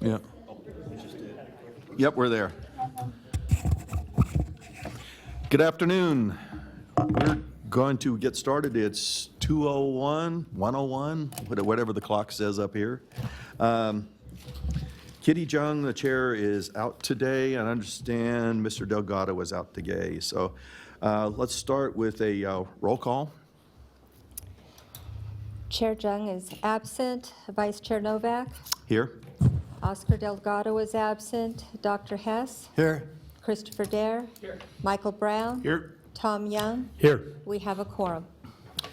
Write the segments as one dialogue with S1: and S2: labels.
S1: Yeah. Yep, we're there. Good afternoon. We're going to get started. It's 2:01, 1:01, whatever the clock says up here. Kitty Jung, the chair, is out today, and I understand Mr. Delgado is out today. So let's start with a roll call.
S2: Chair Jung is absent. Vice Chair Novak.
S1: Here.
S2: Oscar Delgado is absent. Dr. Hess.
S1: Here.
S2: Christopher Dare. Here. Michael Brown.
S1: Here.
S2: Tom Young.
S1: Here.
S2: We have a quorum.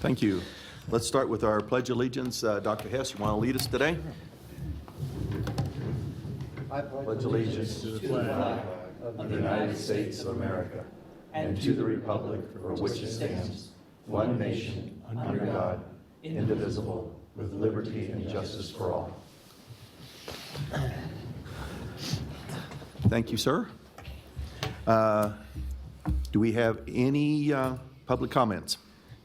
S1: Thank you. Let's start with our Pledge of Allegiance. Dr. Hess, you want to lead us today? I pledge allegiance to the flag of the United States of America and to the republic for which it stands, one nation, under God, indivisible, with liberty and justice for all. Thank you, sir. Do we have any public comments?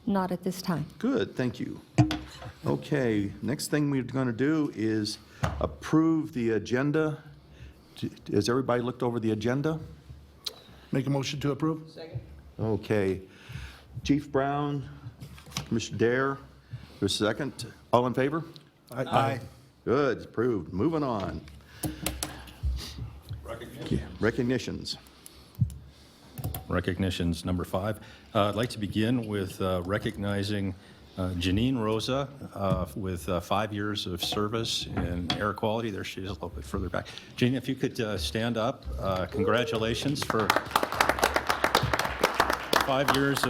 S2: Not at this time.
S1: Good, thank you. Okay, next thing we're going to do is approve the agenda. Has everybody looked over the agenda?
S3: Make a motion to approve?
S4: Second.
S1: Okay. Chief Brown, Commissioner Dare, there's a second. All in favor?
S3: Aye.
S1: Good, approved. Moving on. Recognitions.
S5: Recognitions number 5. I'd like to begin with recognizing Janine Rosa with 5 years of service in air quality. There she is a little bit further back. Janine, if you could stand up. Congratulations for 5 years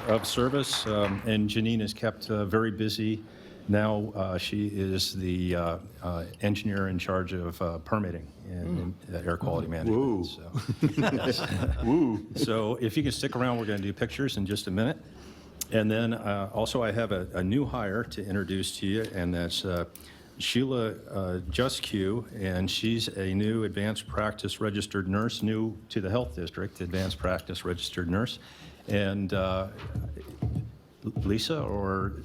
S5: of service. And Janine is kept very busy. Now she is the engineer in charge of permitting in air quality management.
S1: Woo.
S5: So if you can stick around, we're going to do pictures in just a minute. And then also I have a new hire to introduce to you, and that's Sheila Juskew, and she's a new advanced practice registered nurse, new to the health district, advanced practice registered nurse. And Lisa or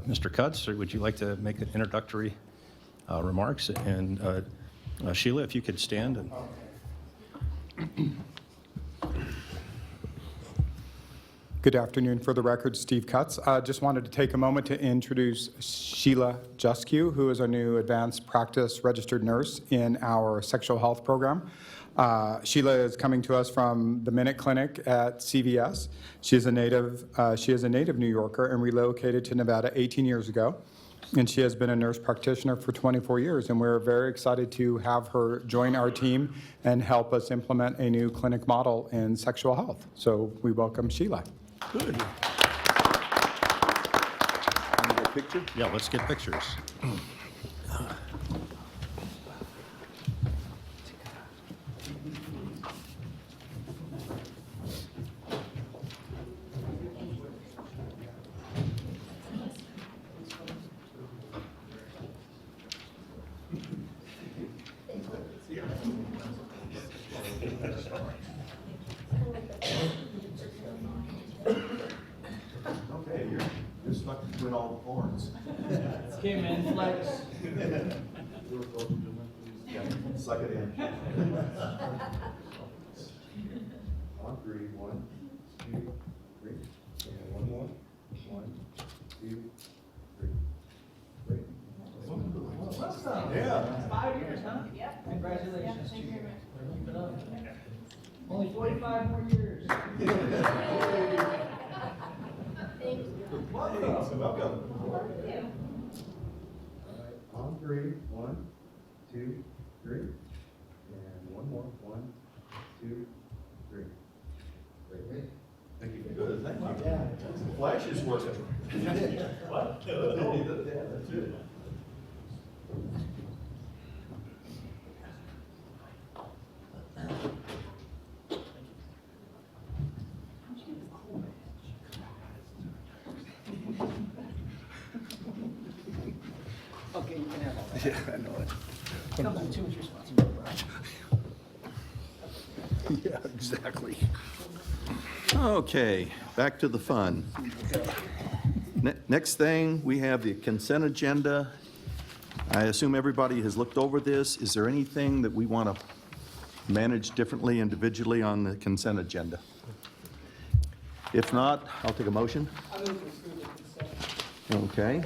S5: Mr. Cutts, or would you like to make introductory remarks? And Sheila, if you could stand.
S6: Good afternoon. For the record, Steve Cutts. Just wanted to take a moment to introduce Sheila Juskew, who is our new advanced practice registered nurse in our sexual health program. Sheila is coming to us from the Minute Clinic at CVS. She is a native New Yorker and relocated to Nevada 18 years ago. And she has been a nurse practitioner for 24 years. And we're very excited to have her join our team and help us implement a new clinic model in sexual health. So we welcome Sheila.
S1: Good. Want to get a picture?
S5: Yeah, let's get pictures.
S1: Okay, you're stuck between all the horns.
S4: Okay, man, flex.
S1: Suck it in. On 3, 1, 2, 3. And one more. 1, 2, 3. Great. Yeah.
S4: 5 years, huh? Yep. Congratulations to you. Keep it up. Only 45 more years.
S1: Welcome. On 3, 1, 2, 3. And one more. 1, 2, 3. Great. Thank you. Good, thank you. Yeah. The flash is working. What? Yeah, that's it.
S4: Okay, you can have all that.
S1: Yeah, I know it.
S4: Comes too much responsibility.
S1: Yeah, exactly. Okay, back to the fun. Next thing, we have the consent agenda.
S7: I assume everybody has looked over this. Is there anything that we want to manage differently individually on the consent agenda? If not, I'll take a motion.
S4: I move to approve the consent.
S7: Okay.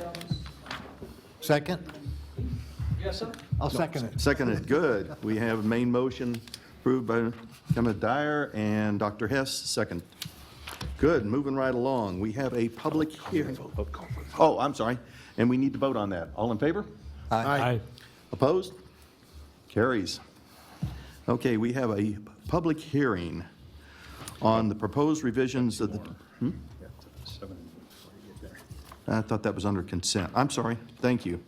S3: Second?
S4: Yes, sir?
S3: I'll second it.
S7: Seconded, good. We have a main motion approved by Kenneth Dyer and Dr. Hess, second. Good, moving right along. We have a public hearing. Oh, I'm sorry. And we need to vote on that. All in favor?
S3: Aye.
S7: Opposed? Carries. Okay, we have a public hearing on the proposed revisions of the, I thought that was under consent. I'm sorry, thank you.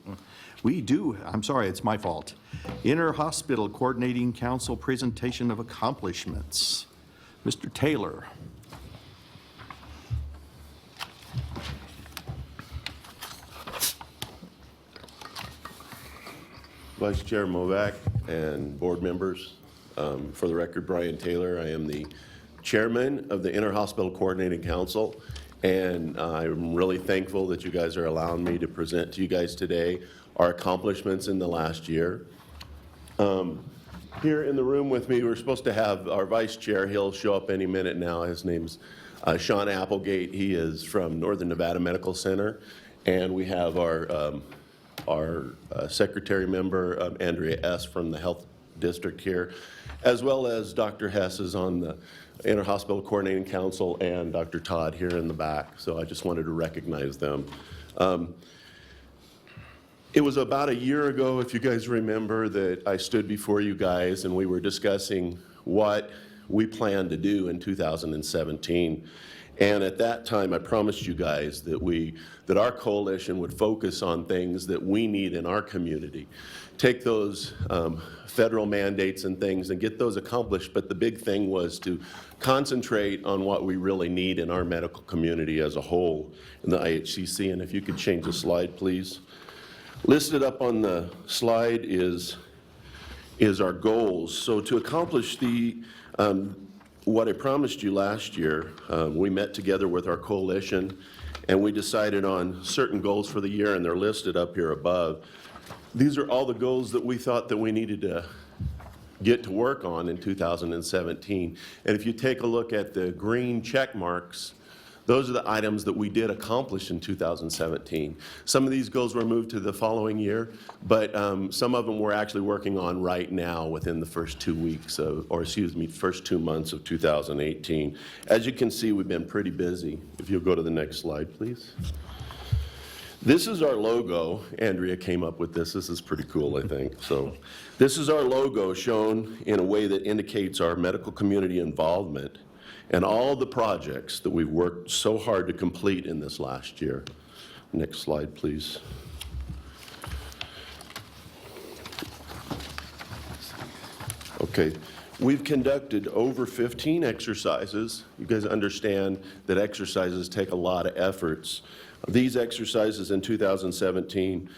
S7: We do, I'm sorry, it's my fault. Inter-Hospital Coordinating Council Presentation of Accomplishments. Mr. Taylor.
S8: Vice Chair Movac and board members, for the record, Brian Taylor. I am the chairman of the Inter-Hospital Coordinating Council, and I'm really thankful that you guys are allowing me to present to you guys today our accomplishments in the last year. Here in the room with me, we're supposed to have our vice chair. He'll show up any minute now. His name's Sean Applegate. He is from Northern Nevada Medical Center, and we have our secretary member, Andrea S. from the Health District here, as well as Dr. Hess is on the Inter-Hospital Coordinating Council, and Dr. Todd here in the back. So I just wanted to recognize them. It was about a year ago, if you guys remember, that I stood before you guys and we were discussing what we planned to do in 2017. And at that time, I promised you guys that our coalition would focus on things that we need in our community. Take those federal mandates and things and get those accomplished, but the big thing was to concentrate on what we really need in our medical community as a whole in the IHCC. And if you could change the slide, please. Listed up on the slide is our goals. So to accomplish what I promised you last year, we met together with our coalition and we decided on certain goals for the year, and they're listed up here above. These are all the goals that we thought that we needed to get to work on in 2017. And if you take a look at the green check marks, those are the items that we did accomplish in 2017. Some of these goals were moved to the following year, but some of them we're actually working on right now within the first 2 weeks first 2 months of 2018. As you can see, we've been pretty busy. If you'll go to the next slide, please. This is our logo. Andrea came up with this. This is pretty cool, I think. So this is our logo shown in a way that indicates our medical community involvement and all the projects that we've worked so hard to complete in this last year. Next slide, please. Okay, we've conducted over 15 exercises. You guys understand that exercises take a lot of efforts. These exercises in 2017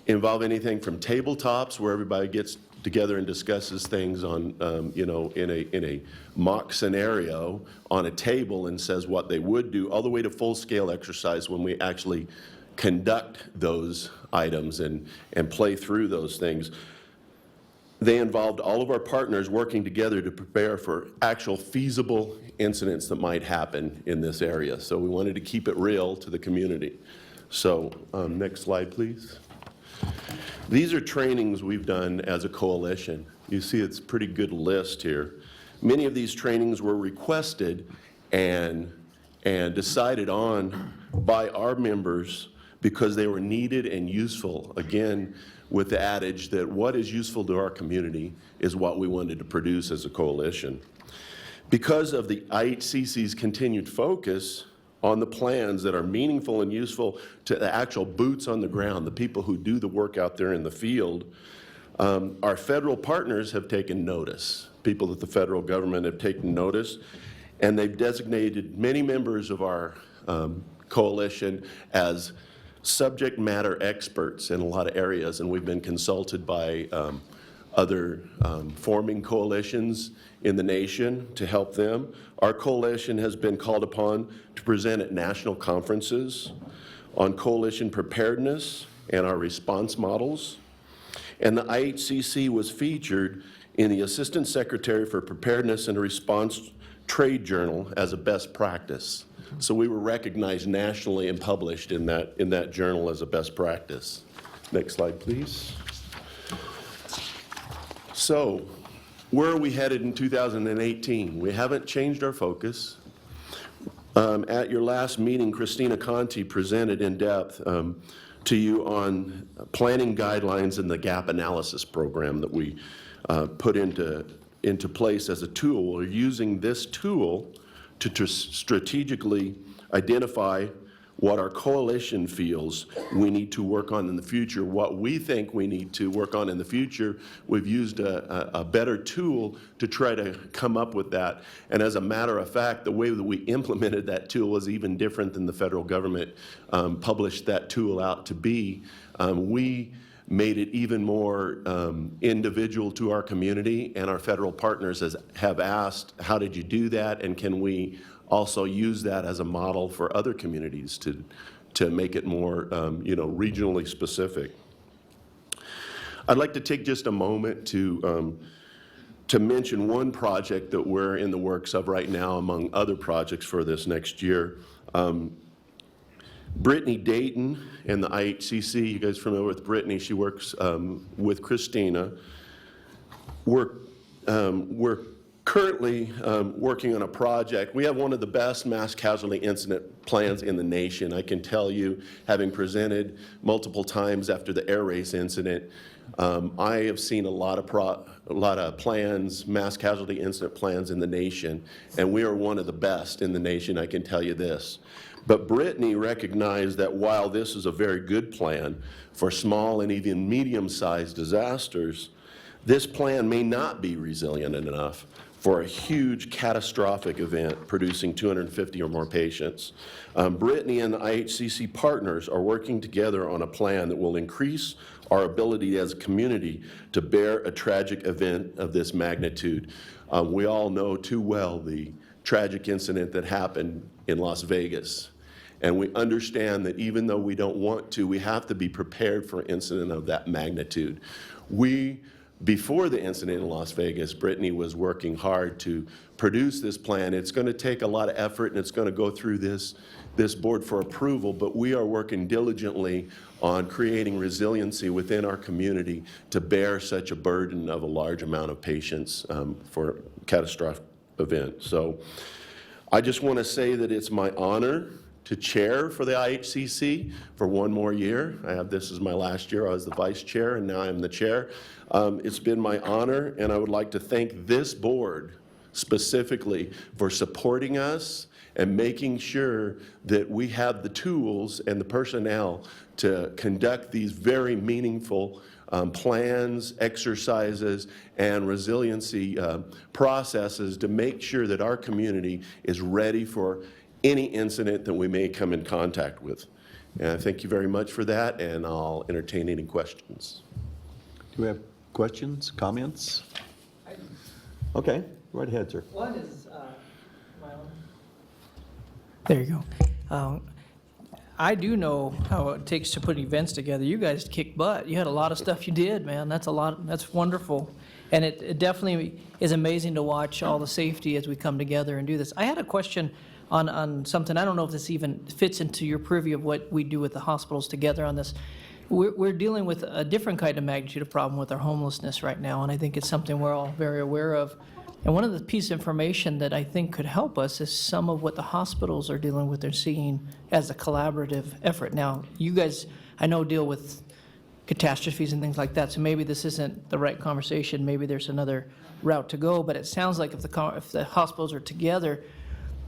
S8: involve anything from tabletops, where everybody gets together and discusses things on, in a mock scenario on a table and says what they would do, all the way to full-scale exercise when we actually conduct those items and play through those things. They involved all of our partners working together to prepare for actual feasible incidents that might happen in this area. So we wanted to keep it real to the community. So next slide, please. These are trainings we've done as a coalition. You see it's a pretty good list here. Many of these trainings were requested and decided on by our members because they were needed and useful. Again, with the adage that what is useful to our community is what we wanted to produce as a coalition. Because of the IHCC's continued focus on the plans that are meaningful and useful to the actual boots on the ground, the people who do the work out there in the field, our federal partners have taken notice. People at the federal government have taken notice, and they've designated many members of our coalition as subject matter experts in a lot of areas, and we've been consulted by other forming coalitions in the nation to help them. Our coalition has been called upon to present at national conferences on coalition preparedness and our response models. And the IHCC was featured in the Assistant Secretary for Preparedness and Response Trade Journal as a best practice. So we were recognized nationally and published in that journal as a best practice. Next slide, please. So, where are we headed in 2018? We haven't changed our focus. At your last meeting, Christina Conti presented in depth to you on planning guidelines in the gap analysis program that we put into place as a tool. We're using this tool to strategically identify what our coalition feels we need to work on in the future, what we think we need to work on in the future. We've used a better tool to try to come up with that. And as a matter of fact, the way that we implemented that tool was even different than the federal government published that tool out to be. We made it even more individual to our community, and our federal partners have asked, how did you do that, and can we also use that as a model for other communities to make it more regionally specific. I'd like to take just a moment to mention one project that we're in the works of right now among other projects for this next year. Brittany Dayton and the IHCC, you guys familiar with Brittany? She works with Christina. We're currently working on a project. We have one of the best mass casualty incident plans in the nation. I can tell you, having presented multiple times after the air race incident, I have seen a lot of plans, mass casualty incident plans in the nation, and we are one of the best in the nation, I can tell you this. But Brittany recognized that while this is a very good plan for small and even medium-sized disasters, this plan may not be resilient enough for a huge catastrophic event producing 250 or more patients. Brittany and the IHCC partners are working together on a plan that will increase our ability as a community to bear a tragic event of this magnitude. We all know too well the tragic incident that happened in Las Vegas. And we understand that even though we don't want to, we have to be prepared for an incident of that magnitude. Before the incident in Las Vegas, Brittany was working hard to produce this plan. It's going to take a lot of effort, and it's going to go through this board for approval, but we are working diligently on creating resiliency within our community to bear such a burden of a large amount of patients for a catastrophic event. So I just want to say that it's my honor to chair for the IHCC for one more year. This is my last year. I was the vice chair, and now I'm the chair. It's been my honor, and I would like to thank this board specifically for supporting us and making sure that we have the tools and the personnel to conduct these very meaningful plans, exercises, and resiliency processes to make sure that our community is ready for any incident that we may come in contact with. And I thank you very much for that, and I'll entertain any questions.
S7: Do we have questions, comments? Okay, right ahead, sir.
S4: One is, my own. There you go. I do know how it takes to put events together. You guys kicked butt. You had a lot of stuff you did, man. That's a lot. That's wonderful. And it definitely is amazing to watch all the safety as we come together and do this. I had a question on something. I don't know if this even fits into your purview of what we do with the hospitals together on this. We're dealing with a different kind of magnitude of problem with our homelessness right now, and I think it's something we're all very aware of. And one of the pieces of information that I think could help us is some of what the hospitals are dealing with and seeing as a collaborative effort. Now, you guys, I know, deal with catastrophes and things like that, so maybe this isn't the right conversation. Maybe there's another route to go, but it sounds like if the hospitals are together,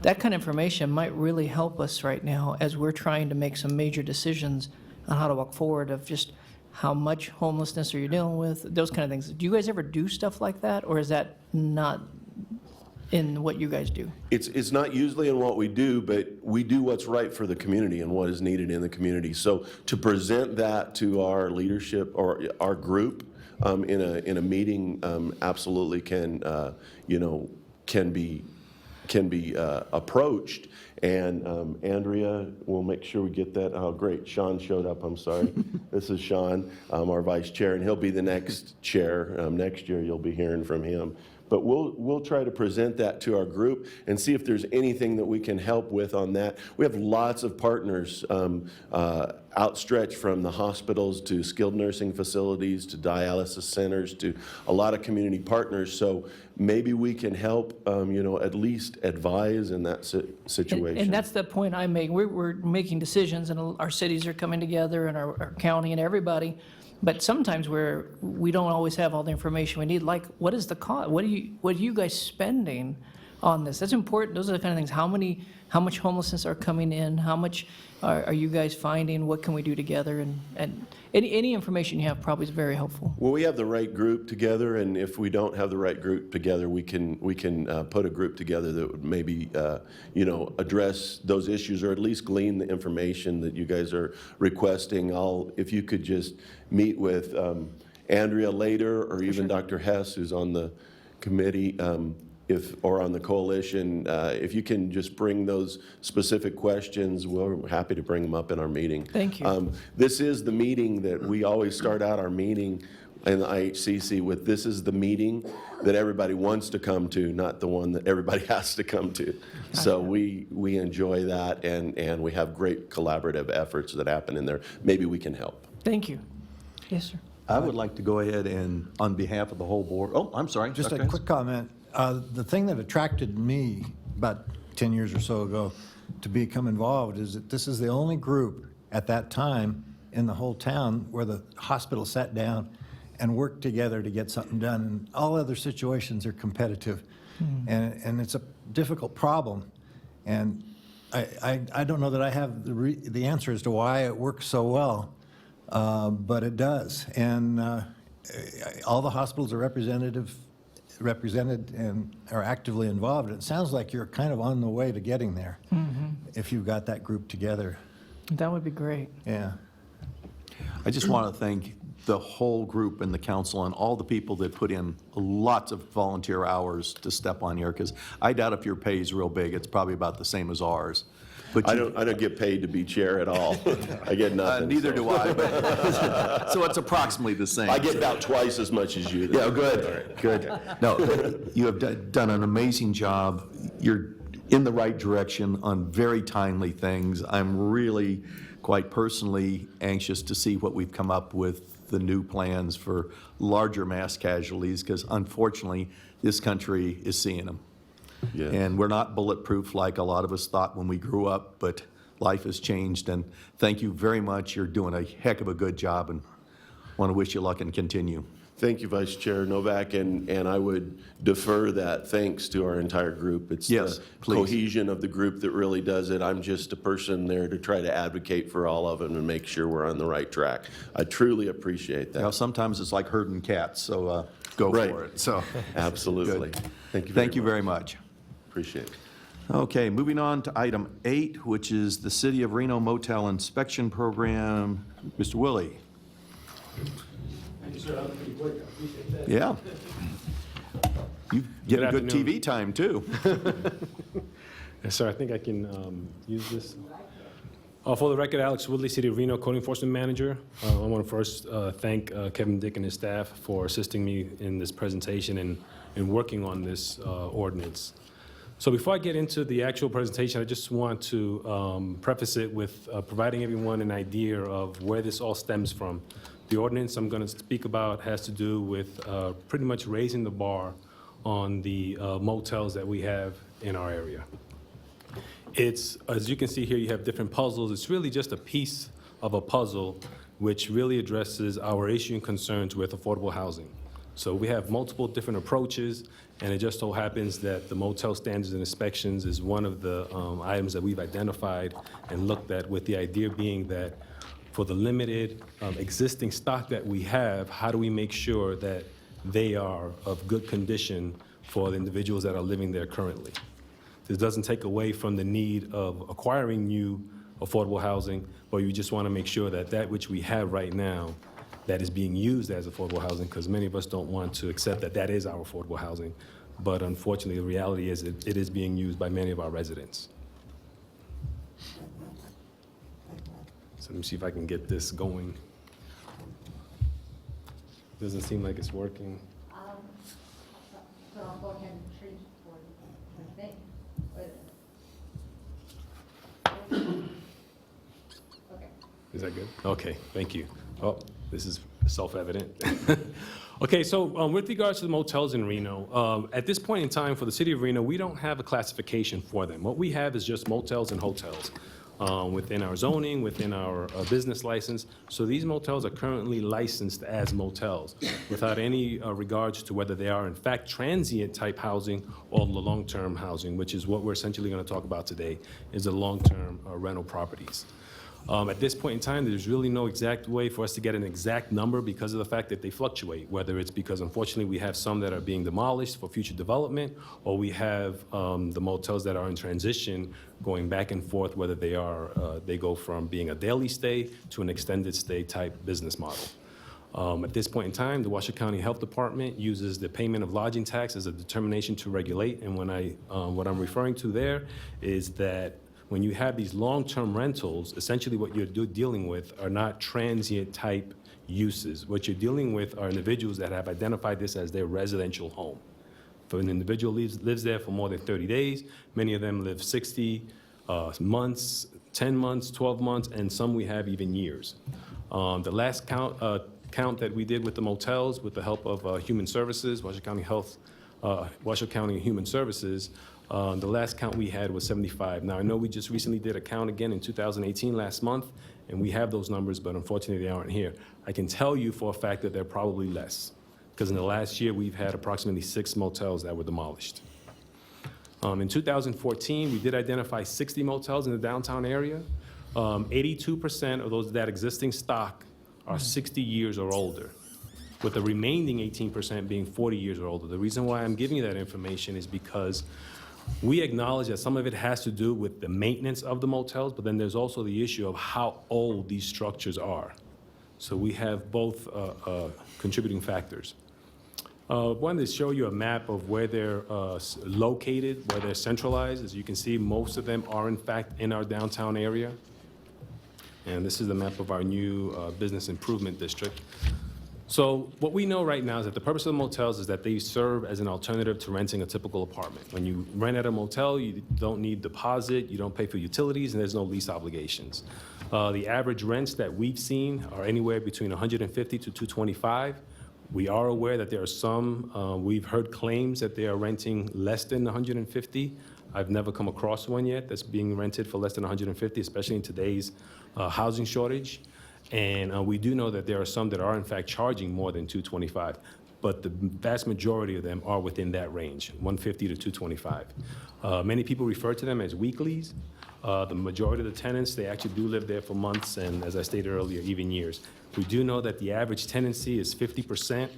S4: that kind of information might really help us right now as we're trying to make some major decisions on how to walk forward of just how much homelessness are you dealing with, those kind of things. Do you guys ever do stuff like that, or is that not in what you guys do?
S8: It's not usually in what we do, but we do what's right for the community and what is needed in the community. So to present that to our leadership or our group in a meeting absolutely can be approached, And Andrea, we'll make sure we get that. Oh, great, Sean showed up, I'm sorry. This is Sean, our vice chair, and he'll be the next chair. Next year, you'll be hearing from him. But we'll try to present that to our group and see if there's anything that we can help with on that. We have lots of partners outstretched from the hospitals to skilled nursing facilities to dialysis centers to a lot of community partners. So maybe we can help, at least advise in that situation.
S4: And that's the point I make. We're making decisions, and our cities are coming together, and our county and everybody. But sometimes we don't always have all the information we need. Like, what is the cost? What are you guys spending on this? That's important. Those are the kind of things. How much homelessness are coming in? How much are you guys finding? What can we do together? And any information you have probably is very helpful.
S8: Well, we have the right group together, and if we don't have the right group together, we can put a group together that would maybe address those issues, or at least glean the information that you guys are requesting. If you could just meet with Andrea later, or even Dr. Hess, who's on the committee, or on the coalition, if you can just bring those specific questions, we're happy to bring them up in our meeting.
S4: Thank you.
S8: This is the meeting that we always start out our meeting in the IHCC with. This is the meeting that everybody wants to come to, not the one that everybody has to come to. So we enjoy that, and we have great collaborative efforts that happen in there. Maybe we can help.
S4: Thank you. Yes, sir.
S7: I would like to go ahead and, on behalf of the whole board, I'm sorry.
S3: Just
S7: Dr.
S3: a
S7: Hess?
S3: quick comment. The thing that attracted me about 10 years or so ago to become involved is that this is the only group at that time in the whole town where the hospital sat down and worked together to get something done. And all other situations are competitive. And it's a difficult problem. And I don't know that I have the answer as to why it works so well, but it does. And all the hospitals are represented and are actively involved. It sounds like you're kind of on the way to getting there if you've got that group together.
S4: That would be great.
S3: Yeah.
S7: I just want to thank the whole group and the council and all the people that put in lots of volunteer hours to step on here, because I doubt if your pay is real big, it's probably about the same as ours. But
S8: I don't get paid to be chair at all. I get nothing.
S7: Neither
S8: so.
S7: do I, but, so it's approximately the same.
S8: I get about twice as much as you.
S7: Yeah, good, good. No, you have done an amazing job. You're in the right direction on very timely things. I'm really, quite personally, anxious to see what we've come up with, the new plans for larger mass casualties, because unfortunately, this country is seeing them.
S8: Yeah.
S7: And we're not bulletproof like a lot of us thought when we grew up, but life has changed, and thank you very much. You're doing a heck of a good job, and want to wish you luck and continue.
S8: Thank you, Vice Chair Novak, and I would defer that thanks to our entire group. It's
S7: Yes,
S8: the
S7: please.
S8: cohesion of the group that really does it. I'm just a person there to try to advocate for all of them and make sure we're on the right track. I truly appreciate that.
S7: You know, sometimes it's like herding cats, so go
S8: Right.
S7: for it. So,
S8: Absolutely.
S7: Good.
S8: Thank you
S7: very much.
S8: Appreciate it.
S7: Okay, moving on to item 8, which is the City of Reno Motel Inspection Program. Mr. Willie.
S9: Thank you, sir. That was pretty quick. I appreciate that.
S7: Yeah. You get
S9: Good
S7: a good
S9: afternoon.
S7: TV time, too.
S9: Yes, sir. I think I can use this. For the record, Alex Woodley, City of Reno Code Enforcement Manager. I want to first thank Kevin Dick and his staff for assisting me in this presentation and working on this ordinance. So before I get into the actual presentation, I just want to preface it with providing everyone an idea of where this all stems from. The ordinance I'm going to speak about has to do with pretty much raising the bar on the motels that we have in our area. It's, as you can see here, you have different puzzles. It's really just a piece of a puzzle which really addresses our issue and concerns with affordable housing. So we have multiple different approaches, and it just so happens that the motel standards and inspections is one of the items that we've identified and looked at, with the idea being that for the limited existing stock that we have, how do we make sure that they are of good condition for the individuals that are living there currently? This doesn't take away from the need of acquiring new affordable housing, but you just want to make sure that that which we have right now that is being used as affordable housing, because many of us don't want to accept that that is our affordable housing. But unfortunately, the reality is it is being used by many of our residents. So let me see if I can get this going. Doesn't seem like it's working.
S2: So I'll go ahead and treat for the thing. Okay.
S9: Is that good? Okay, thank you. Oh, this is self-evident. Okay, so with regards to the motels in Reno, at this point in time for the city of Reno, we don't have a classification for them. What we have is just motels and hotels within our zoning, within our business license. So these motels are currently licensed as motels without any regards to whether they are in fact transient type housing or the long-term housing, which is what we're essentially going to talk about today, is the long-term rental properties. At this point in time, there's really no exact way for us to get an exact number because of the fact that they fluctuate, whether it's because unfortunately we have some that are being demolished for future development, or we have the motels that are in transition going back and forth, whether they go from being a daily stay to an extended stay type business model. At this point in time, the Washoe County Health Department uses the payment of lodging tax as a determination to regulate, and what I'm referring to there is that when you have these long-term rentals, essentially what you're dealing with are not transient type uses. What you're dealing with are individuals that have identified this as their residential home. If an individual lives there for more than 30 days, many of them live 60 months, 10 months, 12 months, and some we have even years. The last count that we did with the motels with the help of Human Services, Washoe County Health, Washoe County Human Services, the last count we had was 75. Now, I know we just recently did a count again in 2018 last month, and we have those numbers, but unfortunately they aren't here. I can tell you for a fact that they're probably less, because in the last year we've had approximately 6 motels that were demolished. In 2014, we did identify 60 motels in the downtown area. 82% of those that existing stock are 60 years or older, with the remaining 18% being 40 years or older. The reason why I'm giving you that information is because we acknowledge that some of it has to do with the maintenance of the motels, but then there's also the issue of how old these structures are. So we have both contributing factors. I wanted to show you a map of where they're located, where they're centralized. As you can see, most of them are in fact in our downtown area. And this is the map of our new business improvement district. So what we know right now is that the purpose of the motels is that they serve as an alternative to renting a typical apartment. When you rent at a motel, you don't need deposit, you don't pay for utilities, and there's no lease obligations. The average rents that we've seen are anywhere between $150 to $225. We are aware that there are some, we've heard claims that they are renting less than $150. I've never come across one yet that's being rented for less than $150, especially in today's housing shortage. And we do know that there are some that are in fact charging more than $225, but the vast majority of them are within that range, $150 to $225. Many people refer to them as weeklies. The majority of the tenants, they actually do live there for months, and as I stated earlier, even years. We do know that the average tenancy is 50%.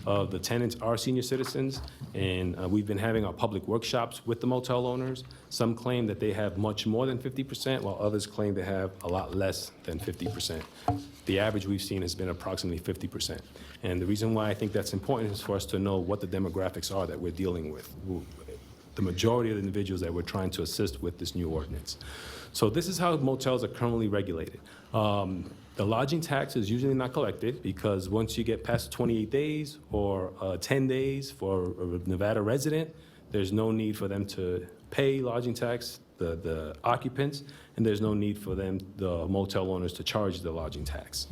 S9: The tenants are senior citizens, and we've been having our public workshops with the motel owners. Some claim that they have much more than 50%, while others claim they have a lot less than 50%. The average we've seen has been approximately 50%. And the reason why I think that's important is for us to know what the demographics are that we're dealing with, the majority of the individuals that we're trying to assist with this new ordinance. So this is how motels are currently regulated. The lodging tax is usually not collected because once you get past 28 days or 10 days for a Nevada resident, there's no need for them to pay lodging tax, the occupants, and there's no need for them, the motel owners, to charge the lodging tax.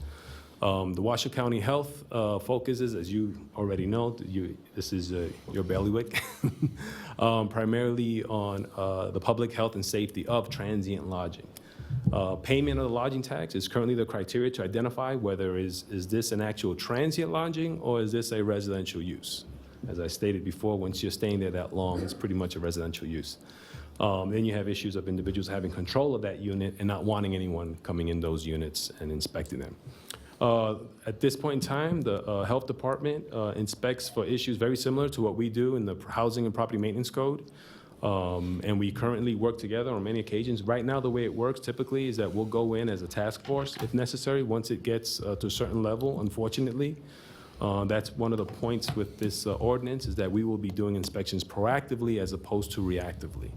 S9: The Washoe County Health focuses, as you already know, this is your bailiwick, primarily on the public health and safety of transient lodging. Payment of the lodging tax is currently the criteria to identify whether is this an actual transient lodging or is this a residential use. As I stated before, once you're staying there that long, it's pretty much a residential use. Then you have issues of individuals having control of that unit and not wanting anyone coming in those units and inspecting them. At this point in time, the health department inspects for issues very similar to what we do in the Housing and Property Maintenance Code. And we currently work together on many occasions. Right now, the way it works typically is that we'll go in as a task force if necessary once it gets to a certain level, unfortunately. That's one of the points with this ordinance is that we will be doing inspections proactively as opposed to reactively.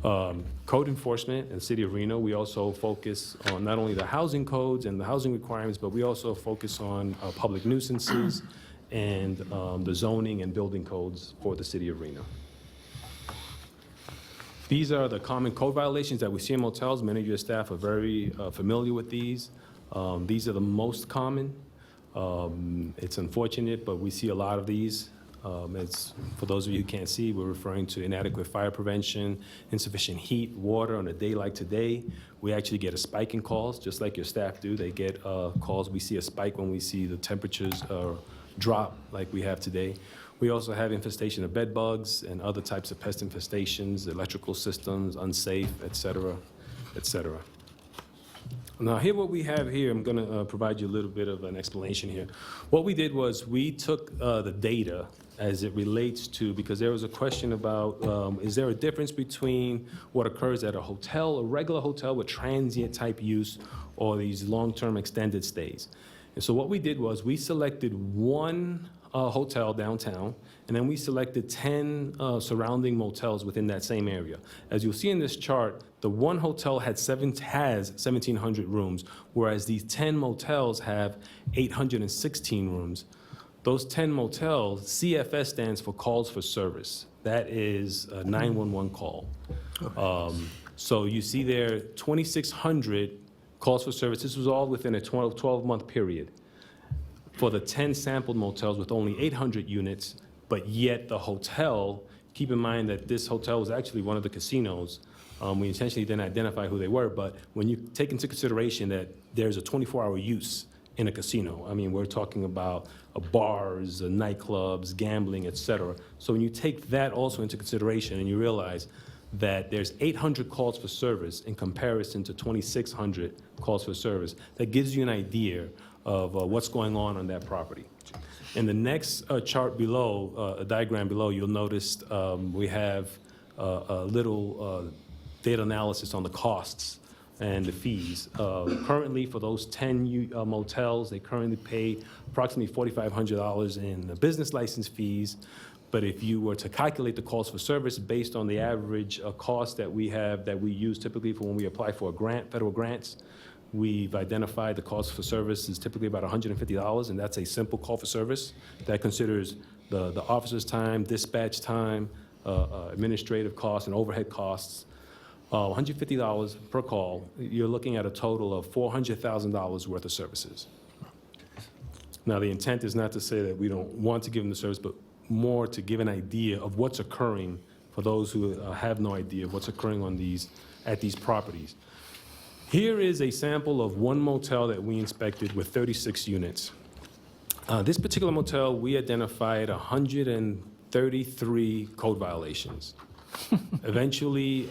S9: Code enforcement in the city of Reno, we also focus on not only the housing codes and the housing requirements, but we also focus on public nuisances and the zoning and building codes for the city of Reno. These are the common code violations that we see in motels. Many of your staff are very familiar with these. These are the most common. It's unfortunate, but we see a lot of these. For those of you who can't see, we're referring to inadequate fire prevention, insufficient heat, water on a day like today. We actually get a spike in calls, just like your staff do. They get calls. We see a spike when we see the temperatures drop like we have today. We also have infestation of bed bugs and other types of pest infestations, electrical systems, unsafe, et cetera, et cetera. Now, here what we have here, I'm going to provide you a little bit of an explanation here. What we did was we took the data as it relates to, because there was a question about, is there a difference between what occurs at a hotel, a regular hotel with transient type use, or these long-term extended stays? And so what we did was we selected one hotel downtown, and then we selected 10 surrounding motels within that same area. As you'll see in this chart, the one hotel has 1,700 rooms, whereas these 10 motels have 816 rooms. Those 10 motels, CFS stands for calls for service. That is a 911 call. So you see there 2,600 calls for service. This was all within a 12-month period for the 10 sampled motels with only 800 units, but yet the hotel, keep in mind that this hotel was actually one of the casinos. We intentionally didn't identify who they were, but when you take into consideration that there's a 24-hour use in a casino, I mean, we're talking about bars, nightclubs, gambling, et cetera. So when you take that also into consideration and you realize that there's 800 calls for service in comparison to 2,600 calls for service, that gives you an idea of what's going on that property. In the next chart below, a diagram below, you'll notice we have a little data analysis on the costs and the fees. Currently, for those 10 motels, they currently pay approximately $4,500 in business license fees. But if you were to calculate the calls for service based on the average cost that we have, that we use typically for when we apply for a grant, federal grants, we've identified the cost for service is typically about $150, and that's a simple call for service. That considers the officer's time, dispatch time, administrative costs, and overhead costs. $150 per call, you're looking at a total of $400,000 worth of services. Now, the intent is not to say that we don't want to give them the service, but more to give an idea of what's occurring for those who have no idea of what's occurring at these properties. Here is a sample of one motel that we inspected with 36 units. This particular motel, we identified 133 code violations. Eventually,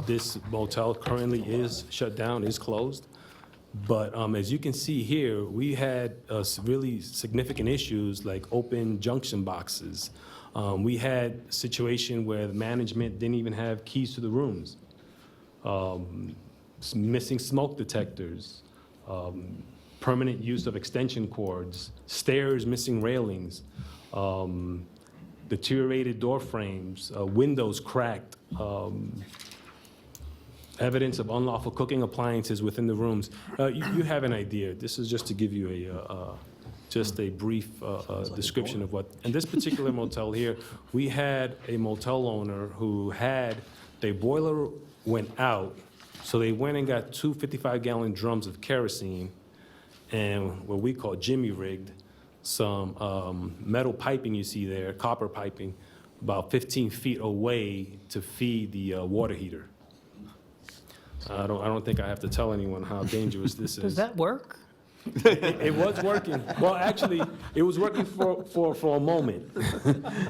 S9: this motel currently is shut down, is closed. But as you can see here, we had really significant issues like open junction boxes. We had a situation where the management didn't even have keys to the rooms. Missing smoke detectors, permanent use of extension cords, stairs missing railings, deteriorated door frames, windows cracked, evidence of unlawful cooking appliances within the rooms. You have an idea. This is just to give you just a brief description of what. In this particular motel here, we had a motel owner who had their boiler went out, so they went and got two 55-gallon drums of kerosene and what we call jimmy rigged some metal piping you see there, copper piping, about 15 feet away to feed the water heater. I don't think I have to tell anyone how dangerous this is.
S4: Does that work?
S9: It was working. Well, actually, it was working for a moment,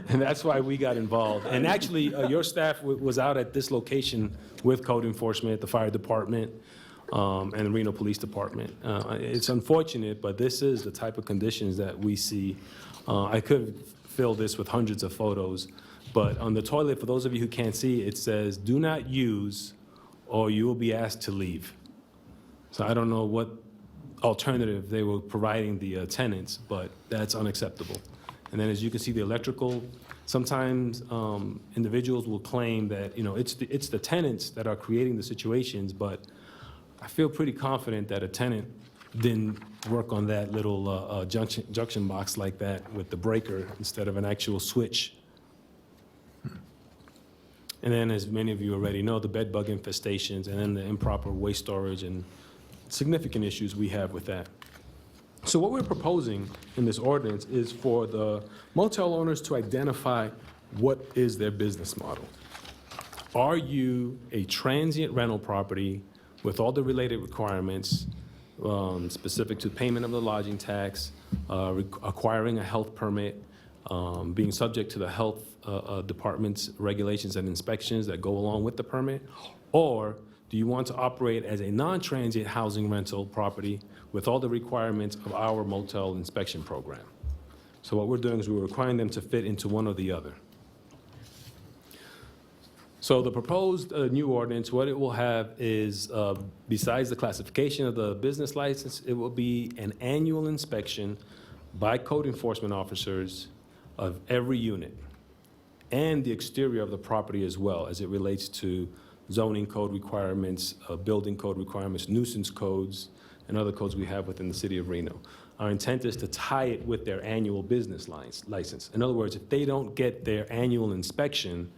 S9: and that's why we got involved. And actually, your staff was out at this location with code enforcement, the fire department, and the Reno Police Department. It's unfortunate, but this is the type of conditions that we see. I could fill this with hundreds of photos, but on the toilet, for those of you who can't see, it says, "Do not use, or you will be asked to leave." So I don't know what alternative they were providing the tenants, but that's unacceptable. And then as you can see, the electrical, sometimes individuals will claim that, it's the tenants that are creating the situations, but I feel pretty confident that a tenant didn't work on that little junction box like that with the breaker instead of an actual switch. And then, as many of you already know, the bed bug infestations and then the improper waste storage and significant issues we have with that. So what we're proposing in this ordinance is for the motel owners to identify what is their business model. Are you a transient rental property with all the related requirements specific to payment of the lodging tax, acquiring a health permit, being subject to the health department's regulations and inspections that go along with the permit? Or do you want to operate as a non-transient housing rental property with all the requirements of our motel inspection program? So what we're doing is we're requiring them to fit into one or the other. So the proposed new ordinance, what it will have is, besides the classification of the business license, it will be an annual inspection by code enforcement officers of every unit and the exterior of the property as well, as it relates to zoning code requirements, building code requirements, nuisance codes, and other codes we have within the city of Reno. Our intent is to tie it with their annual business license. In other words, if they don't get their annual inspection,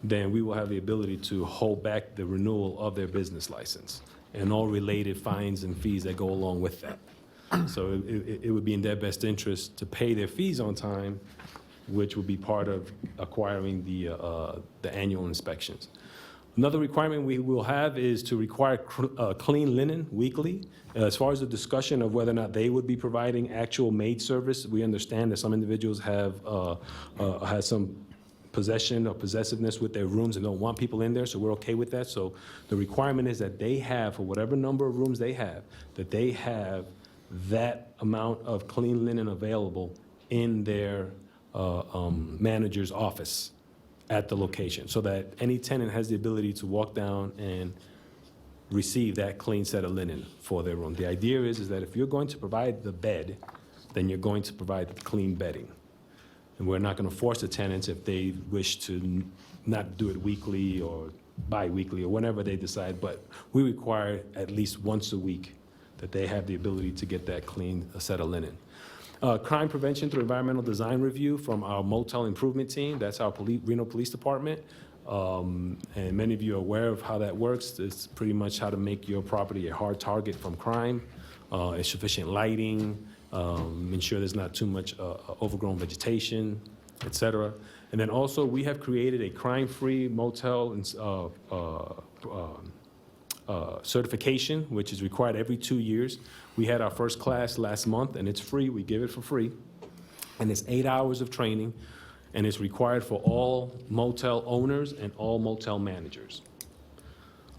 S9: then we will have the ability to hold back the renewal of their business license and all related fines and fees that go along with that. So it would be in their best interest to pay their fees on time, which would be part of acquiring the annual inspections. Another requirement we will have is to require clean linen weekly. As far as the discussion of whether or not they would be providing actual maid service, we understand that some individuals have some possession or possessiveness with their rooms and don't want people in there, so we're okay with that. So the requirement is that they have, for whatever number of rooms they have, that they have that amount of clean linen available in their manager's office at the location, so that any tenant has the ability to walk down and receive that clean set of linen for their room. The idea is that if you're going to provide the bed, then you're going to provide the clean bedding. And we're not going to force the tenants if they wish to not do it weekly or bi-weekly or whenever they decide, but we require at least once a week that they have the ability to get that clean set of linen. Crime prevention through environmental design review from our motel improvement team. That's our Reno Police Department. And many of you are aware of how that works. It's pretty much how to make your property a hard target from crime, sufficient lighting, ensure there's not too much overgrown vegetation, et cetera. And then also we have created a crime-free motel certification, which is required every 2 years. We had our first class last month, and it's free. We give it for free. And it's 8 hours of training, and it's required for all motel owners and all motel managers.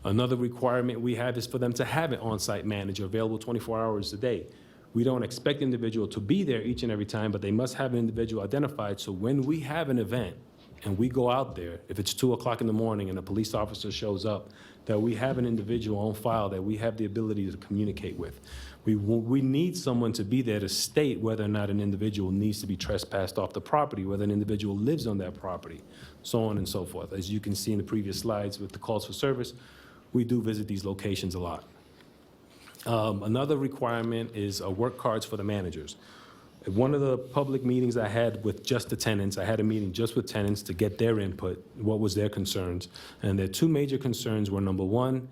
S9: Another requirement we have is for them to have an on-site manager available 24 hours a day. We don't expect the individual to be there each and every time, but they must have an individual identified, so when we have an event and we go out there, if it's 2 o'clock in the morning and a police officer shows up, that we have an individual on file that we have the ability to communicate with. We need someone to be there to state whether or not an individual needs to be trespassed off the property, whether an individual lives on that property, so on and so forth. As you can see in the previous slides with the calls for service, we do visit these locations a lot. Another requirement is work cards for the managers. At one of the public meetings I had with just the tenants, I had a meeting just with tenants to get their input, what was their concerns. And their two major concerns were, number one,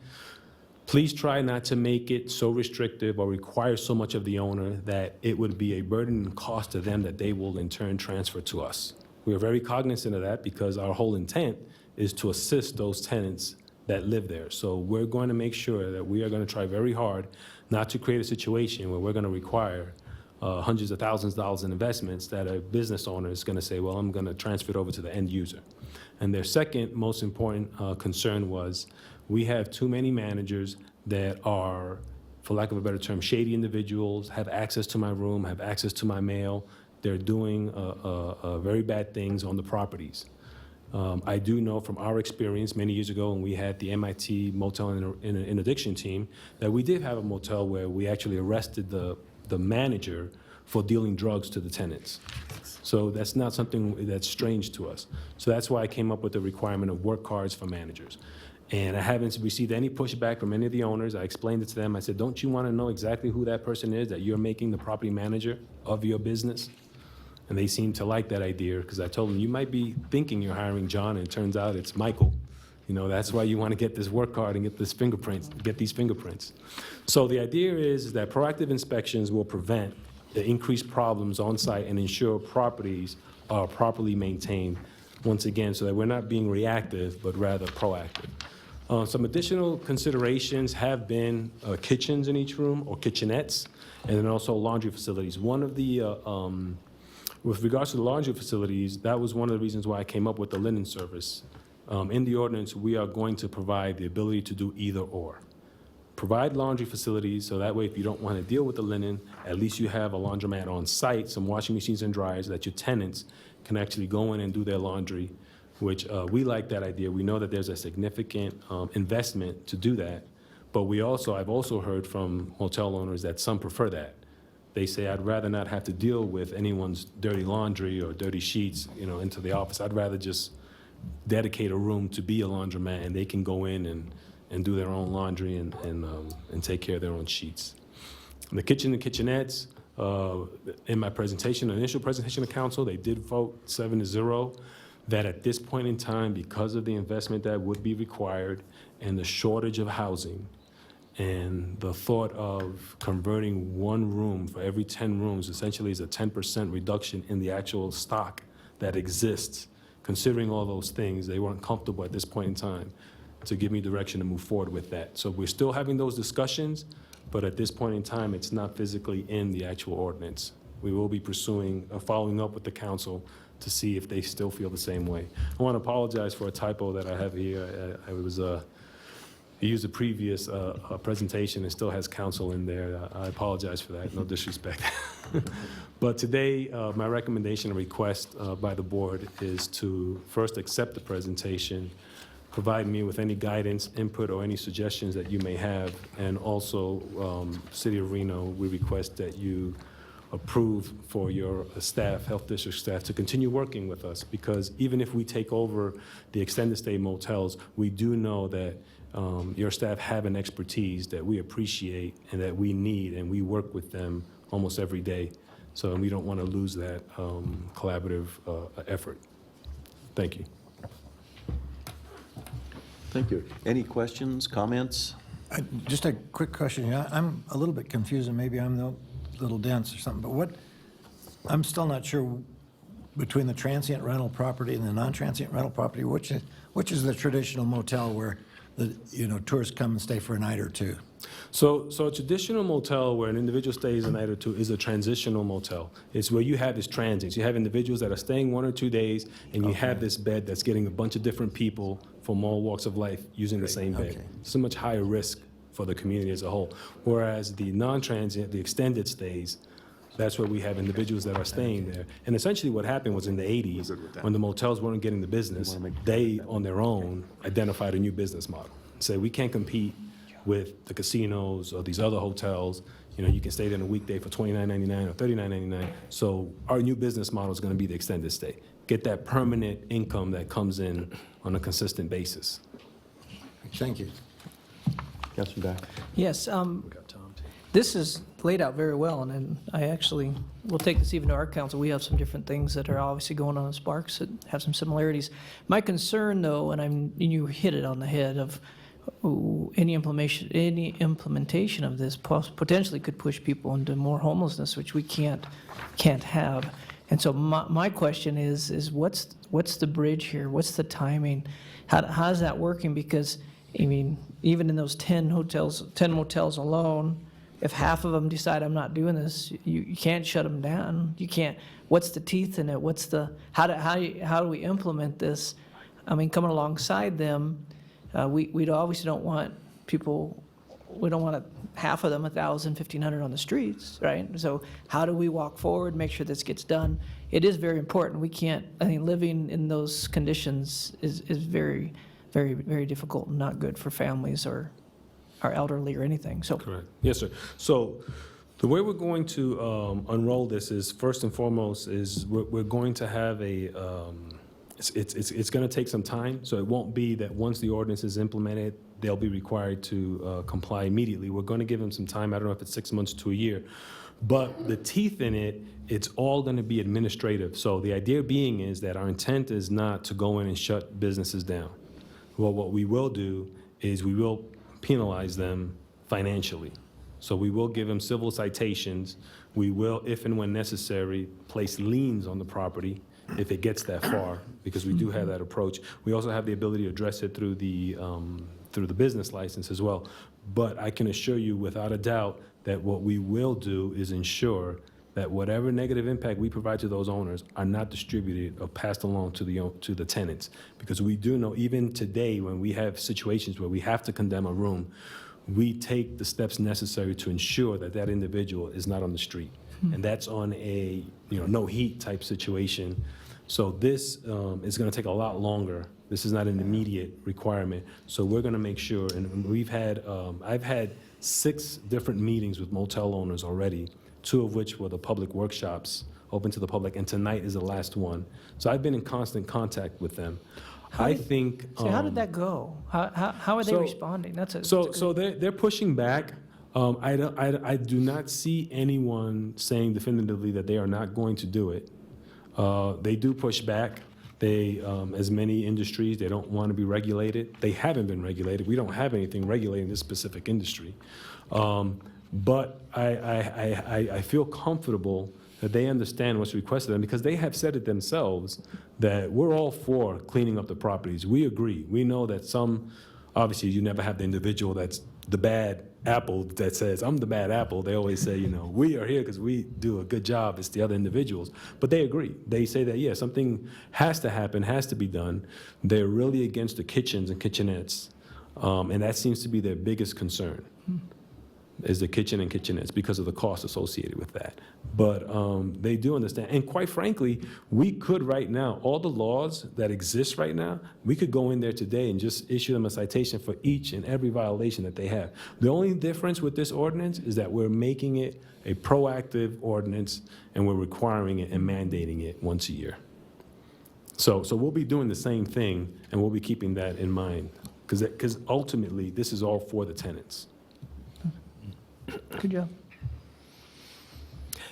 S9: please try not to make it so restrictive or require so much of the owner that it would be a burden and cost to them that they will in turn transfer to us. We are very cognizant of that because our whole intent is to assist those tenants that live there. So we're going to make sure that we are going to try very hard not to create a situation where we're going to require hundreds of thousands of dollars in investments that a business owner is going to say, well, I'm going to transfer it over to the end user. And their second most important concern was we have too many managers that are, for lack of a better term, shady individuals, have access to my room, have access to my mail. They're doing very bad things on the properties. I do know from our experience many years ago when we had the MIT motel interdiction team that we did have a motel where we actually arrested the manager for dealing drugs to the tenants. So that's not something that's strange to us. So that's why I came up with the requirement of work cards for managers. And I haven't received any pushback from any of the owners. I explained it to them. I said, don't you want to know exactly who that person is that you're making the property manager of your business? And they seem to like that idea, because I told them, you might be thinking you're hiring John, and it turns out it's Michael. You know, that's why you want to get this work card and get these fingerprints. So the idea is that proactive inspections will prevent the increased problems on site and ensure properties are properly maintained, once again, so that we're not being reactive, but rather proactive. Some additional considerations have been kitchens in each room, or kitchenettes, and then also laundry facilities. One of the, with regards to the laundry facilities, that was one of the reasons why I came up with the linen service. In the ordinance, we are going to provide the ability to do either or. Provide laundry facilities, so that way if you don't want to deal with the linen, at least you have a laundromat on site, some washing machines and dryers, that your tenants can actually go in and do their laundry, which we like that idea. We know that there's a significant investment to do that, but I've also heard from hotel owners that some prefer that. They say, I'd rather not have to deal with anyone's dirty laundry or dirty sheets, you know, into the office. I'd rather just dedicate a room to be a laundromat, and they can go in and do their own laundry and take care of their own sheets. The kitchen and kitchenettes, in my presentation, initial presentation to council, they did vote 7-0, that at this point in time, because of the investment that would be required and the shortage of housing, and the thought of converting one room for every 10 rooms essentially is a 10% reduction in the actual stock that exists. Considering all those things, they weren't comfortable at this point in time to give me direction to move forward with that. So we're still having those discussions, but at this point in time, it's not physically in the actual ordinance. We will be pursuing, following up with the council to see if they still feel the same way. I want to apologize for a typo that I have here. I used a previous presentation. It still has council in there. I apologize for that, no disrespect. But today, my recommendation and request by the board is to first accept the presentation, provide me with any guidance, input, or any suggestions that you may have, and also, City of Reno, we request that you approve for your staff, health district staff, to continue working with us, because even if we take over the extended stay motels, we do know that your staff have an expertise that we appreciate and that we need, and we work with them almost every day. So we don't want to lose that collaborative effort. Thank you.
S7: Thank you. Any questions, comments?
S3: Just a quick question. I'm a little bit confused, and maybe I'm a little dense or something, but I'm still not sure between the transient rental property and the non-transient rental property, which is the traditional motel where tourists come and stay for a night or two?
S9: So a traditional motel where an individual stays a night or two is a transitional motel. It's where you have this transients. You have individuals that are staying 1 or 2 days, and you have this bed that's getting a bunch of different people from all walks of life using the same bed.
S3: Okay.
S9: It's a much higher risk for the community as a whole. Whereas the non-transient, the extended stays, that's where we have individuals that are staying there. And essentially what happened was in the 80s, when the motels weren't getting the business, they, on their own, identified a new business model. Say, we can't compete with the casinos or these other hotels. You know, you can stay there on a weekday for $29.99 or $39.99. So our new business model is going to be the extended stay. Get that permanent income that comes in on a consistent basis.
S3: Thank you.
S7: Councilor Dyer?
S4: Yes, this is laid out very well, and I actually will take this even to our council. We have some different things that are obviously going on in Sparks that have some similarities. My concern, though, and you hit it on the head, of any implementation of this potentially could push people into more homelessness, which we can't have. And so my question is what's the bridge here? What's the timing? How's that working? Because I mean, even in those 10 motels alone, if half of them decide I'm not doing this, you can't shut them down. You can't. What's the teeth in it? How do we implement this? I mean, coming alongside them, we obviously don't want people. We don't want half of them 1,000, 1,500 on the streets, right? So how do we walk forward, make sure this gets done? It is very important. We can't. I think living in those conditions is very, very, very difficult and not good for families or elderly or anything. So
S9: Correct. Yes, sir. So The way we're going to unroll this is, first and foremost, is we're going to have a, it's going to take some time, so it won't be that once the ordinance is implemented, they'll be required to comply immediately. We're going to give them some time. I don't know if it's 6 months to a year. But the teeth in it, it's all going to be administrative. So the idea being is that our intent is not to go in and shut businesses down. Well, what we will do is we will penalize them financially. So we will give them civil citations. We will, if and when necessary, place liens on the property if it gets that far, because we do have that approach. We also have the ability to address it through the business license as well. But I can assure you without a doubt that what we will do is ensure that whatever negative impact we provide to those owners are not distributed or passed along to the tenants. Because we do know, even today, when we have situations where we have to condemn a room, we take the steps necessary to ensure that that individual is not on the street. And that's on a no heat type situation. So this is going to take a lot longer. This is not an immediate requirement. So we're going to make sure, and we've had, I've had 6 different meetings with motel owners already, 2 of which were the public workshops open to the public, and tonight is the last one. So I've been in constant contact with them. I think.
S4: So how did that go? How are they responding?
S9: So they're pushing back. I do not see anyone saying definitively that they are not going to do it. They do push back. They, as many industries, they don't want to be regulated. They haven't been regulated. We don't have anything regulating this specific industry. But I feel comfortable that they understand what's requested of them, because they have said it themselves that we're all for cleaning up the properties. We agree. We know that some, obviously you never have the individual that's the bad apple that says, I'm the bad apple. They always say, we are here because we do a good job. It's the other individuals. But they agree. They say that, yeah, something has to happen, has to be done. They're really against the kitchens and kitchenettes. And that seems to be their biggest concern, is the kitchen and kitchenettes, because of the cost associated with that. But they do understand. And quite frankly, we could right now, all the laws that exist right now, we could go in there today and just issue them a citation for each and every violation that they have. The only difference with this ordinance is that we're making it a proactive ordinance, and we're requiring it and mandating it once a year. So we'll be doing the same thing, and we'll be keeping that in mind, because ultimately, this is all for the tenants.
S4: Good job.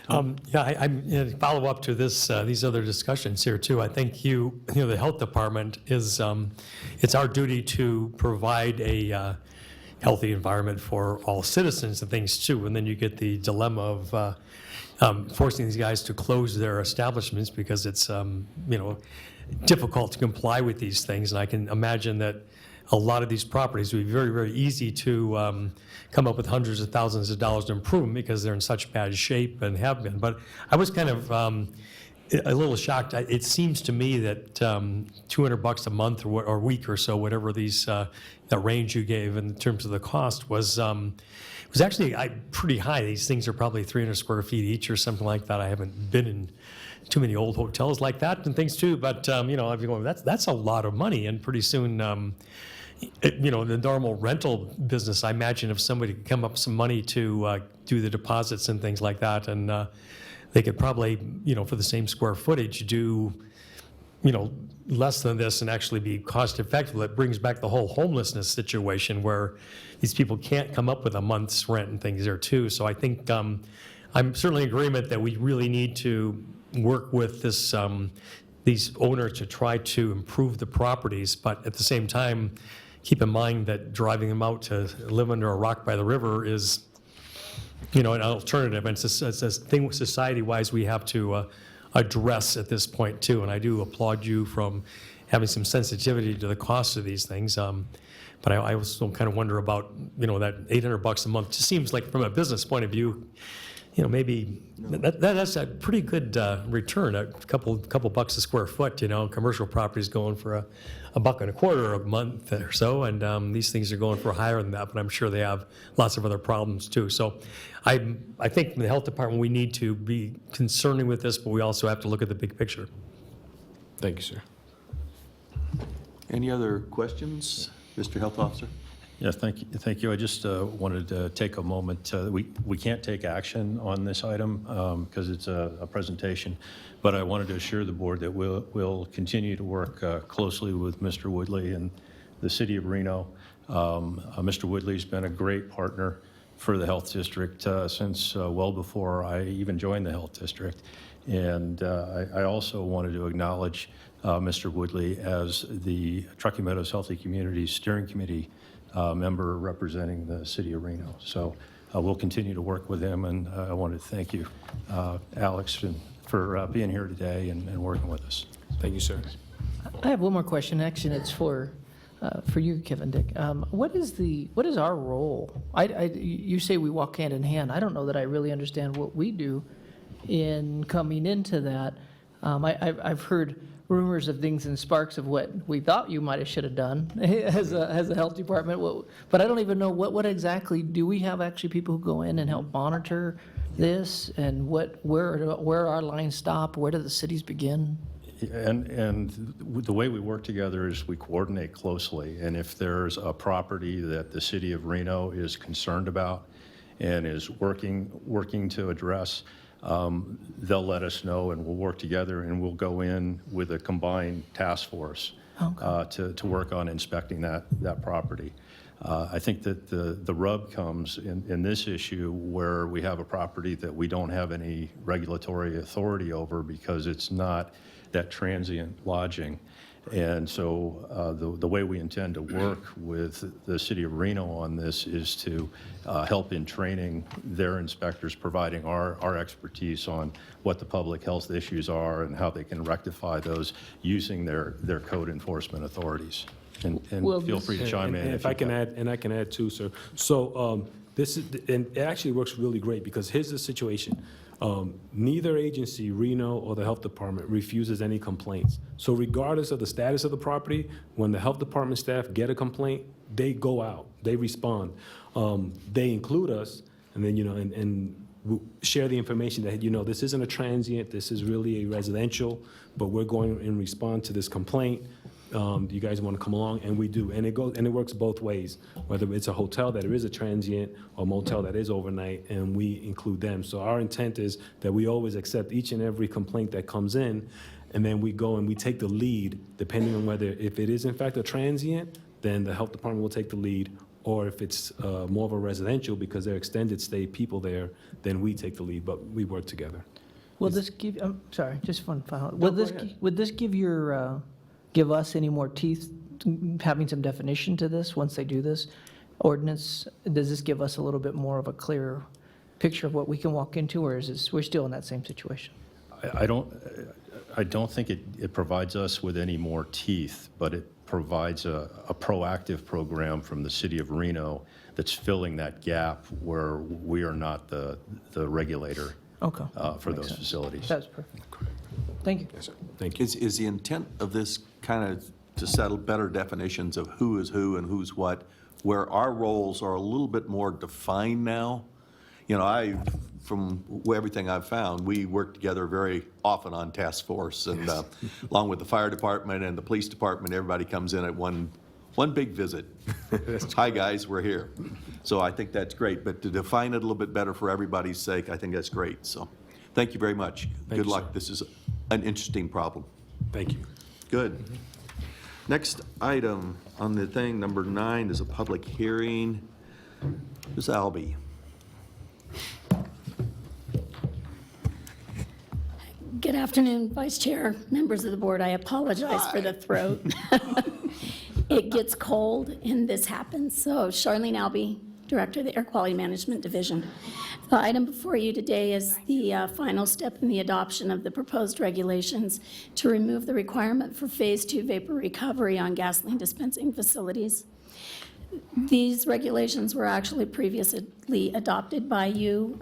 S10: I'm follow up to this, these other discussions here too. I think the health department is, it's our duty to provide a healthy environment for all citizens and things too. And then you get the dilemma of forcing these guys to close their establishments because it's, difficult to comply with these things. And I can imagine that a lot of these properties would be very, very easy to come up with hundreds of thousands of dollars to improve them because they're in such bad shape and have been. But I was kind of a little shocked. It seems to me that $200 a month or week or so, whatever that range you gave in terms of the cost was actually pretty high. These things are probably 300 square feet each or something like that. I haven't been in too many old hotels like that and things too. But I've been going, that's a lot of money, and pretty soon. The normal rental business, I imagine if somebody could come up with some money to do the deposits and things like that, and they could probably, for the same square footage, do, less than this and actually be cost effective. It brings back the whole homelessness situation where these people can't come up with a month's rent and things there too. So I think I'm certainly in agreement that we really need to work with these owners to try to improve the properties, but at the same time, keep in mind that driving them out to live under a rock by the river is, an alternative. And it's a thing society-wise we have to address at this point too. And I do applaud you from having some sensitivity to the cost of these things. But I also kind of wonder about, that $800 a month. Just seems like from a business point of view, maybe that's a pretty good return. A couple bucks a square foot. Commercial properties going for $1.25 a month or so, and these things are going for higher than that. But I'm sure they have lots of other problems too. So, I think in the health department we need to be concerning with this, but we also have to look at the big picture.
S9: Thank you, sir.
S7: Any other questions, Mr. Health Officer?
S5: Yeah, thank you. Thank you. I just wanted to take a moment. We can't take action on this item because it's a presentation, but I wanted to assure the board that we'll continue to work closely with Mr. Woodley and the city of Reno. Mr. Woodley's been a great partner for the health district since well before I even joined the health district. And I also wanted to acknowledge Mr. Woodley as the Truckee Meadows Healthy Communities Steering Committee member representing the city of Reno. So we'll continue to work with him, and I wanted to thank you, Alex, for being here today and working with us.
S9: Thank you, sir.
S4: I have one more question. Actually, it's for you, Kevin Dick. What is our role? You say we walk hand in hand. I don't know that I really understand what we do in coming into that. I've heard rumors of things and sparks of what we thought you might have should have done as a health department, but I don't even know what exactly, do we have actually people who go in and help monitor this, and where our lines stop, where do the cities begin?
S5: And the way we work together is we coordinate closely, and if there's a property that the city of Reno is concerned about and is working to address, they'll let us know, and we'll work together, and we'll go in with a combined task force to work on inspecting that property. I think that the rub comes in this issue where we have a property that we don't have any regulatory authority over because it's not that transient lodging. And so the way we intend to work with the city of Reno on this is to help in training their inspectors, providing our expertise on what the public health issues are and how they can rectify those using their code enforcement authorities. And feel free to chime in.
S9: If I can add, and I can add too, sir. So this is, and it actually works really great because here's the situation. Neither agency, Reno or the health department, refuses any complaints. So regardless of the status of the property, when the health department staff get a complaint, they go out, they respond. They include us, and then, and share the information that, this isn't a transient, this is really a residential, but we're going in response to this complaint. Do you guys want to come along? And we do, and it works both ways, whether it's a hotel that is a transient or a motel that is overnight, and we include them. So our intent is that we always accept each and every complaint that comes in, and then we go and we take the lead, depending on whether, if it is in fact a transient, then the health department will take the lead, or if it's more of a residential because they're extended stay people there, then we take the lead, but we work together.
S4: Will this give, I'm sorry, just one final, would this give us any more teeth, having some definition to this once they do this ordinance? Does this give us a little bit more of a clear picture of what we can walk into, or is this, we're still in that same situation?
S5: I don't think it provides us with any more teeth, but it provides a proactive program from the city of Reno that's filling that gap where we are not the regulator for those facilities.
S4: That's perfect. Thank you.
S9: Yes, sir. Thank you.
S7: Is the intent of this kind of to settle better definitions of who is who and who's what, where our roles are a little bit more defined now? From everything I've found, we work together very often on task force, and along with the fire department and the police department, everybody comes in at one big visit. Hi, guys, we're here. So I think that's great, but to define it a little bit better for everybody's sake, I think that's great. So thank you very much. Good luck. This is an interesting problem.
S9: Thank you.
S7: Good. Next item on the thing, number 9, is a public hearing. Ms. Albee.
S11: Good afternoon, Vice Chair, members of the board. I apologize for the throat. It gets cold and this happens. So Charlene Albee, Director of the Air Quality Management Division. The item before you today is the final step in the adoption of the proposed regulations to remove the requirement for Phase 2 vapor recovery on gasoline dispensing facilities. These regulations were actually previously adopted by you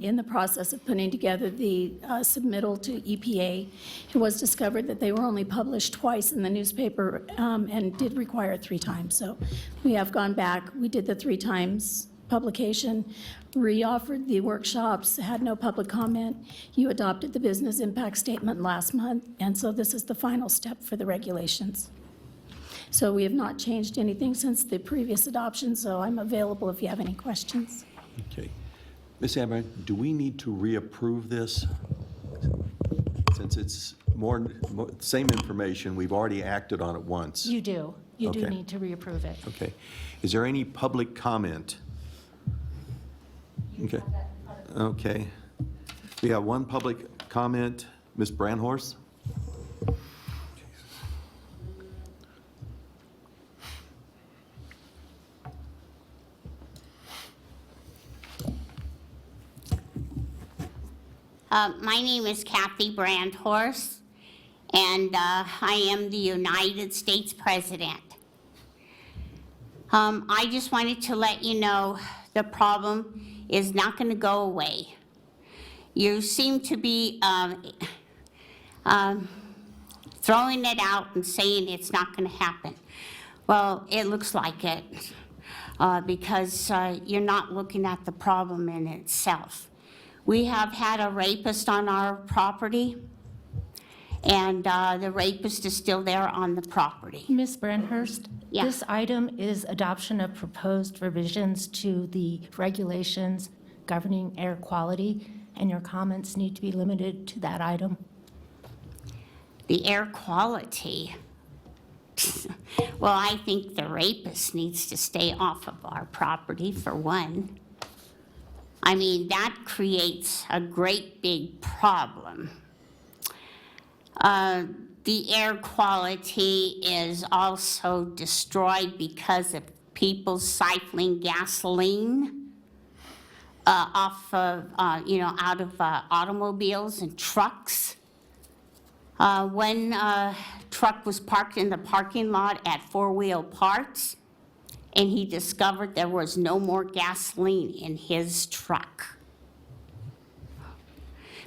S11: in the process of putting together the submittal to EPA. It was discovered that they were only published twice in the newspaper and did require 3 times. So we have gone back, we did the 3 times publication, re-offered the workshops, had no public comment. You adopted the business impact statement last month, and so this is the final step for the regulations. So we have not changed anything since the previous adoption, so I'm available if you have any questions.
S12: Okay. Ms. Amber, do we need to reapprove this? Since it's same information, we've already acted on it once.
S13: You do. You do
S12: Okay.
S13: need to reapprove it.
S12: Okay. Is there any public comment? Okay. Okay. We have one public comment. Ms. Brandhorst?
S14: My name is Kathy Brandhorst, and I am the United States President. I just wanted to let you know the problem is not going to go away. You seem to be throwing it out and saying it's not going to happen. Well, it looks like it because you're not looking at the problem in itself. We have had a rapist on our property, and the rapist is still there on the property.
S13: Ms. Brandhurst?
S14: Yeah.
S13: This item is adoption of proposed revisions to the regulations governing air quality, and your comments need to be limited to that item.
S14: The air quality. Well, I think the rapist needs to stay off of our property, for one. I mean, that creates a great big problem. The air quality is also destroyed because of people siphoning gasoline off of, out of automobiles and trucks. One truck was parked in the parking lot at Four Wheel Parts, and he discovered there was no more gasoline in his truck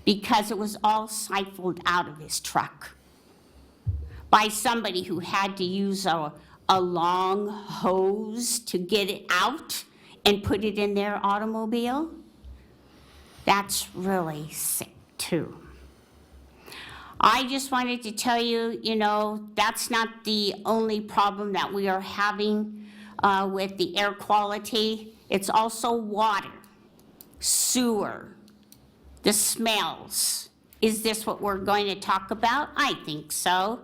S14: because it was all siphoned out of his truck by somebody who had to use a long hose to get it out and put it in their automobile. That's really sick, too. I just wanted to tell you, that's not the only problem that we are having with the air quality. It's also water, sewer, the smells. Is this what we're going to talk about? I think so,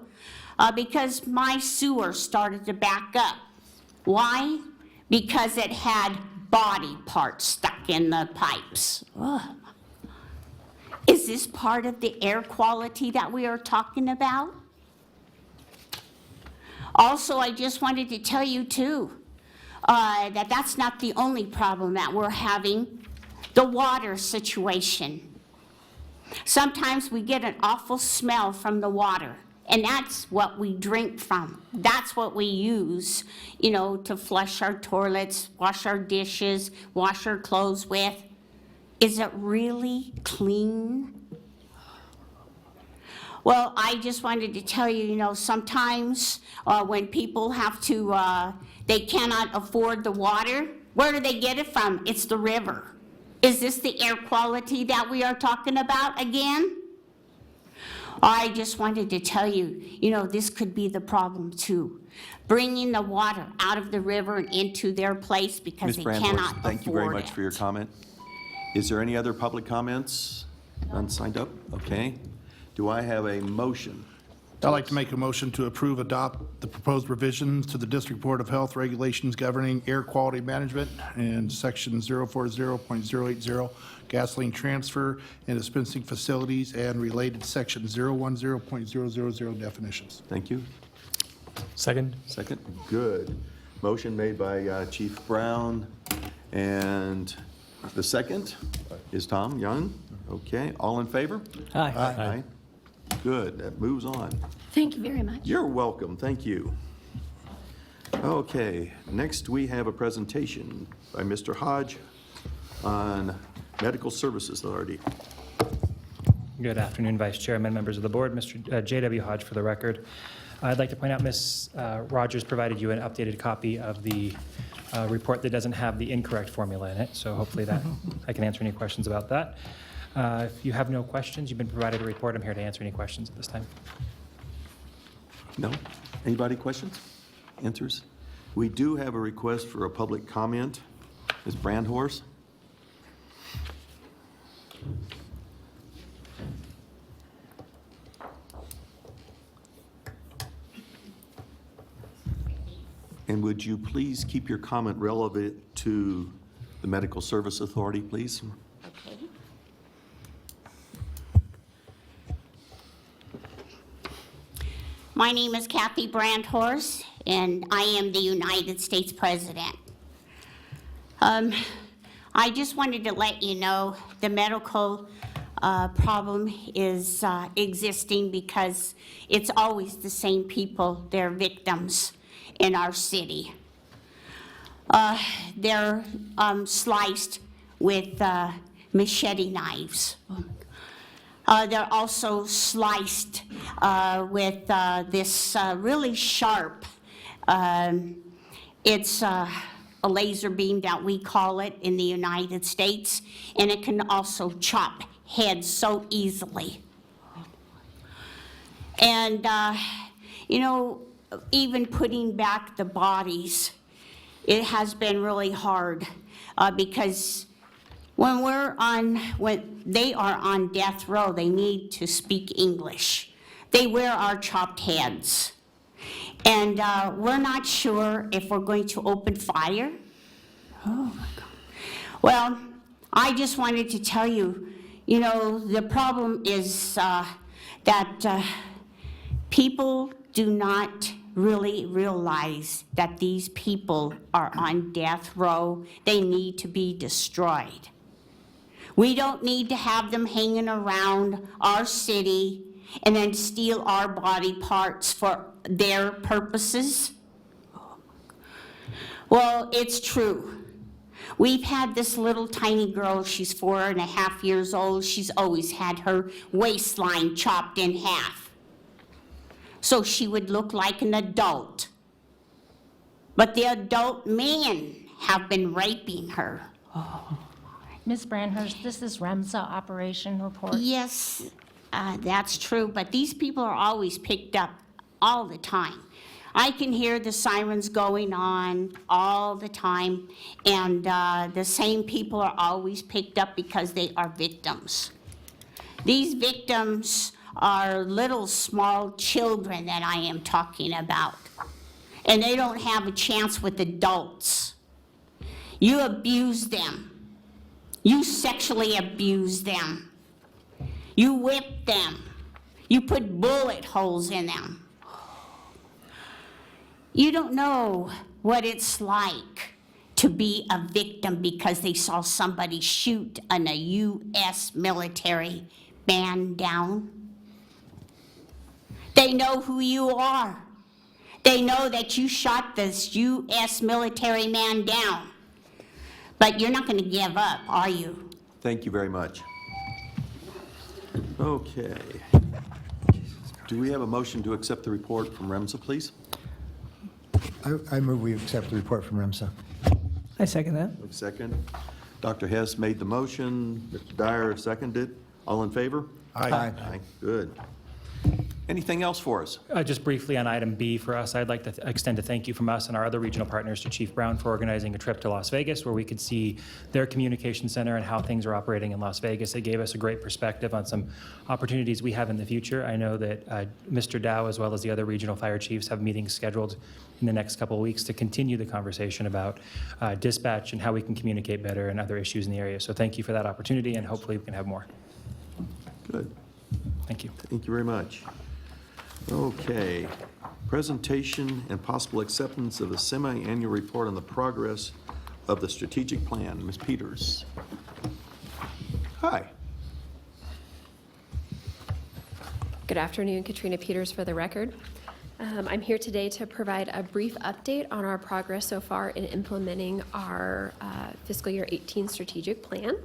S14: because my sewer started to back up. Why? Because it had body parts stuck in the pipes. Ugh. Is this part of the air quality that we are talking about? Also, I just wanted to tell you too, that that's not the only problem that we're having, the water situation. Sometimes we get an awful smell from the water, and that's what we drink from. That's what we use, to flush our toilets, wash our dishes, wash our clothes with. Is it really clean? Well, I just wanted to tell you, sometimes when people have to, they cannot afford the water, where do they get it from? It's the river. Is this the air quality that we are talking about again? I just wanted to tell you, this could be the problem too. Bringing the water out of the river and into their place because
S12: Ms.
S14: they
S12: Brandhorst,
S14: cannot afford it.
S12: thank you very much for your comment. Is there any other public comments? None signed up? Okay. Do I have a motion?
S15: I'd like to make a motion to adopt the proposed revisions to the District Board of Health regulations governing air quality management and section 040.080 gasoline transfer and dispensing facilities and related section 010.000 definitions.
S12: Thank you.
S10: Second?
S12: Second? Good. Motion made by Chief Brown, and the second is Tom Young. Okay, all in favor?
S4: Aye.
S12: Aye. Good, that moves on.
S11: Thank you very much.
S12: You're welcome, thank you. Okay, next we have a presentation by Mr. Hodge on Medical Services Authority.
S16: Good afternoon, Vice Chairman, members of the board. Mr. J.W. Hodge for the record. I'd like to point out Ms. Rogers provided you an updated copy of the report that doesn't have the incorrect formula in it, so hopefully that I can answer any questions about that. If you have no questions, you've been provided a report. I'm here to answer any questions at this time.
S12: No? Anybody questions? enters. We do have a request for a public comment. Ms. Brandhorst? And would you please keep your comment relevant to the Medical Service Authority, please?
S14: Okay. My name is Kathy Brandhorst, and I am the United States President. I just wanted to let you know the medical problem is existing because it's always the same people, they're victims in our city. They're sliced with machete knives. They're also sliced with this really sharp, it's a laser beam that we call it in the United States, and it can also chop heads so easily. And, you know, even putting back the bodies, it has been really hard because when they are on death row, they need to speak English. They wear our chopped heads. And we're not sure if we're going to open fire. Oh my God. Well, I just wanted to tell you, you know, the problem is that people do not really realize that these people are on death row. They need to be destroyed. We don't need to have them hanging around our city and then steal our body parts for their purposes. Well, it's true. We've had this little tiny girl, she's 4.5 years old. She's always had her waistline chopped in half, so she would look like an adult. But the adult men have been raping her.
S13: Oh. Ms. Brandhurst, this is REMSA operation report.
S14: Yes, that's true, but these people are always picked up all the time. I can hear the sirens going on all the time, and the same people are always picked up because they are victims. These victims are little small children that I am talking about, and they don't have a chance with adults. You abuse them. You sexually abuse them. You whip them. You put bullet holes in them. You don't know what it's like to be a victim because they saw somebody shoot a U.S. military man down. They know who you are. They know that you shot this U.S. military man down. But you're not going to give up, are you?
S12: Thank you very much. Okay. Do we have a motion to accept the report from REMSA, please?
S3: I move we accept the report from REMSA.
S4: I second that.
S12: Second. Dr. Hess made the motion. Mr. Dyer seconded. All in favor?
S15: Aye.
S12: Aye. Good. Anything else for us?
S16: Just briefly on item B for us, I'd like to extend a thank you from us and our other regional partners to Chief Brown for organizing a trip to Las Vegas where we could see their communication center and how things are operating in Las Vegas. It gave us a great perspective on some opportunities we have in the future. I know that Mr. Dow, as well as the other regional fire chiefs, have meetings scheduled in the next couple of weeks to continue the conversation about dispatch and how we can communicate better and other issues in the area. So thank you for that opportunity, and hopefully we can have more.
S12: Good.
S16: Thank you.
S12: Thank you very much. Okay. Presentation and possible acceptance of the semi-annual report on the progress of the strategic plan. Ms. Peters. Hi.
S17: Good afternoon, Katrina Peters for the record. I'm here today to provide a brief update on our progress so far in implementing our fiscal year 18 strategic plan.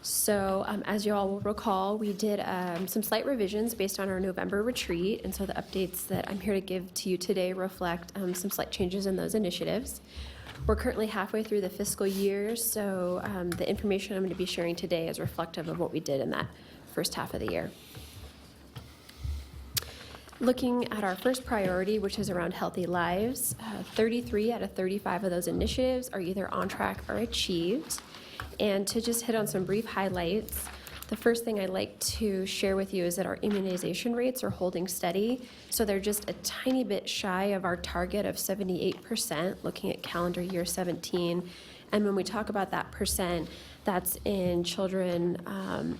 S17: So as you all will recall, we did some slight revisions based on our November retreat, and so the updates that I'm here to give to you today reflect some slight changes in those initiatives. We're currently halfway through the fiscal year, so the information I'm going to be sharing today is reflective of what we did in that first half of the year. Looking at our first priority, which is around healthy lives, 33 out of 35 of those initiatives are either on track or achieved. And to just hit on some brief highlights, the first thing I'd like to share with you is that our immunization rates are holding steady. So they're just a tiny bit shy of our target of 78%, looking at calendar year 17. And when we talk about that percent, that's in children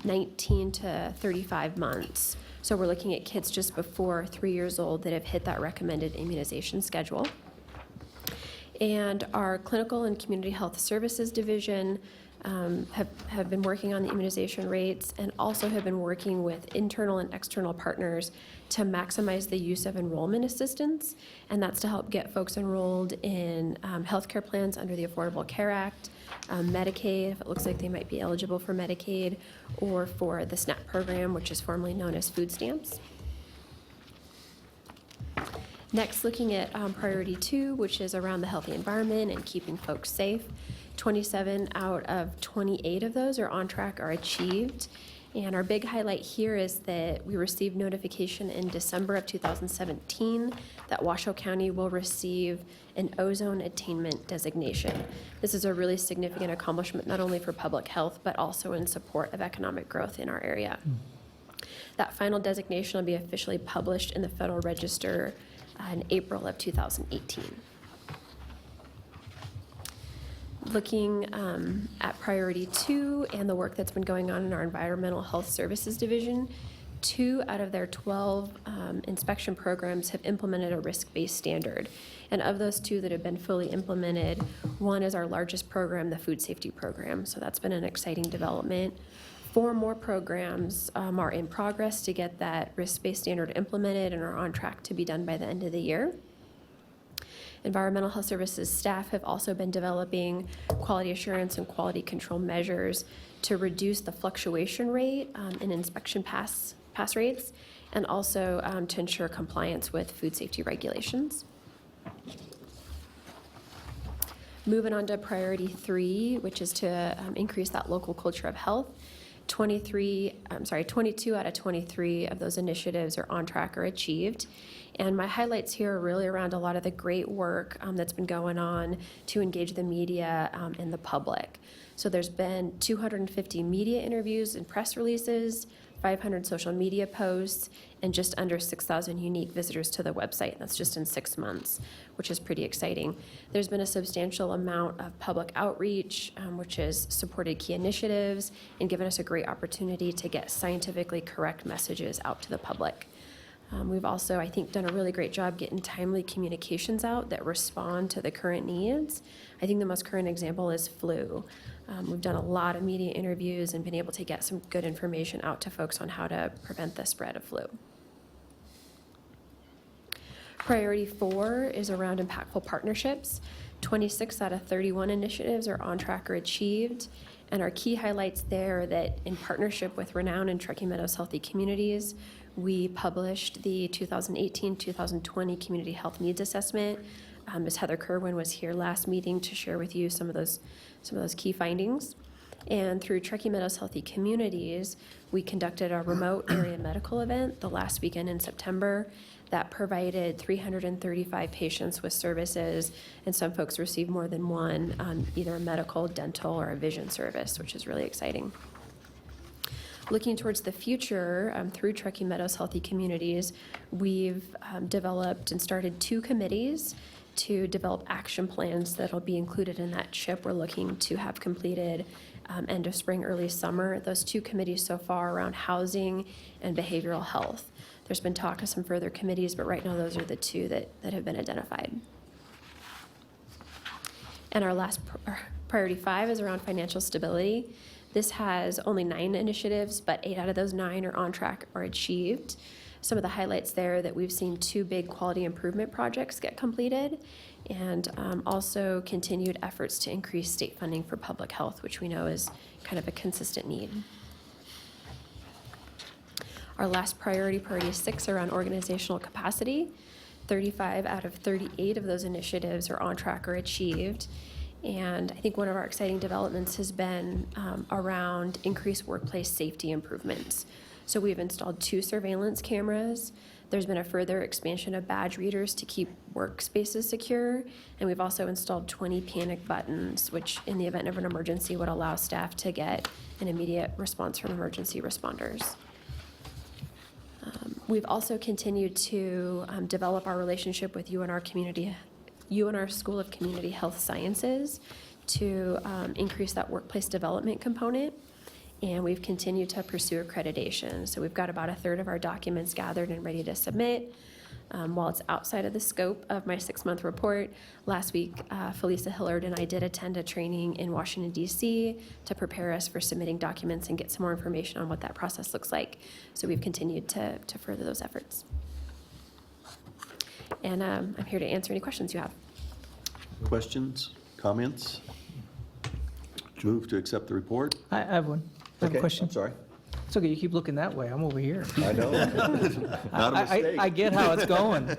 S17: 19 to 35 months. So we're looking at kids just before 3 years old that have hit that recommended immunization schedule. And our clinical and community health services division have been working on the immunization rates and also have been working with internal and external partners to maximize the use of enrollment assistance. And that's to help get folks enrolled in healthcare plans under the Affordable Care Act, Medicaid, if it looks like they might be eligible for Medicaid, or for the SNAP program, which is formerly known as food stamps. Next, looking at priority 2, which is around the healthy environment and keeping folks safe. 27 out of 28 of those are on track or achieved. And our big highlight here is that we received notification in December of 2017 that Washoe County will receive an ozone attainment designation. This is a really significant accomplishment, not only for public health, but also in support of economic growth in our area. That final designation will be officially published in the Federal Register in April of 2018. Looking at priority 2 and the work that's been going on in our environmental health services division, 2 out of their 12 inspection programs have implemented a risk-based standard. And of those 2 that have been fully implemented, 1 is our largest program, the food safety program. So that's been an exciting development. 4 more programs are in progress to get that risk-based standard implemented and are on track to be done by the end of the year. Environmental health services staff have also been developing quality assurance and quality control measures to reduce the fluctuation rate in inspection pass rates, and also to ensure compliance with food safety regulations. Moving on to priority 3, which is to increase that local culture of health. 22 out of 23 of those initiatives are on track or achieved. And my highlights here are really around a lot of the great work that's been going on to engage the media and the public. So there's been 250 media interviews and press releases, 500 social media posts, and just under 6,000 unique visitors to the website. That's just in 6 months, which is pretty exciting. There's been a substantial amount of public outreach, which has supported key initiatives and given us a great opportunity to get scientifically correct messages out to the public. We've also, I think, done a really great job getting timely communications out that respond to the current needs. I think the most current example is flu. We've done a lot of media interviews and been able to get some good information out to folks on how to prevent the spread of flu. Priority 4 is around impactful partnerships. 26 out of 31 initiatives are on track or achieved. And our key highlights there are that in partnership with Renown and Truckee Meadows Healthy Communities, we published the 2018-2020 Community Health Needs Assessment. Ms. Heather Kerwin was here last meeting to share with you some of those key findings. And through Truckee Meadows Healthy Communities, we conducted a remote area medical event the last weekend in September that provided 335 patients with services, and some folks received more than one, either a medical, dental, or a vision service, which is really exciting. Looking towards the future, through Truckee Meadows Healthy Communities, we've developed and started 2 committees to develop action plans that'll be included in that CHIP we're looking to have completed end of spring, early summer. Those 2 committees so far around housing and behavioral health. There's been talk of some further committees, but right now those are the 2 that have been identified. And our last priority 5 is around financial stability. This has only 9 initiatives, but 8 out of those 9 are on track or achieved. Some of the highlights there that we've seen 2 big quality improvement projects get completed, and also continued efforts to increase state funding for public health, which we know is kind of a consistent need. Our last priority 6, around organizational capacity. 35 out of 38 of those initiatives are on track or achieved. And I think one of our exciting developments has been around increased workplace safety improvements. So we've installed 2 surveillance cameras. There's been a further expansion of badge readers to keep workspaces secure, and we've also installed 20 panic buttons, which in the event of an emergency would allow staff to get an immediate response from emergency responders. We've also continued to develop our relationship with UNR School of Community Health Sciences to increase that workplace development component. And we've continued to pursue accreditation. So we've got about a third of our documents gathered and ready to submit. While it's outside of the scope of my 6-month report, last week, Felisa Hillard and I did attend a training in Washington, D.C. to prepare us for submitting documents and get some more information on what that process looks like. So we've continued to further those efforts. And I'm here to answer any questions you have.
S12: Questions, comments? Move to accept the report?
S4: I have one. I have a question.
S12: I'm sorry.
S4: It's okay, you keep looking that way, I'm over here.
S12: I know. Not a mistake.
S4: I get how it's going.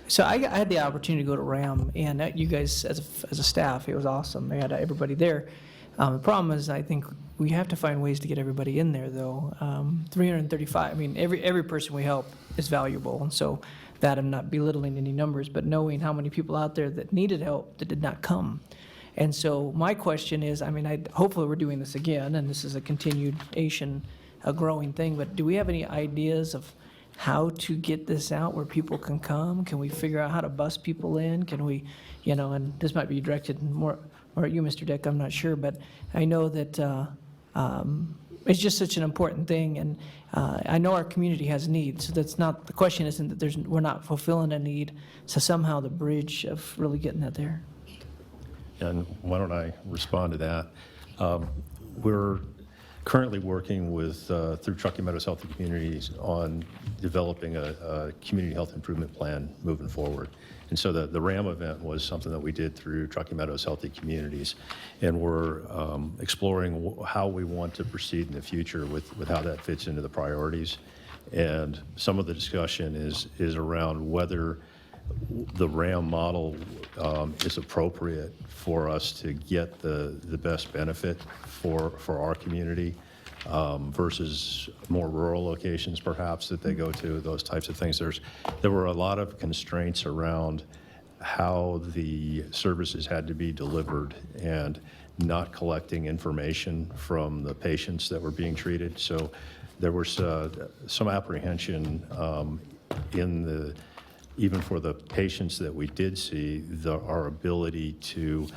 S4: So I had the opportunity to go to RAM, and you guys, as a staff, it was awesome. They had everybody there. The problem is, I think we have to find ways to get everybody in there, though. 335, I mean, every person we help is valuable, and so that I'm not belittling any numbers, but knowing how many people out there that needed help that did not come. And so my question is, I mean, hopefully we're doing this again, and this is a continuation, a growing thing, but do we have any ideas of how to get this out where people can come? Can we figure out how to bus people in? Can we, and this might be directed more at you, Mr. Dick, I'm not sure, but I know that it's just such an important thing, and I know our community has needs, so that's not, the question isn't that we're not fulfilling a need, so somehow the bridge of really getting that there.
S5: And why don't I respond to that? We're currently working with, through Truckee Meadows Healthy Communities, on developing a community health improvement plan moving forward. And so the RAM event was something that we did through Truckee Meadows Healthy Communities. And we're exploring how we want to proceed in the future with how that fits into the priorities. And some of the discussion is around whether the RAM model is appropriate for us to get the best benefit for our community versus more rural locations perhaps that they go to, those types of things. There were a lot of constraints around how the services had to be delivered and not collecting information from the patients that were being treated. So there was some apprehension even for the patients that we did see, our ability to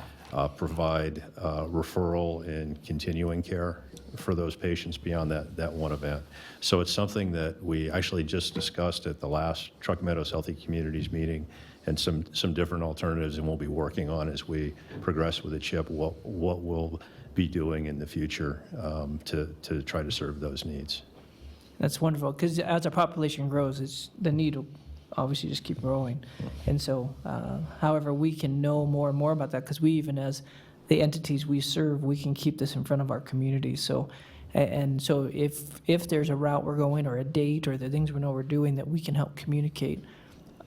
S5: provide referral and continuing care for those patients beyond that one event. So it's something that we actually just discussed at the last Truckee Meadows Healthy Communities meeting, and some different alternatives, and we'll be working on as we progress with the CHIP what we'll be doing in the future to try to serve those needs.
S4: That's wonderful, because as our population grows, the need will obviously just keep growing. And so, however, we can know more and more about that, because we, even as the entities we serve, we can keep this in front of our community. So, and so if there's a route we're going or a date or the things we know we're doing that we can help communicate,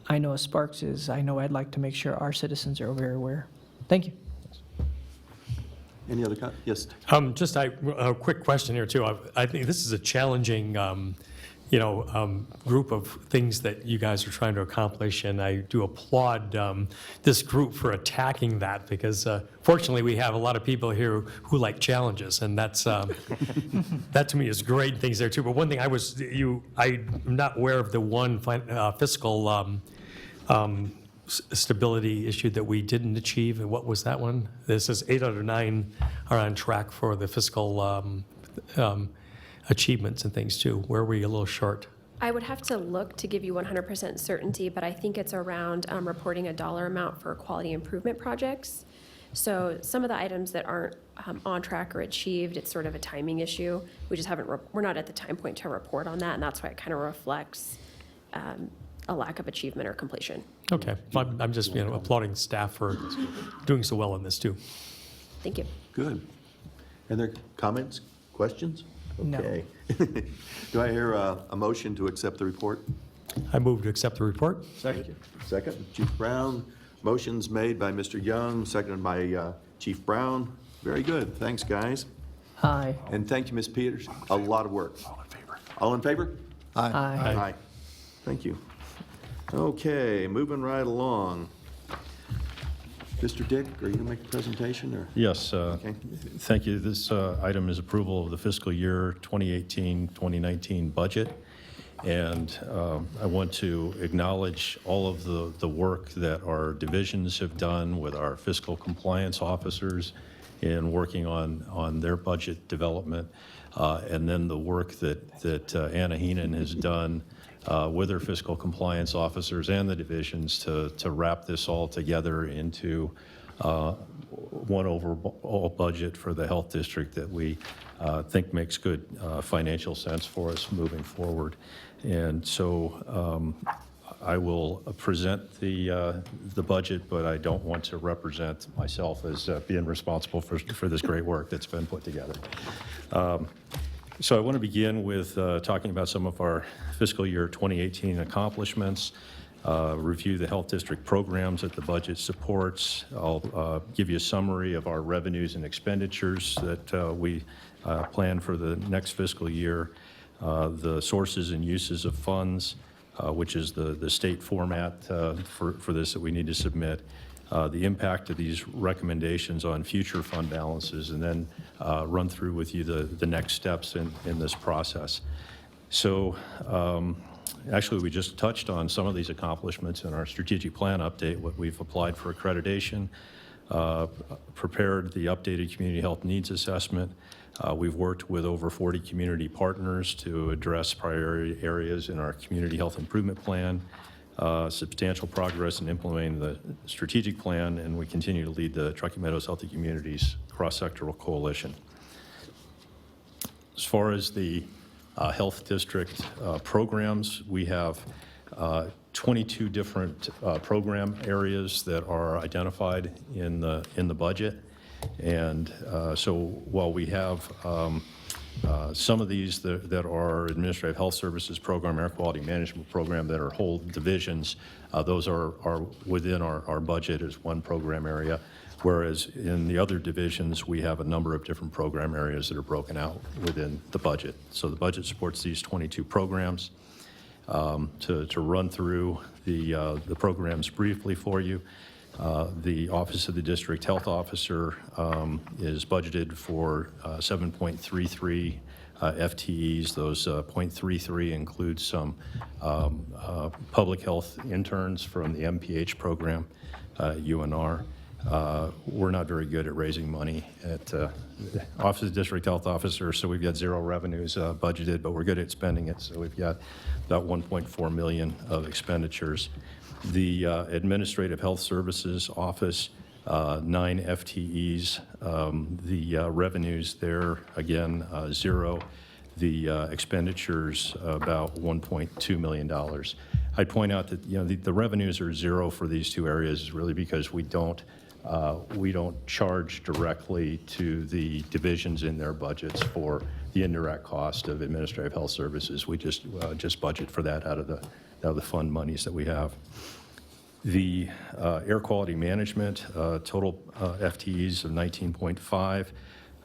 S4: I know as Sparks is, I know I'd like to make sure our citizens are very aware. Thank you.
S12: Any other yes?
S10: Just a quick question here, too. I think this is a challenging group of things that you guys are trying to accomplish, and I do applaud this group for attacking that, because fortunately we have a lot of people here who like challenges, and that's that to me is great things there too. But one thing I'm not aware of the one fiscal stability issue that we didn't achieve. And what was that one? This is 8 out of 9 are on track for the fiscal achievements and things too. Where were you a little short?
S17: I would have to look to give you 100% certainty, but I think it's around reporting a dollar amount for quality improvement projects. So some of the items that aren't on track or achieved, it's sort of a timing issue. We just we're not at the time point to report on that, and that's why it kind of reflects a lack of achievement or completion.
S10: Okay, I'm just applauding staff for doing so well in this too.
S17: Thank you.
S12: Good. And there comments, questions?
S4: No.
S12: Okay. Do I hear a motion to accept the report?
S10: I move to accept the report.
S12: Second. Second, Chief Brown. Motion's made by Mr. Young, seconded by Chief Brown. Very good. Thanks, guys.
S4: Aye.
S12: And thank you, Ms. Peters. A lot of work. All in favor? All in favor?
S3: Aye.
S4: Aye.
S12: Aye. Thank you. Okay, moving right along. Mr. Dick, are you going to make a presentation, or?
S5: Yes,
S12: Okay.
S5: thank you. This item is approval of the fiscal year 2018-2019 budget. And I want to acknowledge all of the work that our divisions have done with our fiscal compliance officers in working on their budget development, and then the work that Anna Heenan has done with her fiscal compliance officers and the divisions to wrap this all together into one overall budget for the health district that we think makes good financial sense for us moving forward. And so I will present the budget, but I don't want to represent myself as being responsible for this great work that's been put together. So I want to begin with talking about some of our fiscal year 2018 accomplishments, review the health district programs that the budget supports. I'll give you a summary of our revenues and expenditures that we plan for the next fiscal year, the sources and uses of funds, which is the state format for this that we need to submit, the impact of these recommendations on future fund balances, and then run through with you the next steps in this process. So actually, we just touched on some of these accomplishments in our strategic plan update, what we've applied for accreditation, prepared the updated community health needs assessment. We've worked with over 40 community partners to address priority areas in our community health improvement plan, substantial progress in implementing the strategic plan, and we continue to lead the Truckee Meadows Healthy Communities cross-sectoral coalition. As far as the health district programs, we have 22 different program areas that are identified in the budget. And so while we have some of these that are administrative health services program, air quality management program that are whole divisions, those are within our budget as one program area, whereas in the other divisions, we have a number of different program areas that are broken out within the budget. So the budget supports these 22 programs. To run through the programs briefly for you, the Office of the District Health Officer is budgeted for 7.33 FTEs. Those 0.33 include some public health interns from the MPH program, UNR. We're not very good at raising money at Office of the District Health Officer, so we've got zero revenues budgeted, but we're good at spending it, so we've got about $1.4 million of expenditures. The Administrative Health Services Office, 9 FTEs. The revenues there, again, zero. The expenditures, about $1.2 million. I'd point out that the revenues are zero for these two areas really because we don't charge directly to the divisions in their budgets for the indirect cost of administrative health services. We just budget for that out of the fund monies that we have. The air quality management, total FTEs of 19.5,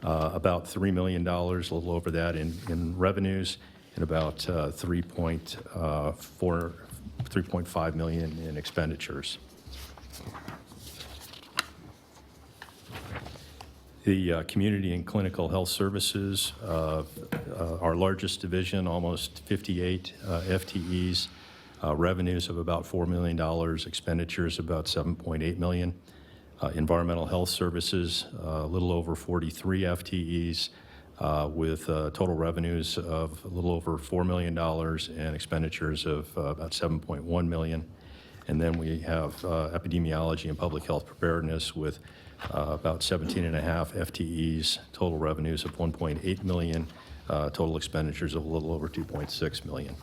S5: about $3 million, a little over that in revenues, and about 3.5 million in expenditures. The community and clinical health services, our largest division, almost 58 FTEs, revenues of about $4 million, expenditures about $7.8 million. Environmental health services, a little over 43 FTEs, with total revenues of a little over $4 million and expenditures of about $7.1 million. And then we have epidemiology and public health preparedness with about 17.5 FTEs, total revenues of $1.8 million, total expenditures of a little over $2.6 million.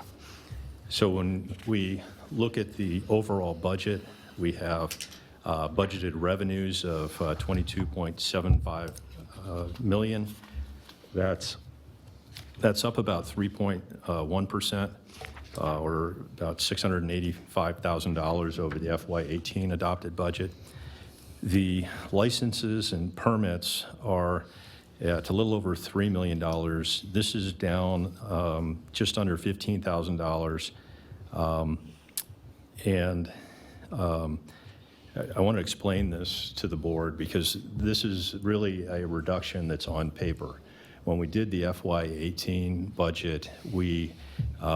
S5: So when we look at the overall budget, we have budgeted revenues of $22.75 million. That's up about 3.1%, or about $685,000 over the FY18 adopted budget. The licenses and permits are at a little over $3 million. This is down just under $15,000. And I want to explain this to the board because this is really a reduction that's on paper. When we did the FY18 budget, we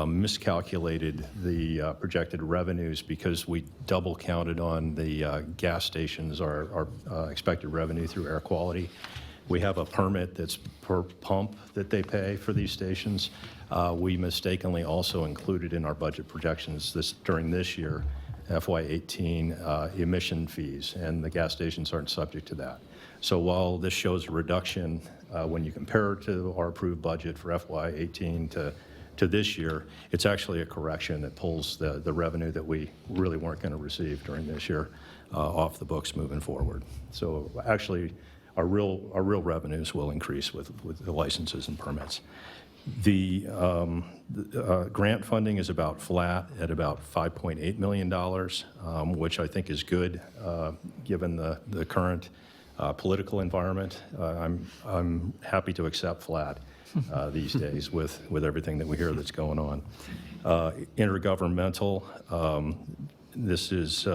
S5: miscalculated the projected revenues because we double counted on the gas stations, our expected revenue through air quality. We have a permit that's per pump that they pay for these stations. We mistakenly also included in our budget projections during this year, FY18, emission fees, and the gas stations aren't subject to that. So while this shows a reduction when you compare it to our approved budget for FY18 to this year, it's actually a correction that pulls the revenue that we really weren't going to receive during this year off the books moving forward. So actually, our real revenues will increase with the licenses and permits. The grant funding is about flat at about $5.8 million, which I think is good given the current political environment. I'm happy to accept flat these days with everything that we hear that's going on. Intergovernmental, this is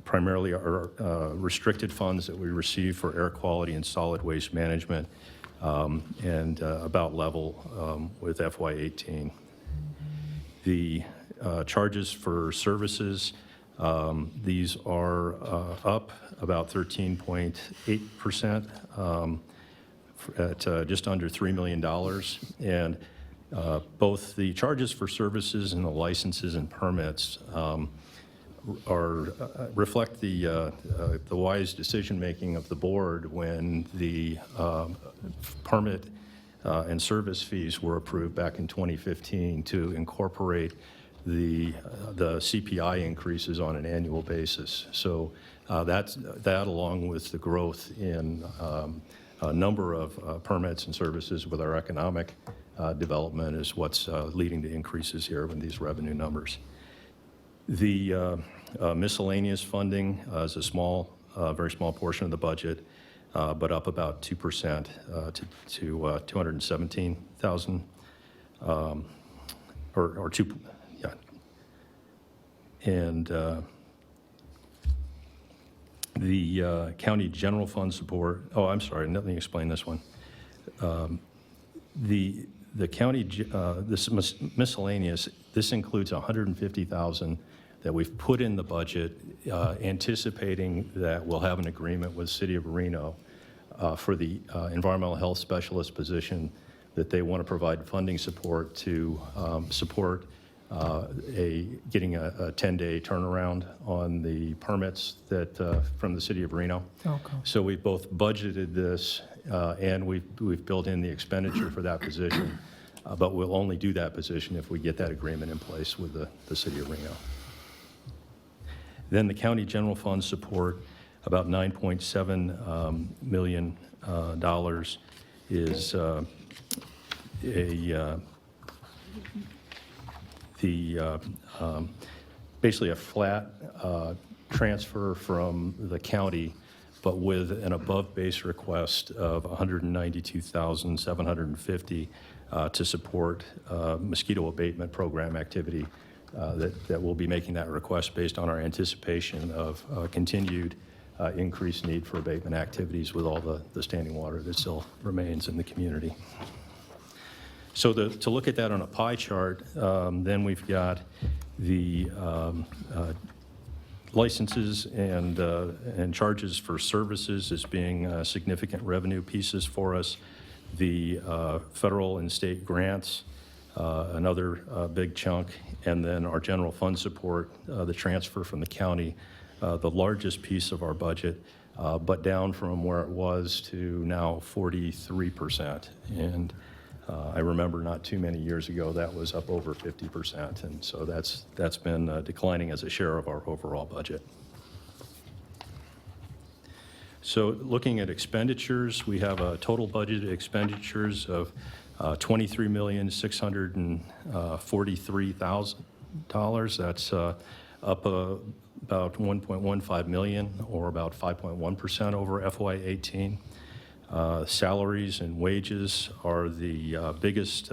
S5: primarily our restricted funds that we receive for air quality and solid waste management, and about level with FY18. The charges for services, these are up about 13.8% at just under $3 million. And both the charges for services and the licenses and permits reflect the wise decision-making of the board when the permit and service fees were approved back in 2015 to incorporate the CPI increases on an annual basis. So that along with the growth in a number of permits and services with our economic development is what's leading to increases here in these revenue numbers. The miscellaneous funding is a very small portion of the budget, but up about 2% to $217,000, or 2, yeah. And the county general fund support. Oh, I'm sorry. Let me explain this one. The county, this miscellaneous. This includes $150,000 that we've put in the budget, anticipating that we'll have an agreement with the City of Reno for the environmental health specialist position, that they want to provide funding support to support getting a 10-day turnaround on the permits that from the City of Reno.
S4: Okay.
S5: So we've both budgeted this and we've built in the expenditure for that position, but we'll only do that position if we get that agreement in place with the City of Reno. Then the county general fund support, about $9.7 million is basically a flat transfer from the county, but with an above base request of $192,750 to support mosquito abatement program activity. That we'll be making that request based on our anticipation of continued increased need for abatement activities with all the standing water that still remains in the community. So to look at that on a pie chart, then we've got the licenses and charges for services as being significant revenue pieces for us. The federal and state grants, another big chunk, and then our general fund support, the transfer from the county, the largest piece of our budget, but down from where it was to now 43%. And I remember not too many years ago that was up over 50%, and so that's been declining as a share of our overall budget. So looking at expenditures, we have a total budgeted expenditures of $23,643,000. That's up about $1.15 million, or about 5.1% over FY18. Salaries and wages are the biggest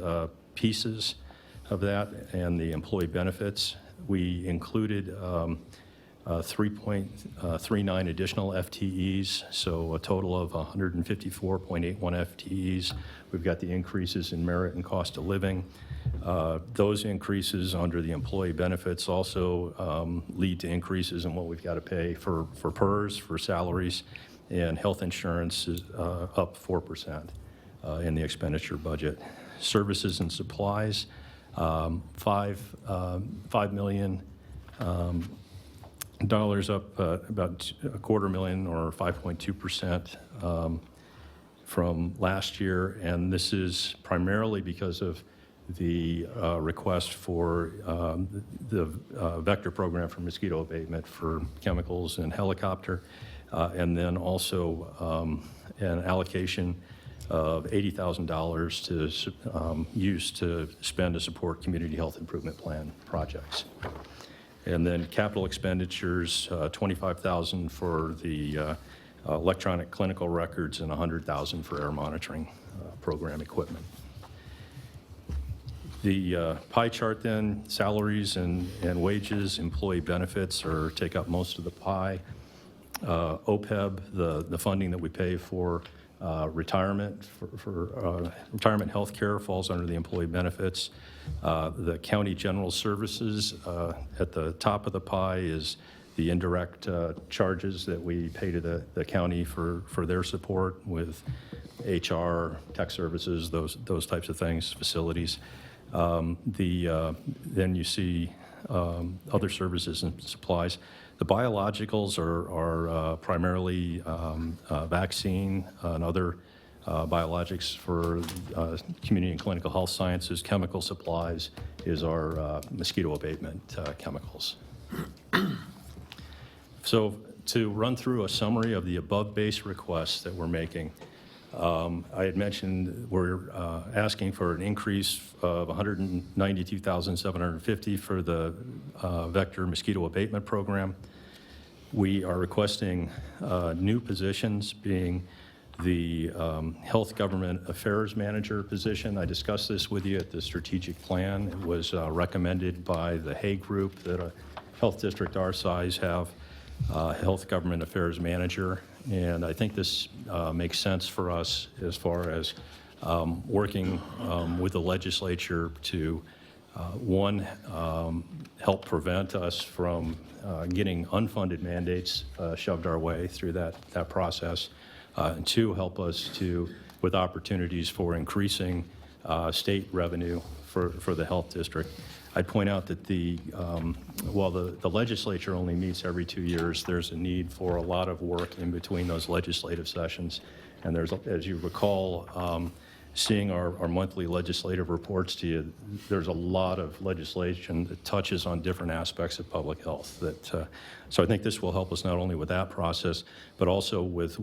S5: pieces of that, and the employee benefits We included 3.39 additional FTEs, so a total of 154.81 FTEs. We've got the increases in merit and cost of living. Those increases under the employee benefits also lead to increases in what we've got to pay for PERS, for salaries, and health insurance is up 4% in the expenditure budget. Services and supplies, $5 million up about $250,000 or 5.2% from last year, and this is primarily because of the request for the vector program for mosquito abatement for chemicals and helicopter, and then also an allocation of $80,000 to use to spend to support community health improvement plan projects. And then capital expenditures, $25,000 for the electronic clinical records and $100,000 for air monitoring program equipment. The pie chart then, salaries and wages, employee benefits take up most of the pie. OPEB, the funding that we pay for retirement, for retirement health care falls under the employee benefits. The county general services at the top of the pie is the indirect charges that we pay to the county for their support with HR, tech services, those types of things, facilities. Then you see other services and supplies. The biologicals are primarily vaccine and other biologics for community and clinical health sciences. Chemical supplies is our mosquito abatement chemicals. So to run through a summary of the above base requests that we're making, I had mentioned we're asking for an increase of $192,750 for the vector mosquito abatement program. We are requesting new positions, being the Health Government Affairs Manager position. I discussed this with you at the strategic plan. It was recommended by the Hague Group that a health district our size have Health Government Affairs Manager. And I think this makes sense for us as far as working with the legislature to, one, help prevent us from getting unfunded mandates shoved our way through that process, and two, help us with opportunities for increasing state revenue for the health district. I'd point out that while the legislature only meets every 2 years, there's a need for a lot of work in between those legislative sessions. And there's, as you recall, seeing our monthly legislative reports to you, there's a lot of legislation that touches on different aspects of public health. So I think this will help us not only with that process, but also with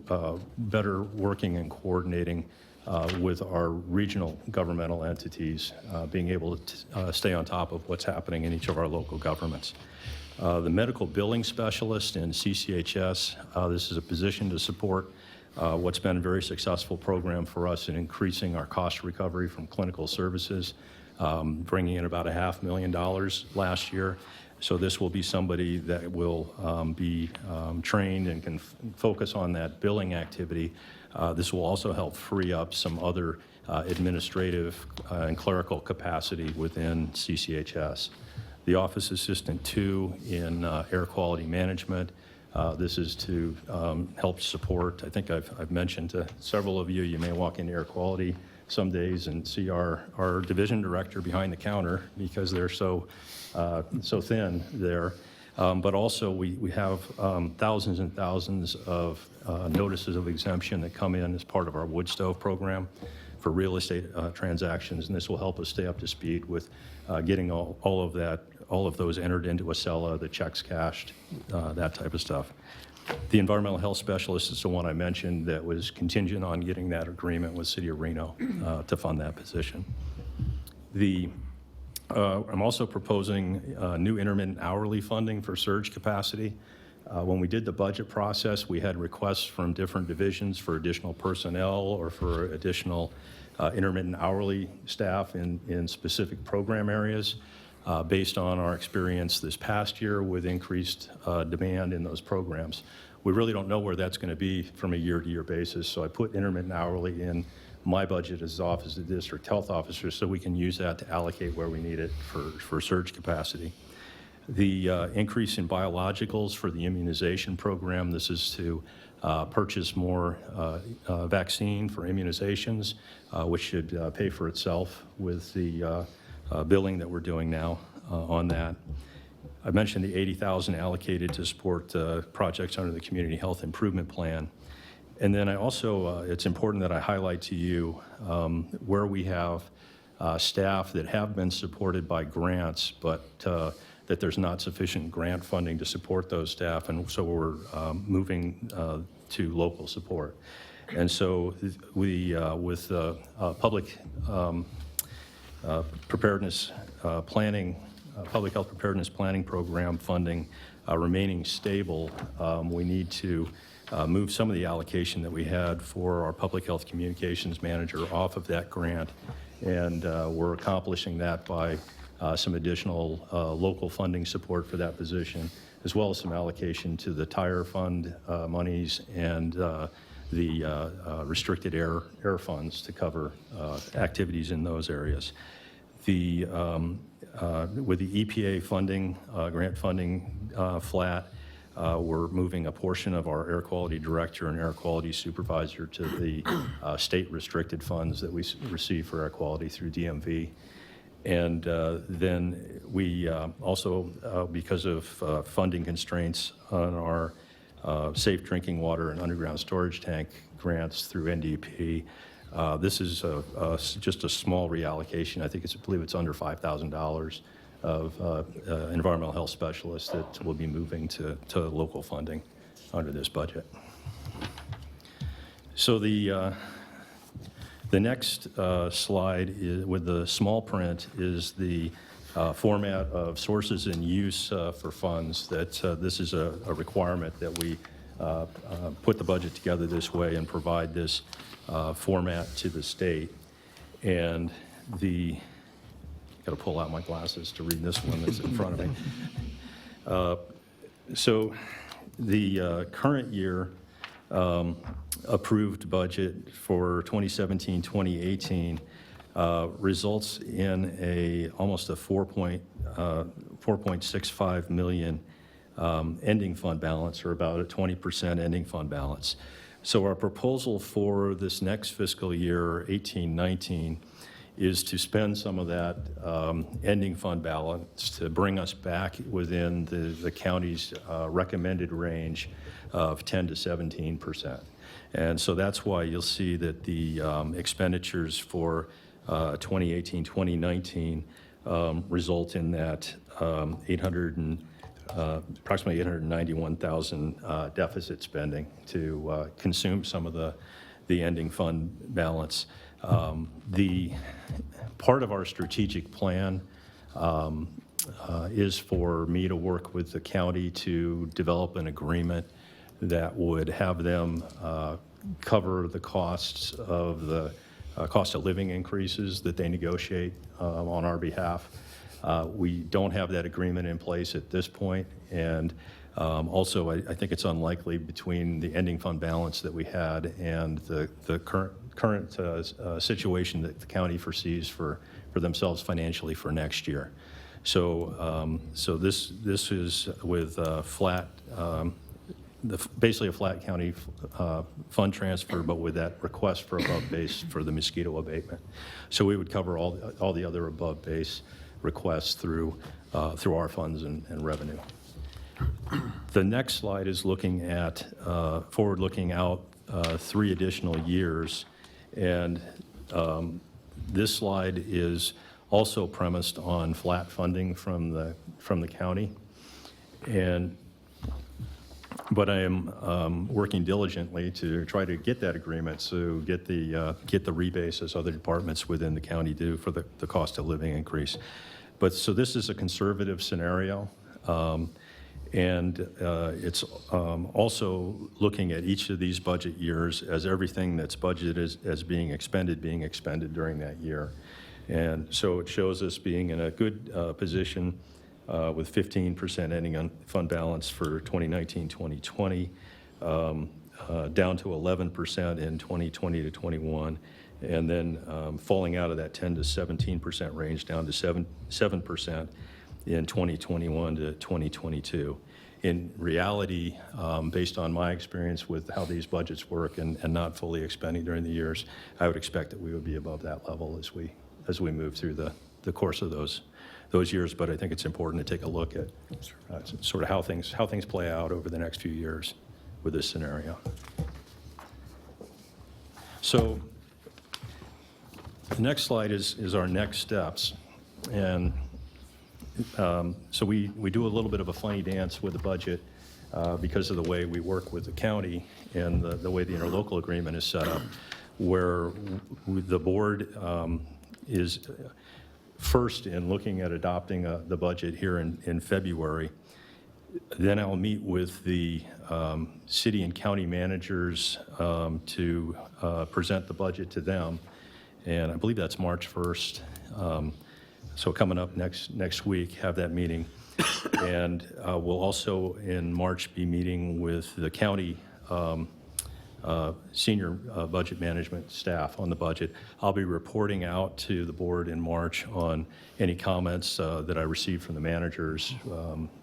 S5: better working and coordinating with our regional governmental entities, being able to stay on top of what's happening in each of our local governments. The medical billing specialist in CCHS, this is a position to support what's been a very successful program for us in increasing our cost recovery from clinical services, bringing in about $500,000 last year. So this will be somebody that will be trained and can focus on that billing activity. This will also help free up some other administrative and clerical capacity within CCHS. The Office Assistant 2 in Air Quality Management. This is to help support, I think I've mentioned to several of you, you may walk into air quality some days and see our division director behind the counter because they're so thin there. But also we have thousands and thousands of notices of exemption that come in as part of our wood stove program for real estate transactions, and this will help us stay up to speed with getting all of those entered into Acela, the checks cashed, that type of stuff. The environmental health specialist is the one I mentioned that was contingent on getting that agreement with City of Reno to fund that position. I'm also proposing new intermittent hourly funding for surge capacity. When we did the budget process, we had requests from different divisions for additional personnel or for additional intermittent hourly staff in specific program areas. based on our experience this past year with increased demand in those programs. We really don't know where that's going to be from a year-to-year basis, so I put intermittent hourly in my budget as Office of District Health Officer so we can use that to allocate where we need it for surge capacity. The increase in biologicals for the immunization program, this is to purchase more vaccine for immunizations, which should pay for itself with the billing that we're doing now on that. I mentioned the $80,000 allocated to support projects under the Community Health Improvement Plan. And then I also, it's important that I highlight to you where we have staff that have been supported by grants, but that there's not sufficient grant funding to support those staff, and so we're moving to local support. And so we, with public preparedness planning, public health preparedness planning program funding remaining stable, we need to move some of the allocation that we had for our public health communications manager off of that grant, and we're accomplishing that by some additional local funding support for that position, as well as some allocation to the tire fund monies and the restricted air funds to cover activities in those areas. The with the EPA funding, grant funding flat, we're moving a portion of our air quality director and air quality supervisor to the state restricted funds that we receive for air quality through DMV. And then we also, because of funding constraints on our safe drinking water and underground storage tank grants through NDP, this is just a small reallocation. I believe it's under $5,000 of environmental health specialists that will be moving to local funding under this budget. So the next slide is, with the small print, is the format of sources and use for funds. That this is a requirement that we put the budget together this way and provide this format to the state. And got to pull out my glasses to read this one that's in front of me. So the current year approved budget for 2017-2018 results in almost a 4.65 million ending fund balance, or about a 20% ending fund balance. So our proposal for this next fiscal year, 18-19, is to spend some of that ending fund balance to bring us back within the county's recommended range of 10 to 17%. And so that's why you'll see that the expenditures for 2018-2019 result in that approximately $891,000 deficit spending to consume some of the ending fund balance. The part of our strategic plan is for me to work with the county to develop an agreement that would have them cover the costs of the cost of living increases that they negotiate on our behalf. We don't have that agreement in place at this point, and also I think it's unlikely between the ending fund balance that we had and the current situation that the county foresees for themselves financially for next year. So this is with flat, basically a flat county fund transfer, but with that request for above base for the mosquito abatement. So we would cover all the other above base requests through our funds and revenue. The next slide is looking at forward-looking out 3 additional years, and this slide is also premised on flat funding from the county, but I am working diligently to try to get that agreement, so get the rebates as other departments within the county do for the cost of living increase. But so this is a conservative scenario, and it's also looking at each of these budget years as everything that's budgeted as being expended during that year. And so it shows us being in a good position with 15% ending on fund balance for 2019, 2020, down to 11% in 2020 to 21, and then falling out of that 10 to 17% range down to 7% in 2021 to 2022. In reality, based on my experience with how these budgets work and not fully expending during the years, I would expect that we would be above that level as we move through the course of those years. But I think it's important to take a look at sort of how things play out over the next few years with this scenario. So the next slide is our next steps. And so we do a little bit of a funny dance with the budget because of the way we work with the county and the way the interlocal agreement is set up, where the board is first in looking at adopting the budget here in February. Then I'll meet with the city and county managers to present the budget to them. And I believe that's March 1st. So coming up next week, have that meeting. And we'll also in March be meeting with the county senior budget management staff on the budget. I'll be reporting out to the board in March on any comments that I receive from the managers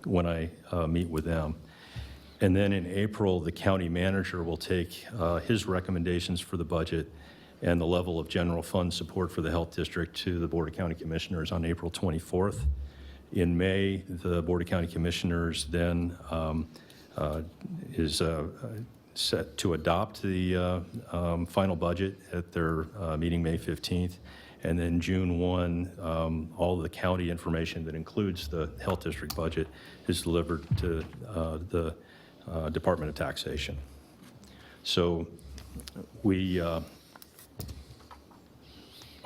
S5: when I meet with them. And then in April, the county manager will take his recommendations for the budget and the level of general fund support for the health district to the Board of County Commissioners on April 24th. In May, the Board of County Commissioners then is set to adopt the final budget at their meeting May 15th. And then June 1, all of the county information that includes the health district budget is delivered to the Department of Taxation. So we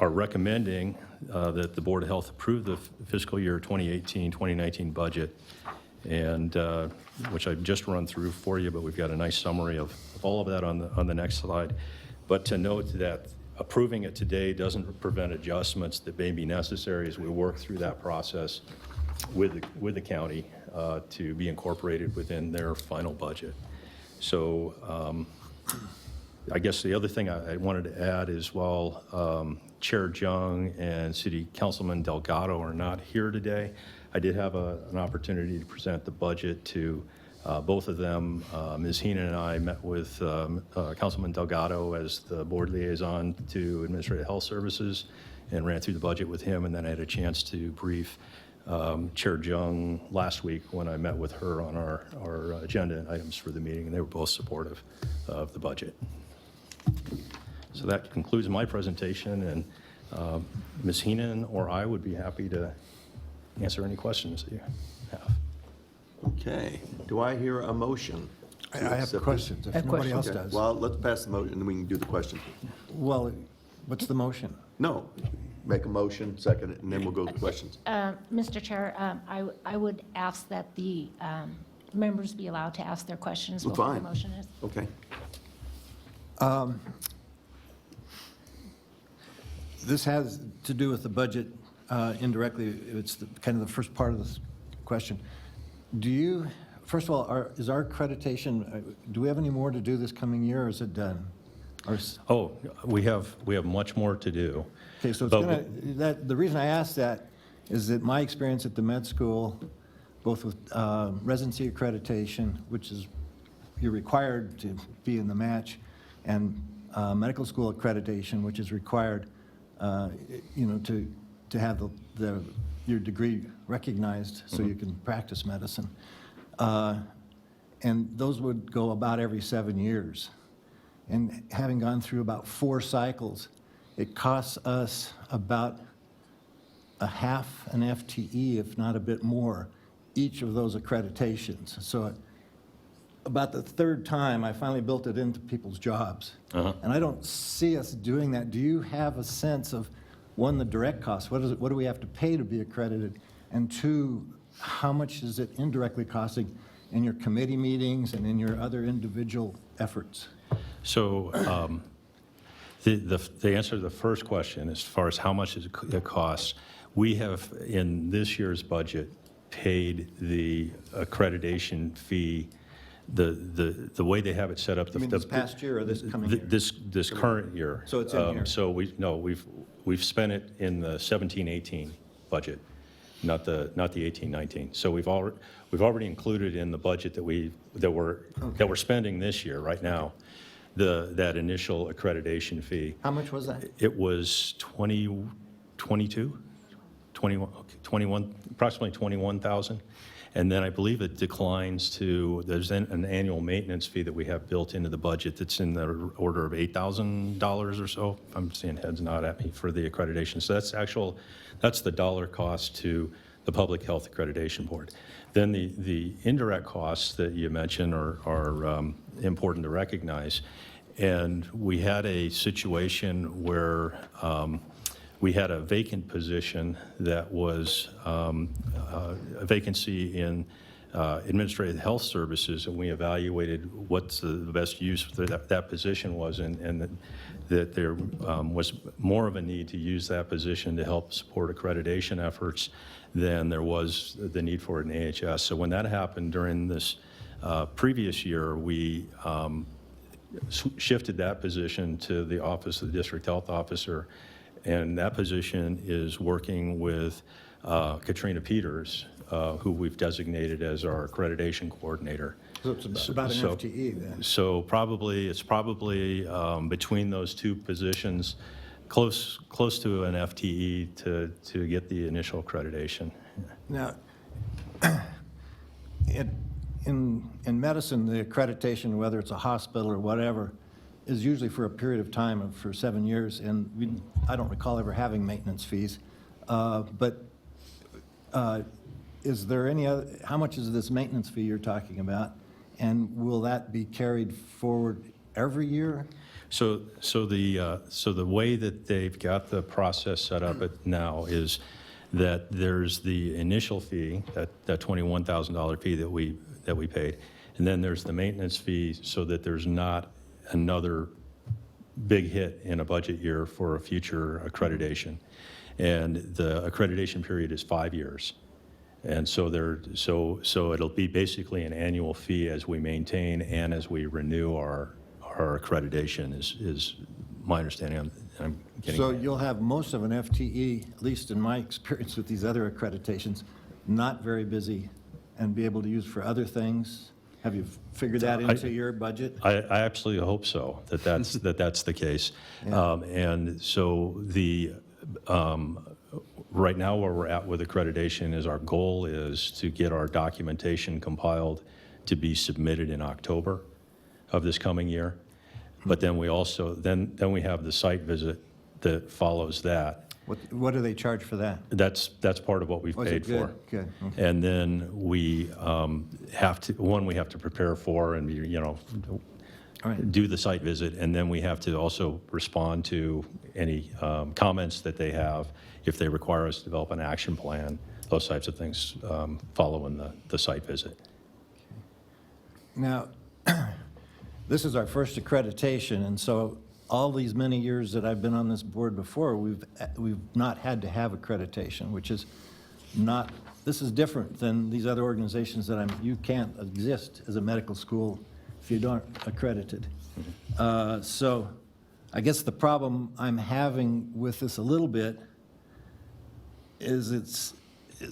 S5: are recommending that the Board of Health approve the fiscal year 2018-2019 budget, and which I've just run through for you, but we've got a nice summary of all of that on the next slide. But to note that approving it today doesn't prevent adjustments that may be necessary as we work through that process with the county to be incorporated within their final budget. So I guess the other thing I wanted to add is while Chair Jung and City Councilman Delgado are not here today, I did have an opportunity to present the budget to both of them. Ms. Heenan and I met with Councilman Delgado as the board liaison to Administrative Health Services and ran through the budget with him, and then I had a chance to brief Chair Jung last week when I met with her on our agenda and items for the meeting, and they were both supportive of the budget. So that concludes my presentation, and Ms. Heenan or I would be happy to answer any questions that you have.
S12: Okay. Do I hear a motion?
S3: I have questions, if nobody else does.
S12: Well, let's pass the motion, and then we can do the question.
S3: Well, what's the motion?
S12: No. Make a motion, second it, and then we'll go to questions.
S13: Mr. Chair, I would ask that the members be allowed to ask their questions
S12: Well,
S13: before the
S12: fine.
S13: motion is.
S12: Okay.
S3: This has to do with the budget indirectly. It's kind of the first part of this question. Do you, first of all, is our accreditation, do we have any more to do this coming year, or is it done?
S5: Oh, we have much more to do.
S3: Okay, so it's the reason I ask that is that my experience at the med school, both with residency accreditation, which is you're required to be in the match, and medical school accreditation, which is required, to have your degree recognized so you can practice medicine. And those would go about every 7 years. And having gone through about 4 cycles, it costs us about a half an FTE, if not a bit more, each of those accreditations. So about the 3rd time, I finally built it into people's jobs. And I don't see us doing that. Do you have a sense of, 1, the direct cost? What do we have to pay to be accredited? And 2, how much is it indirectly costing in your committee meetings and in your other individual efforts?
S5: So The answer to the first question, as far as how much it costs, we have, in this year's budget, paid the accreditation fee, the way they have it set up.
S3: You mean this past year or this coming year?
S5: This current year.
S3: So it's in here.
S5: So we've spent it in the 17-18 budget, not the 18-19. So we've already included in the budget that we're spending this year, right now, that initial accreditation fee.
S3: How much was that?
S5: It was 21, approximately 21,000. And then I believe it declines to, there's an annual maintenance fee that we have built into the budget that's in the order of $8,000 or so. I'm seeing heads nod at me for the accreditation. So that's the dollar cost to the Public Health Accreditation Board. Then the indirect costs that you mentioned are important to recognize. And we had a situation where we had a vacant position that was a vacancy in administrative health services, and we evaluated what the best use for that position was, and that there was more of a need to use that position to help support accreditation efforts than there was the need for it in AHS. So when that happened during this previous year, we shifted that position to the Office of the District Health Officer, and that position is working with Katrina Peters, who we've designated as our accreditation coordinator.
S3: So it's about an FTE then?
S5: So it's probably between those two positions, close to an FTE to get the initial accreditation.
S3: Now, in medicine, the accreditation, whether it's a hospital or whatever, is usually for a period of time of for 7 years, and I don't recall ever having maintenance fees. But is there any other? How much is this maintenance fee you're talking about, and will that be carried forward every year?
S5: So the way that they've got the process set up now is that there's the initial fee, that $21,000 fee that we paid, and then there's the maintenance fee, so that there's not another big hit in a budget year for a future accreditation. And the accreditation period is 5 years. And so it'll be basically an annual fee as we maintain and as we renew our accreditation is my understanding. I'm getting
S3: So you'll have most of an FTE, at least in my experience with these other accreditations, not very busy and be able to use for other things? Have you figured that into your budget?
S5: I absolutely hope so, that's the case.
S3: Yeah.
S5: And so right now where we're at with accreditation is our goal is to get our documentation compiled to be submitted in October of this coming year. But then we also, then we have the site visit that follows that.
S3: What do they charge for that?
S5: That's part of what we've paid for.
S3: Good. Okay.
S5: And then we have to prepare for and, do the site visit, and then we have to also respond to any comments that they have if they require us to develop an action plan, those types of things following the site visit.
S3: Now, this is our first accreditation, and so all these many years that I've been on this board before, we've not had to have accreditation, which is not, this is different than these other organizations that you can't exist as a medical school if you aren't accredited. So I guess the problem I'm having with this a little bit is it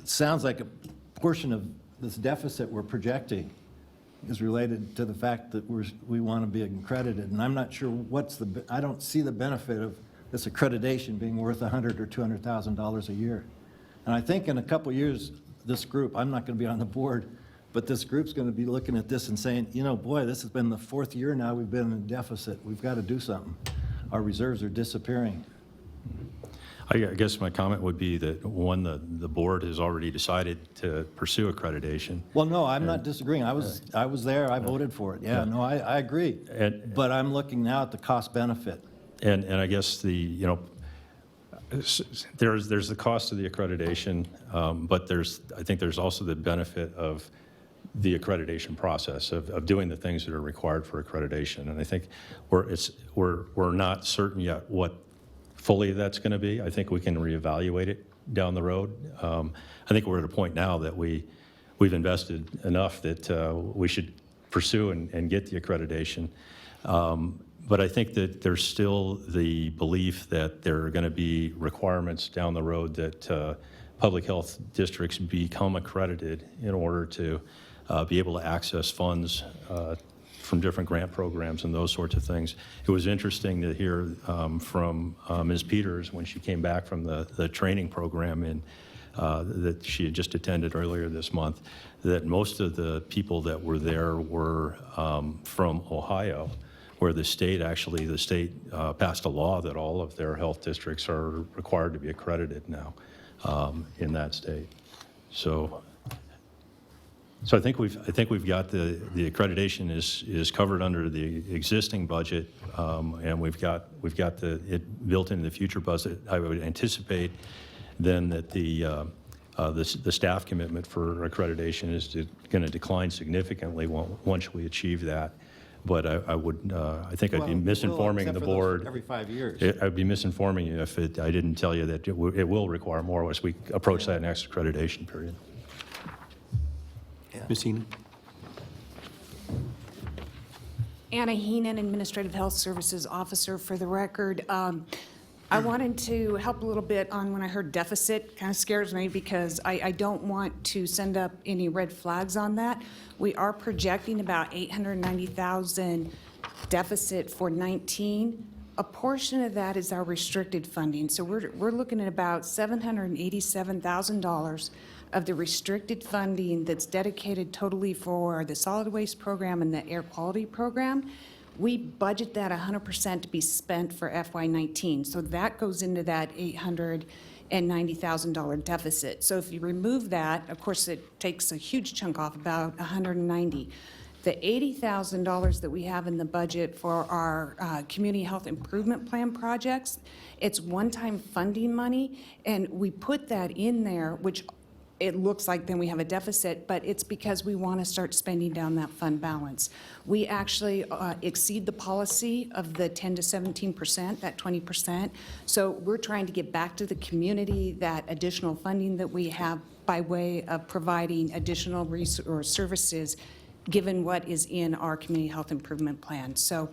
S3: sounds like a portion of this deficit we're projecting is related to the fact that we want to be accredited, and I'm not sure I don't see the benefit of this accreditation being worth $100,000 or $200,000 a year. And I think in a couple of years, this group, I'm not going to be on the board, but this group's going to be looking at this and saying, boy, this has been the 4th year now we've been in deficit. We've got to do something. Our reserves are disappearing.
S5: I guess my comment would be that, one, the board has already decided to pursue accreditation.
S3: Well, no, I'm not disagreeing. I was there. I voted for it. Yeah, no, I agree. But I'm looking now at the cost benefit.
S5: And I guess there's the cost of the accreditation, but I think there's also the benefit of the accreditation process of doing the things that are required for accreditation. And I think we're not certain yet what fully that's going to be. I think we can reevaluate it down the road. I think we're at a point now that we've invested enough that we should pursue and get the accreditation. But I think that there's still the belief that there are going to be requirements down the road that public health districts become accredited in order to be able to access funds from different grant programs and those sorts of things. It was interesting to hear from Ms. Peters when she came back from the training program that she had just attended earlier this month, that most of the people that were there were from Ohio, where the state passed a law that all of their health districts are required to be accredited now in that state. So I think we've got the accreditation is covered under the existing budget, and we've got it built into the future budget. I would anticipate then that the staff commitment for accreditation is going to decline signitigantly once we achieve that. But I think I'd be misinforming the board.
S3: Every 5 years.
S5: I'd be misinforming you if I didn't tell you that it will require more as we approach that next accreditation period.
S12: Ms. Heenan?
S18: Anna Heenan, Administrative Health Services Officer. For the record, I wanted to help a little bit on when I heard deficit. Kind of scares me because I don't want to send up any red flags on that. We are projecting about $890,000 deficit for 19. A portion of that is our restricted funding. So we're looking at about $787,000 of the restricted funding that's dedicated totally for the solid waste program and the air quality program. We budget that 100% to be spent for FY19. So that goes into that $890,000 deficit. So if you remove that, of course, it takes a huge chunk off, about $190,000. The $80,000 that we have in the budget for our community health improvement plan projects, it's one-time funding money, and we put that in there, which it looks like then we have a deficit, but it's because we want to start spending down that fund balance. We actually exceed the policy of the 10 to 17%, that 20%. So we're trying to get back to the community that additional funding that we have by way of providing additional resource services given what is in our community health improvement plan. So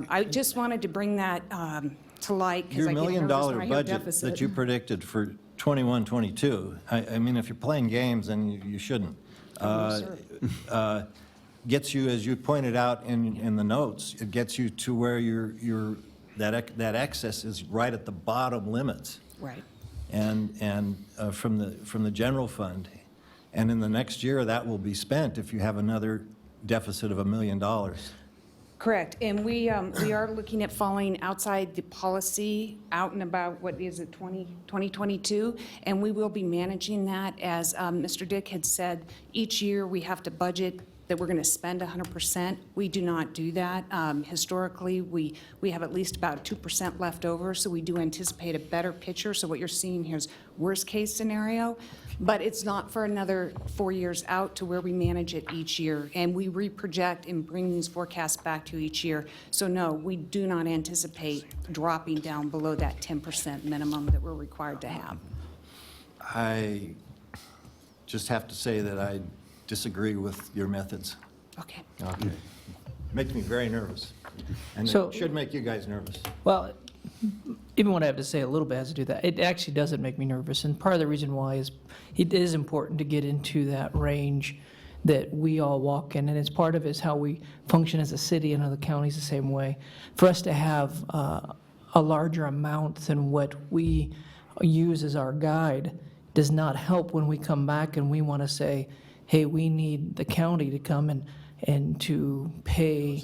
S18: I just wanted to bring that to light because I get nervous when I hear
S3: $1 million budget
S18: deficit.
S3: that you predicted for 21, 22, I mean, if you're playing games, then you shouldn't. Gets you, as you pointed out in the notes, it gets you to where that excess is right at the bottom limits.
S18: Right.
S3: And from the general fund. And in the next year, that will be spent if you have another deficit of $1 million.
S18: Correct, and we are looking at falling outside the policy out and about, what is it, 2022? And we will be managing that, as Mr. Dick had said, each year we have to budget that we're going to spend 100%. We do not do that. Historically, we have at least about 2% left over, so we do anticipate a better picture. So what you're seeing here is worst-case scenario, but it's not for another 4 years out to where we manage it each year. And we reproject and bring these forecasts back to each year. So no, we do not anticipate dropping down below that 10% minimum that we're required to have.
S3: I just have to say that I disagree with your methods.
S18: Okay.
S3: Okay. Makes me very nervous. And
S4: So-
S3: it should make you guys nervous.
S4: Well, even what I have to say a little bit has to do with that. It actually doesn't make me nervous, and part of the reason why is it is important to get into that range that we all walk in, and it's part of it is how we function as a city, and other counties the same way. For us to have a larger amount than what we use as our guide does not help when we come back and we want to say, hey, we need the county to come and to pay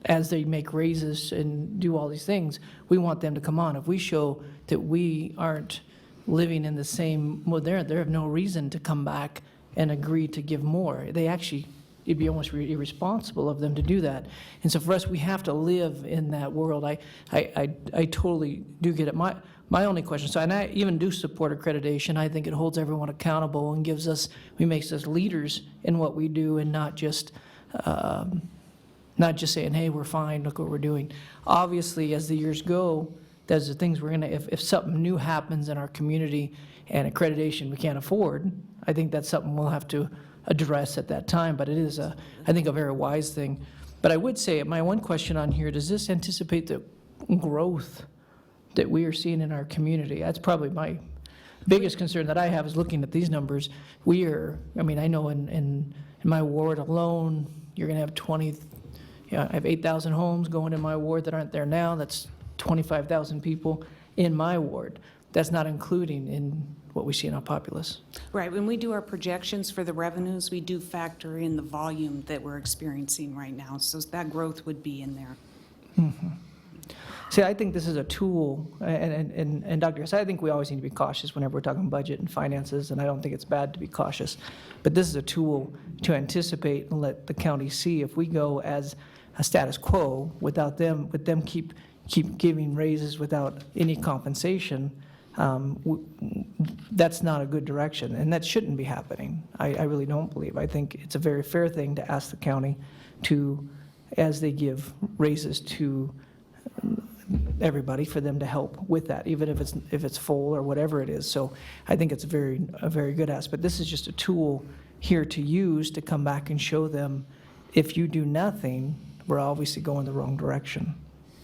S4: as they make raises and do all these things, we want them to come on. If we show that we aren't living in the same, well, they have no reason to come back and agree to give more. They actually it'd be almost irresponsible of them to do that. And so for us, we have to live in that world. I totally do get it. My only question, so, and I even do support accreditation. I think it holds everyone accountable and makes us leaders in what we do, and not just saying, hey, we're fine, look what we're doing. Obviously, as the years go, there's the things if something new happens in our community and accreditation we can't afford, I think that's something we'll have to address at that time, but it is, I think, a very wise thing. But I would say, my one question on here, does this anticipate the growth that we are seeing in our community? That's probably my biggest concern that I have, is looking at these numbers. I know in my ward alone, you're going to have 20, I have 8,000 homes going in my ward that aren't there now. That's 25,000 people in my ward. That's not including in what we see in our populace.
S18: Right, when we do our projections for the revenues, we do factor in the volume that we're experiencing right now, so that growth would be in there.
S4: Mm-hmm. See, I think this is a tool, and Dr. Hess, I think we always need to be cautious whenever we're talking budget and finances, and I don't think it's bad to be cautious. But this is a tool to anticipate and let the county see if we go as a status quo with them keep giving raises without any compensation. That's not a good direction, and that shouldn't be happening. I really don't believe. I think it's a very fair thing to ask the county to, as they give raises to everybody, for them to help with that, even if it's full or whatever it is. So I think it's a very good aspect. This is just a tool here to use to come back and show them, if you do nothing, we're obviously going the wrong direction.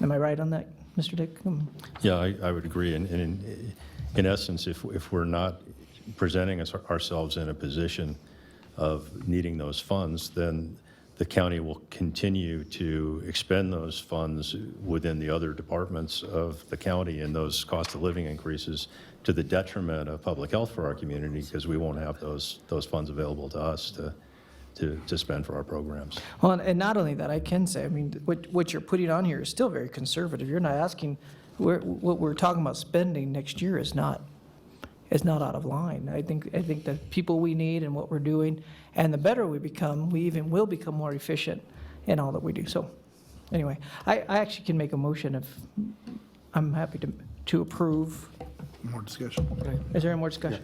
S4: Am I right on that, Mr. Dick?
S5: Yeah, I would agree. And in essence, if we're not presenting ourselves in a position of needing those funds, then the county will continue to expend those funds within the other departments of the county, and those cost of living increases to the detriment of public health for our community, because we won't have those funds available to us to spend for our programs.
S4: Well, and not only that, I can say, what you're putting on here is still very conservative. You're not asking, what we're talking about spending next year is not out of line. I think the people we need and what we're doing, and the better we become, we even will become more efficient in all that we do. So anyway, I actually can make a motion if I'm happy to approve.
S15: More discussion.
S4: Okay. Is there any more discussion?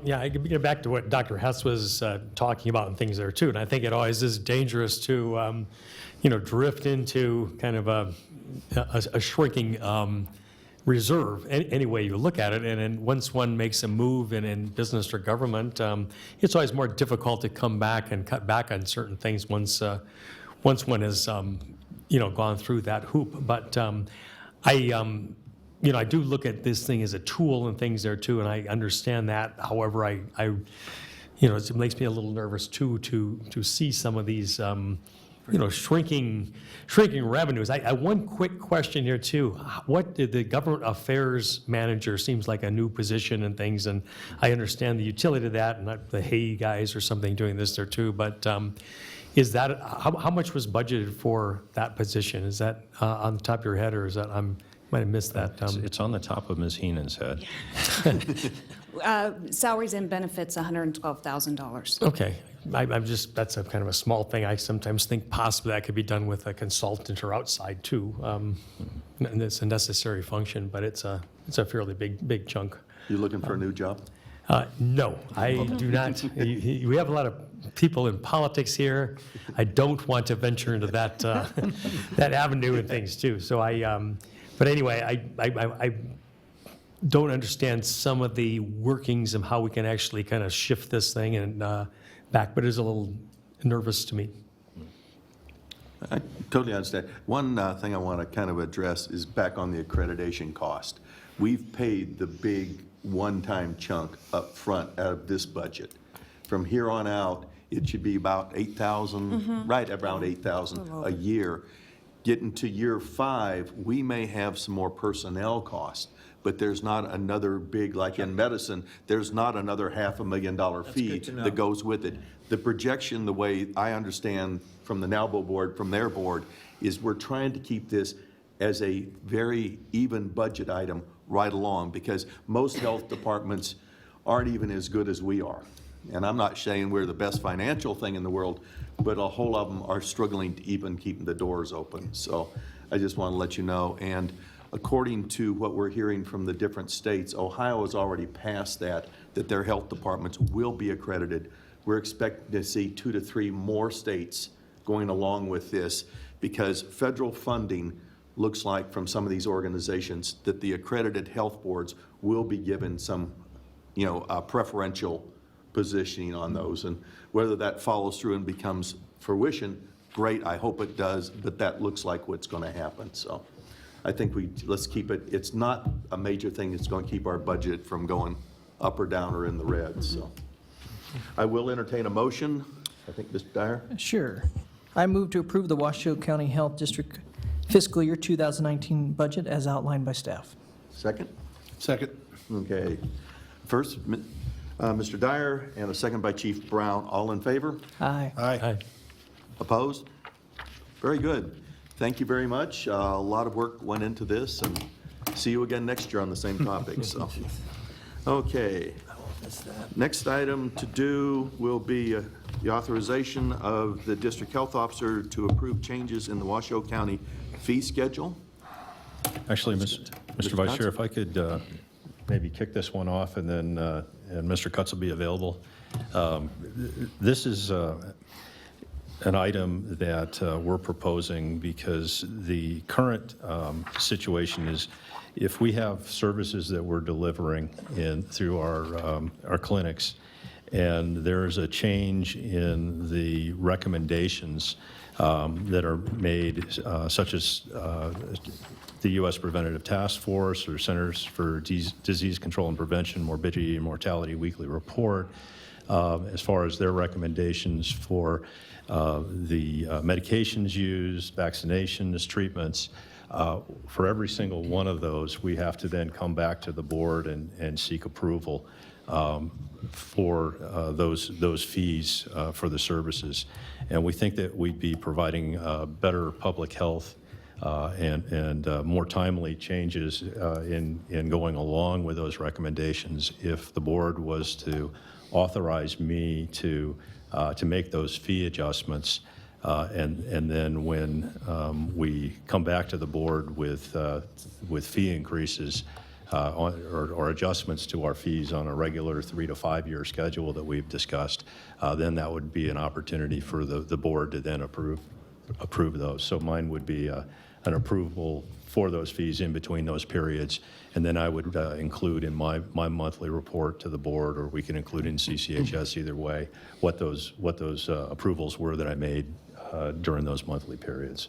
S10: Yeah, I could get back to what Dr. Hess was talking about and things there too. And I think it always is dangerous to, drift into kind of a shrinking reserve, any way you look at it. And then once one makes a move in business or government, it's always more difficult to come back and cut back on certain things once one has, gone through that hoop. But I do look at this thing as a tool and things there too, and I understand that. However, it makes me a little nervous too to see some of these, shrinking revenues. One quick question here too. What did the government affairs manager, seems like a new position and things, and I understand the utility of that, and not the Hay guys or something doing this there too, but is that, how much was budgeted for that position? Is that on the top of your head, or is that, might have missed that.
S5: It's on the top of Ms. Heenan's head.
S18: Salaries and benefits, $112,000.
S10: Okay, that's a kind of a small thing. I sometimes think possibly that could be done with a consultant or outside too. And it's a necessary function, but it's a fairly big chunk.
S7: You looking for a new job?
S10: No, I do not. We have a lot of people in politics here. I don't want to venture into that that avenue and things too. So but anyway, I don't understand some of the workings of how we can actually kind of shift this thing and back, but it's a little nervous to me.
S7: I totally understand. One thing I want to kind of address is back on the accreditation cost. We've paid the big one-time chunk up front out of this budget. From here on out, it should be about 8,000, right around 8,000 a year. Getting to year 5, we may have some more personnel costs, but there's not another big, like in medicine, there's not another $500,000 fee that goes with it. The projection, the way I understand from the NALBO board, from their board, is we're trying to keep this as a very even budget item right along, because most health departments aren't even as good as we are.
S12: And I'm not saying we're the best financial thing in the world, but a whole of them are struggling to even keep the doors open. So I just want to let you know. And according to what we're hearing from the different states, Ohio has already passed that their health departments will be accredited. We're expecting to see 2 to 3 more states going along with this, because federal funding looks like from some of these organizations that the accredited health boards will be given some, preferential positioning on those. And whether that follows through and becomes fruition, great, I hope it does, but that looks like what's going to happen. So I think let's keep it, it's not a major thing that's going to keep our budget from going up or down or in the red. So I will entertain a motion. I think Mr. Dyer?
S4: Sure. I move to approve the Washoe County Health District fiscal year 2019 budget as outlined by staff.
S12: Second?
S15: Second.
S12: Okay. First, Mr. Dyer, and a second by Chief Brown. All in favor?
S4: Aye.
S15: Aye.
S12: Opposed? Very good. Thank you very much. A lot of work went into this, and see you again next year on the same topic. So, okay. Next item to do will be the authorization of the district health officer to approve changes in the Washoe County fee schedule.
S5: Actually, Mr. Vice Chair, if I could maybe kick this one off, and then and Mr. Cutts will be available. This is an item that we're proposing because the current situation is, if we have services that we're delivering through our clinics, and there's a change in the recommendations that are made, such as the U.S. Preventative Task Force or Centers for Disease Control and Prevention, Morbidity and Mortality Weekly Report, as far as their recommendations for the medications used, vaccinations, treatments. For every single one of those, we have to then come back to the board and seek approval for those fees for the services. And we think that we'd be providing better public health and more timely changes in going along with those recommendations if the board was to authorize me to make those fee adjustments. And then when we come back to the board with fee increases or adjustments to our fees on a regular 3 to 5 year schedule that we've discussed, then that would be an opportunity for the board to then approve those. So mine would be an approval for those fees in between those periods, and then I would include in my monthly report to the board, or we can include in CCHS, either way, what those approvals were that I made during those monthly periods.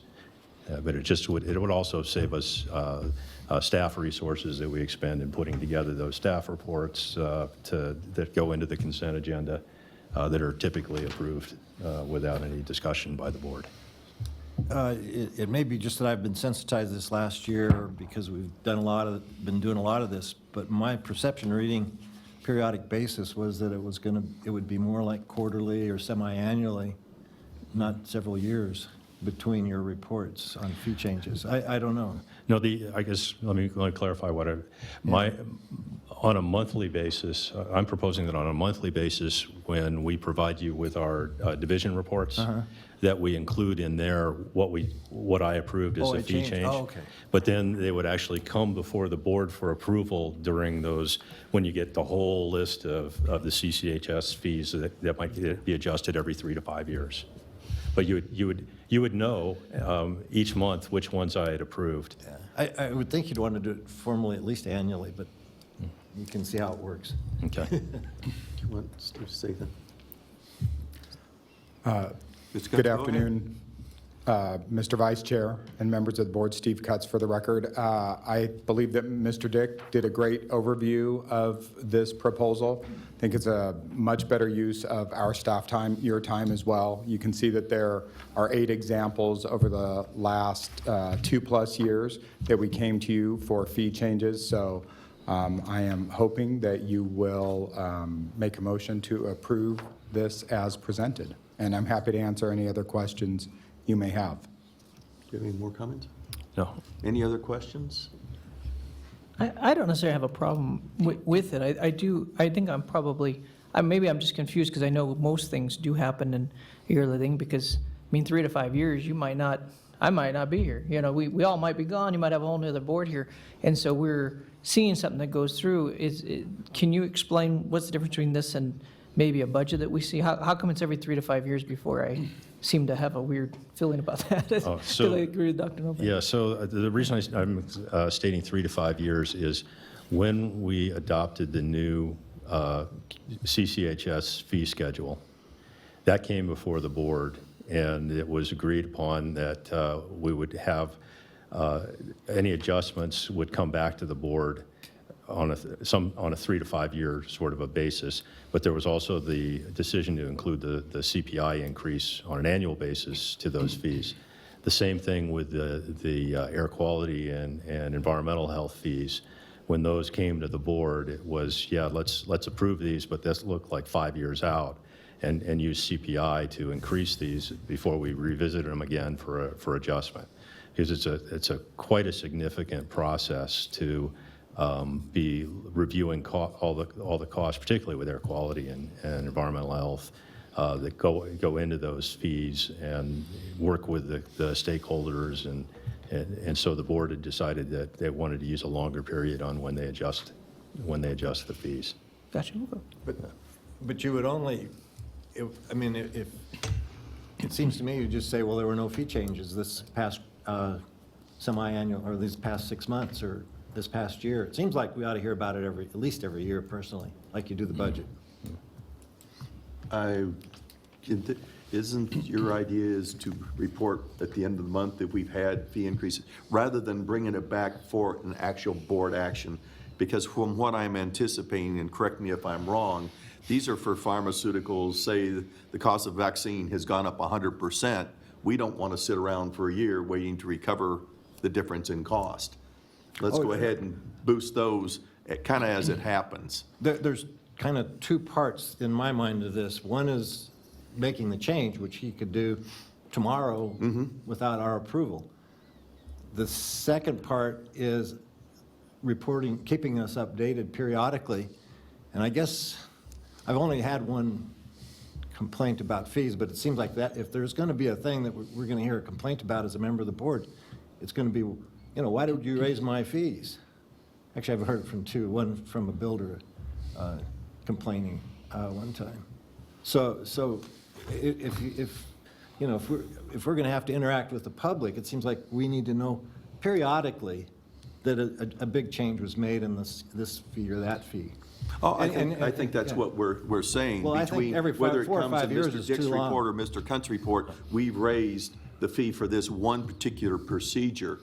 S5: But it would also save us staff resources that we expend in putting together those staff reports that go into the consent agenda that are typically approved without any discussion by the board.
S3: It may be just that I've been sensitized this last year because we've been doing a lot of this, but my perception reading periodic basis was that it would be more like quarterly or semi-annually, not several years between your reports on fee changes. I don't know.
S5: No, I guess, let me clarify on a monthly basis, I'm proposing that on a monthly basis, when we provide you with our division reports, that we include in there what I approved as a fee change.
S3: Oh, okay.
S5: But then they would actually come before the board for approval during those, when you get the whole list of the CCHS fees that might be adjusted every 3 to 5 years. But you would know each month which ones I had approved.
S3: Yeah. I would think you'd want to do it formally at least annually, but you can see how it works.
S5: Okay.
S12: Do you want Steve to say that?
S6: Good afternoon, Mr. Vice Chair and members of the board. Steve Cutts for the record. I believe that Mr. Dick did a great overview of this proposal. I think it's a much better use of our staff time, your time as well. You can see that there are 8 examples over the last 2+ years that we came to you for fee changes. So I am hoping that you will make a motion to approve this as presented. And I'm happy to answer any other questions you may have.
S12: Do you have any more comments?
S5: No.
S12: Any other questions?
S4: I don't necessarily have a problem with it. I think I'm probably maybe I'm just confused because I know most things do happen in a yearly thing because, 3 to 5 years, I might not be here. We all might be gone. You might have a whole nother board here. And so we're seeing something that goes through. Can you explain what's the difference between this and maybe a budget that we see? How come it's every 3 to 5 years before I seem to have a weird feeling about that?
S5: So-
S4: I agree with Dr. Novak.
S5: Yeah, so the reason I'm stating 3 to 5 years is when we adopted the new CCHS fee schedule, that came before the board, and it was agreed upon that we would have any adjustments would come back to the board on a 3 to 5 year sort of a basis. But there was also the decision to include the CPI increase on an annual basis to those fees. The same thing with the air quality and environmental health fees. When those came to the board, it was, yeah, let's approve these, but this looked like 5 years out, and use CPI to increase these before we revisited them again for adjustment, because it's quite a significant process to be reviewing all the costs, particularly with air quality and environmental health, that go into those fees, and work with the stakeholders, and so the board had decided that they wanted to use a longer period on when they adjust the fees.
S4: Gotcha.
S3: But you would only, if it seems to me you just say, well, there were no fee changes this past semi-annual, or these past 6 months, or this past year. It seems like we ought to hear about it at least every year personally, like you do the budget.
S12: Isn't your idea is to report at the end of the month if we've had fee increases, rather than bringing it back for an actual board action? Because from what I'm anticipating, and correct me if I'm wrong, these are for pharmaceuticals. Say the cost of vaccine has gone up 100%. We don't want to sit around for a year waiting to recover the difference in cost. Let's go ahead and boost those kind of as it happens.
S3: There's kind of two parts in my mind to this. One is making the change, which he could do tomorrow without our approval. The second part is reporting, keeping us updated periodically. And I guess I've only had one complaint about fees, but it seems like that if there's going to be a thing that we're going to hear a complaint about as a member of the board, it's going to be, why did you raise my fees? Actually, I've heard it from two, one from a builder complaining one time. So if we're going to have to interact with the public, it seems like we need to know periodically that a big change was made in this fee or that fee.
S12: Oh, I think that's what we're saying.
S3: Well, I think every 4 or 5 years is too long.
S12: Whether it comes in Mr. Dick's report or Mr. Kunt's report, we've raised the fee for this one particular procedure.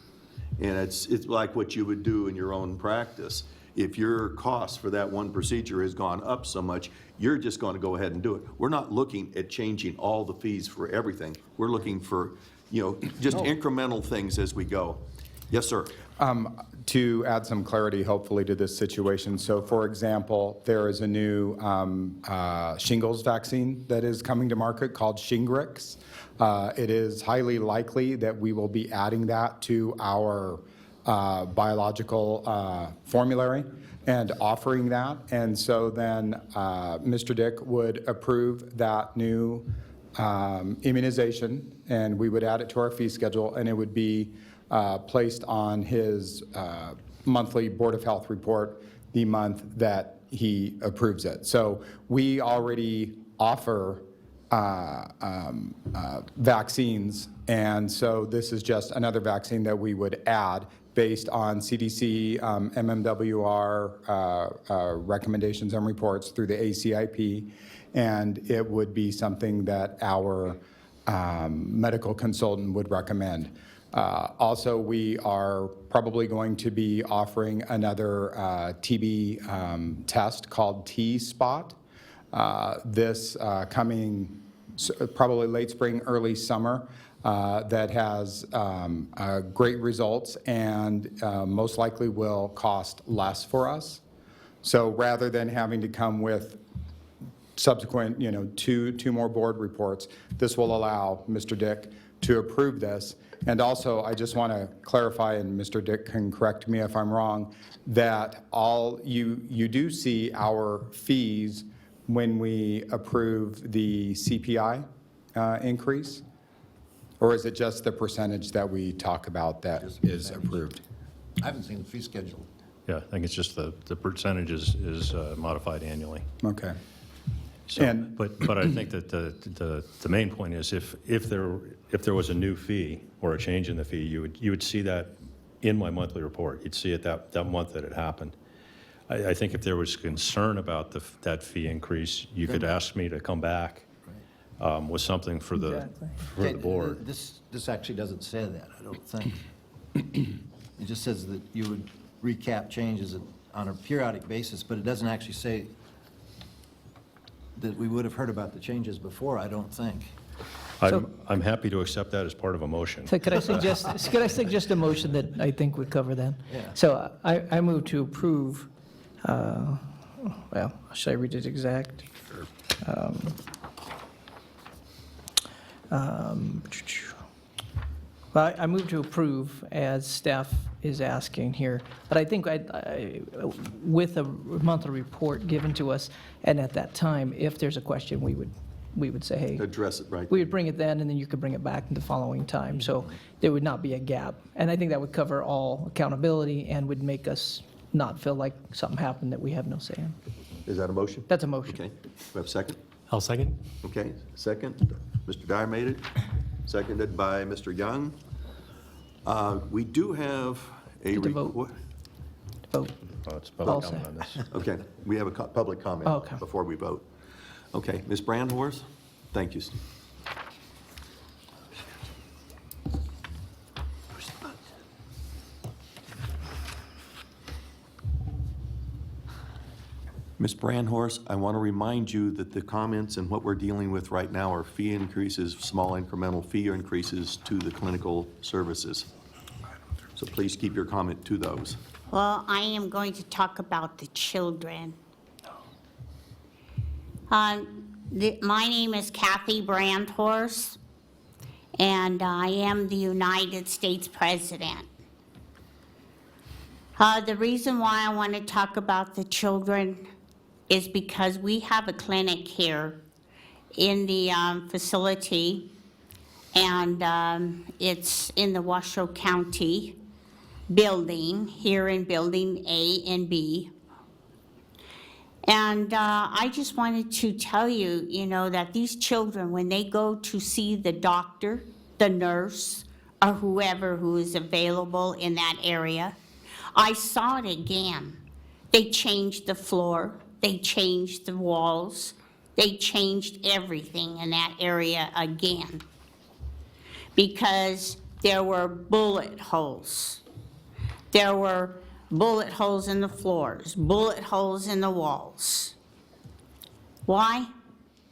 S12: And it's like what you would do in your own practice. If your cost for that one procedure has gone up so much, you're just going to go ahead and do it. We're not looking at changing all the fees for everything. We're looking for, just incremental things as we go. Yes, sir.
S6: To add some clarity, hopefully, to this situation. So, for example, there is a new shingles vaccine that is coming to market called Shingrix. It is highly likely that we will be adding that to our biological formulary and offering that. And so then Mr. Dick would approve that new immunization, and we would add it to our fee schedule, and it would be placed on his monthly Board of Health report the month that he approves it. So we already offer vaccines, and so this is just another vaccine that we would add based on CDC, MMWR recommendations and reports through the ACIP, and it would be something that our medical consultant would recommend. Also, we are probably going to be offering another TB test called T-Spot. This coming probably late spring, early summer, that has great results and most likely will cost less for us. So rather than having to come with subsequent, two more board reports, this will allow Mr. Dick to approve this. And also, I just want to clarify, and Mr. Dick can correct me if I'm wrong, that you do see our fees when we approve the CPI increase? Or is it just the percentage that we talk about that is approved?
S3: I haven't seen the fee schedule.
S5: Yeah, I think it's just the percentage is modified annually.
S6: Okay.
S5: So,
S6: And-
S5: but I think that the main point is if there was a new fee or a change in the fee, you would see that in my monthly report. You'd see it that month that it happened. I think if there was concern about that fee increase, you could ask me to come back with something for the board.
S3: This actually doesn't say that, I don't think. It just says that you would recap changes on a periodic basis, but it doesn't actually say that we would have heard about the changes before, I don't think.
S5: I'm happy to accept that as part of a motion.
S4: So could I suggest a motion that I think would cover that?
S3: Yeah.
S4: So I move to approve, well, should I read it exact? Well, I move to approve as staff is asking here, but I think with a monthly report given to us, and at that time, if there's a question, we would say, hey.
S12: Address it right.
S4: We would bring it then, and then you could bring it back the following time. So there would not be a gap. And I think that would cover all accountability and would make us not feel like something happened that we have no say in.
S12: Is that a motion?
S4: That's a motion.
S12: Okay. We have a second?
S10: I'll second.
S12: Okay, second. Mr. Dyer made it, seconded by Mr. Young. We do have a
S4: Get to vote.
S12: report.
S4: Vote.
S5: Oh, it's public
S4: I'll
S5: comment
S4: say.
S5: on this.
S12: Okay, we have a public comment
S4: Oh, okay.
S12: before we vote. Okay, Ms. Brandhorst, thank you. Ms. Brandhorst, I want to remind you that the comments and what we're dealing with right now are fee increases, small incremental fee increases to the clinical services. So please keep your comment to those.
S14: Well, I am going to talk about the children. My name is Kathy Brandhorst, and I am the United States President. The reason why I want to talk about the children is because we have a clinic here in the facility, and it's in the Washoe County building, here in Building A and B. And I just wanted to tell you, that these children, when they go to see the doctor, the nurse, or whoever who is available in that area, I saw it again. They changed the floor, they changed the walls, they changed everything in that area again. Because there were bullet holes. There were bullet holes in the floors, bullet holes in the walls. Why?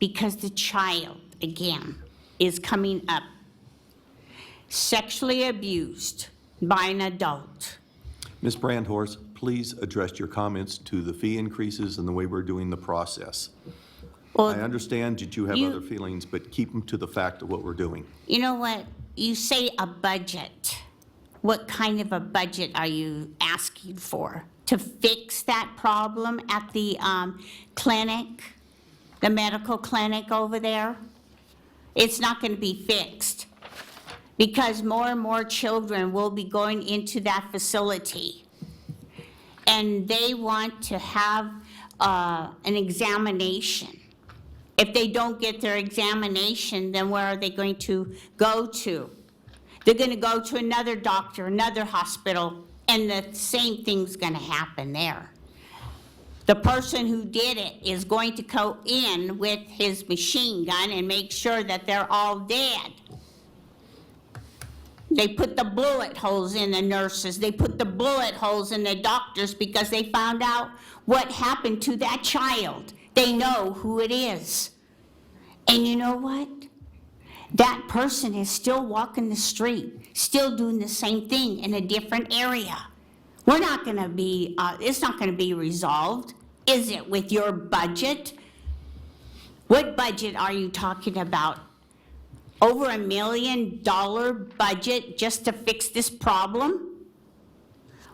S14: Because the child, again, is coming up sexually abused by an adult.
S12: Ms. Brandhorst, please address your comments to the fee increases and the way we're doing the process.
S14: Well,
S12: I understand that you have other feelings, but keep them to the fact of what we're doing.
S14: you know what? You say a budget. What kind of a budget are you asking for? To fix that problem at the clinic, the medical clinic over there? It's not going to be fixed because more and more children will be going into that facility. And they want to have an examination. If they don't get their examination, then where are they going to go to? They're going to go to another doctor, another hospital, and the same thing's going to happen there. The person who did it is going to go in with his machine gun and make sure that they're all dead. They put the bullet holes in the nurses. They put the bullet holes in the doctors because they found out what happened to that child. They know who it is. And you know what? That person is still walking the street, still doing the same thing in a different area. We're not going to be, it's not going to be resolved, is it, with your budget? What budget are you talking about? Over $1 million budget just to fix this problem?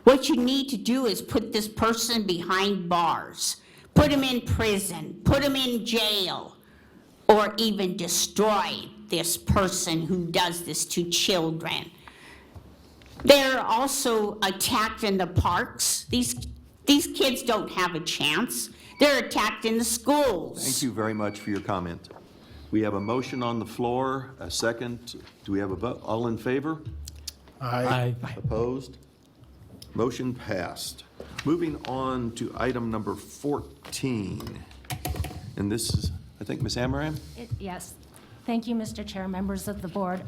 S14: What you need to do is put this person behind bars. put them in prison, put them in jail, or even destroy this person who does this to children. They're also attacked in the parks. These kids don't have a chance. They're attacked in the schools.
S12: Thank you very much for your comment. We have a motion on the floor, a second. Do we have a vote? All in favor?
S15: Aye.
S12: Opposed? Motion passed. Moving on to item number 14. And this is, I think, Ms. Amaram?
S13: Yes. Thank you, Mr. Chair, members of the board.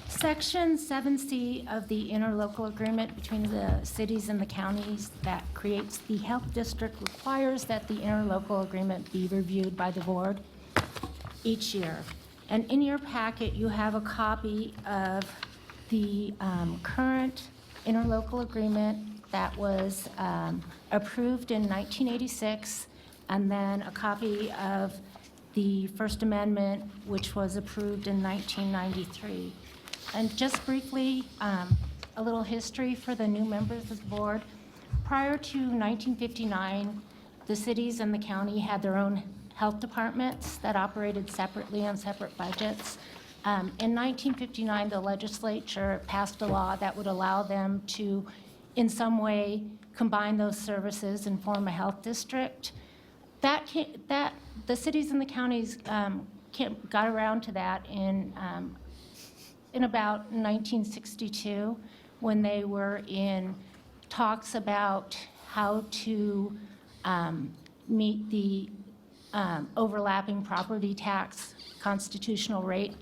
S13: Section 7C of the interlocal agreement between the cities and the counties that creates the health district requires that the interlocal agreement be reviewed by the board each year. And in your packet, you have a copy of the current interlocal agreement that was approved in 1986, and then a copy of the First Amendment, which was approved in 1993. And just briefly, a little history for the new members of the board. Prior to 1959, the cities and the county had their own health departments that operated separately on separate budgets. In 1959, the legislature passed a law that would allow them to, in some way, combine those services and form a health district. The cities and the counties got around to that in about 1962, when they were in talks about how to meet the overlapping property tax constitutional rate.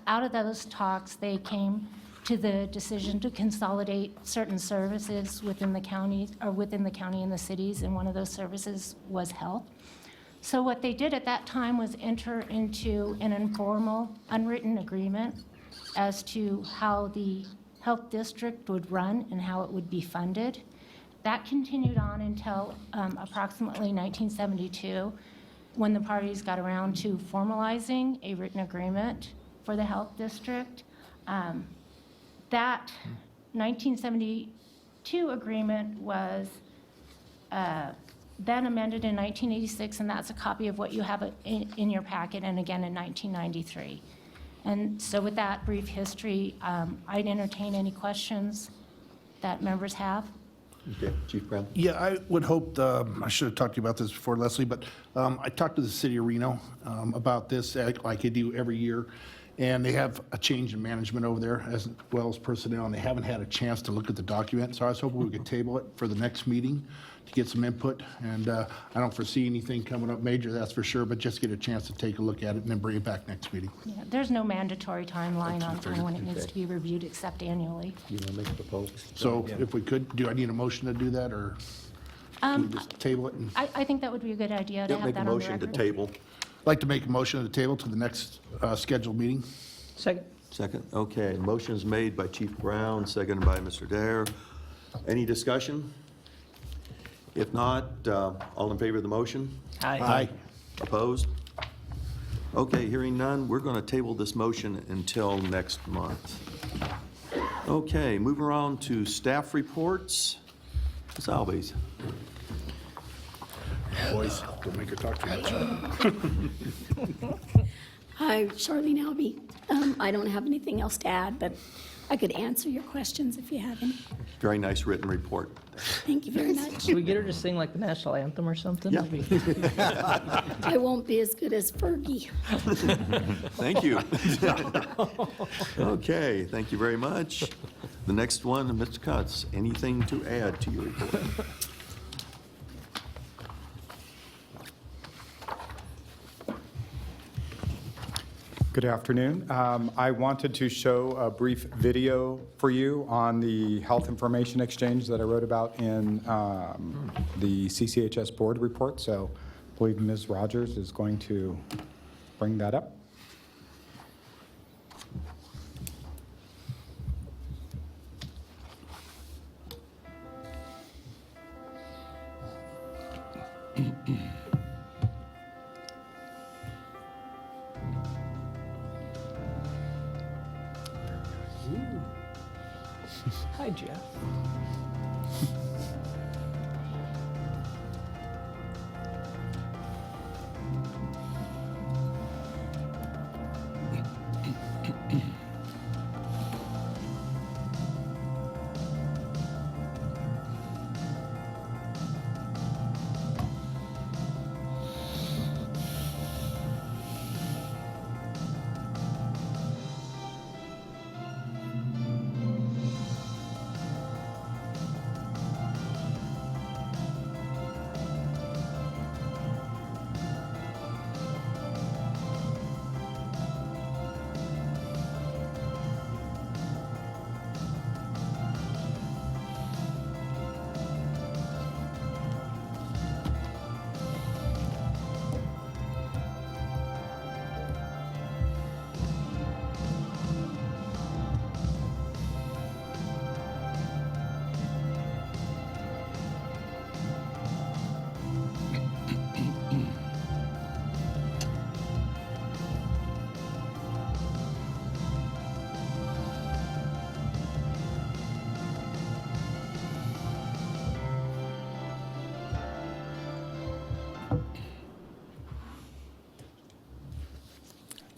S13: Out of those talks, they came to the decision to consolidate certain services within the county, or within the county and the cities, and one of those services was health. So what they did at that time was enter into an informal, unwritten agreement as to how the health district would run and how it would be funded. That continued on until approximately 1972, when the parties got around to formalizing a written agreement for the health district. That 1972 agreement was then amended in 1986, and that's a copy of what you have in your packet, and again in 1993. And so with that brief history, I'd entertain any questions that members have.
S12: Okay, Chief Brown?
S15: Yeah, I would hope, I should have talked to you about this before, Leslie, but I talked to the city of Reno about this, like I do every year, and they have a change in management over there as well as personnel, and they haven't had a chance to look at the document, so I was hoping we could table it for the next meeting to get some input, and I don't foresee anything coming up major, that's for sure, but just get a chance to take a look at it and then bring it back next meeting.
S13: Yeah, there's no mandatory timeline on when it needs to be reviewed except annually.
S12: You want to make a proposal?
S15: So if we could, do I need a motion to do that, or can we just table it?
S13: I think that would be a good idea to
S12: Yeah,
S13: have
S12: make
S13: that
S12: a
S13: on the
S12: motion to
S13: record.
S12: table.
S15: I'd like to make a motion to the table to the next scheduled meeting.
S4: Second.
S12: Second, okay. Motion is made by Chief Brown, seconded by Mr. Dare. Any discussion? If not, all in favor of the motion?
S4: Aye.
S12: Opposed? Okay, hearing none, we're going to table this motion until next month. Okay, moving on to staff reports. Ms. Alves.
S15: Boys, don't make her talk too much.
S11: Hi, Charlene Albee. I don't have anything else to add, but I could answer your questions if you have any.
S12: Very nice written report.
S11: Thank you very much.
S4: Should we get her to sing like the national anthem or something?
S12: Yeah.
S11: I won't be as good as Fergie.
S12: Thank you. Okay, thank you very much. The next one, Mr. Cutts, anything to add to your report?
S6: Good afternoon. I wanted to show a brief video for you on the health information exchange that I wrote about in the CCHS board report. So I believe Ms. Rogers is going to bring that up.
S4: Hi, Jeff.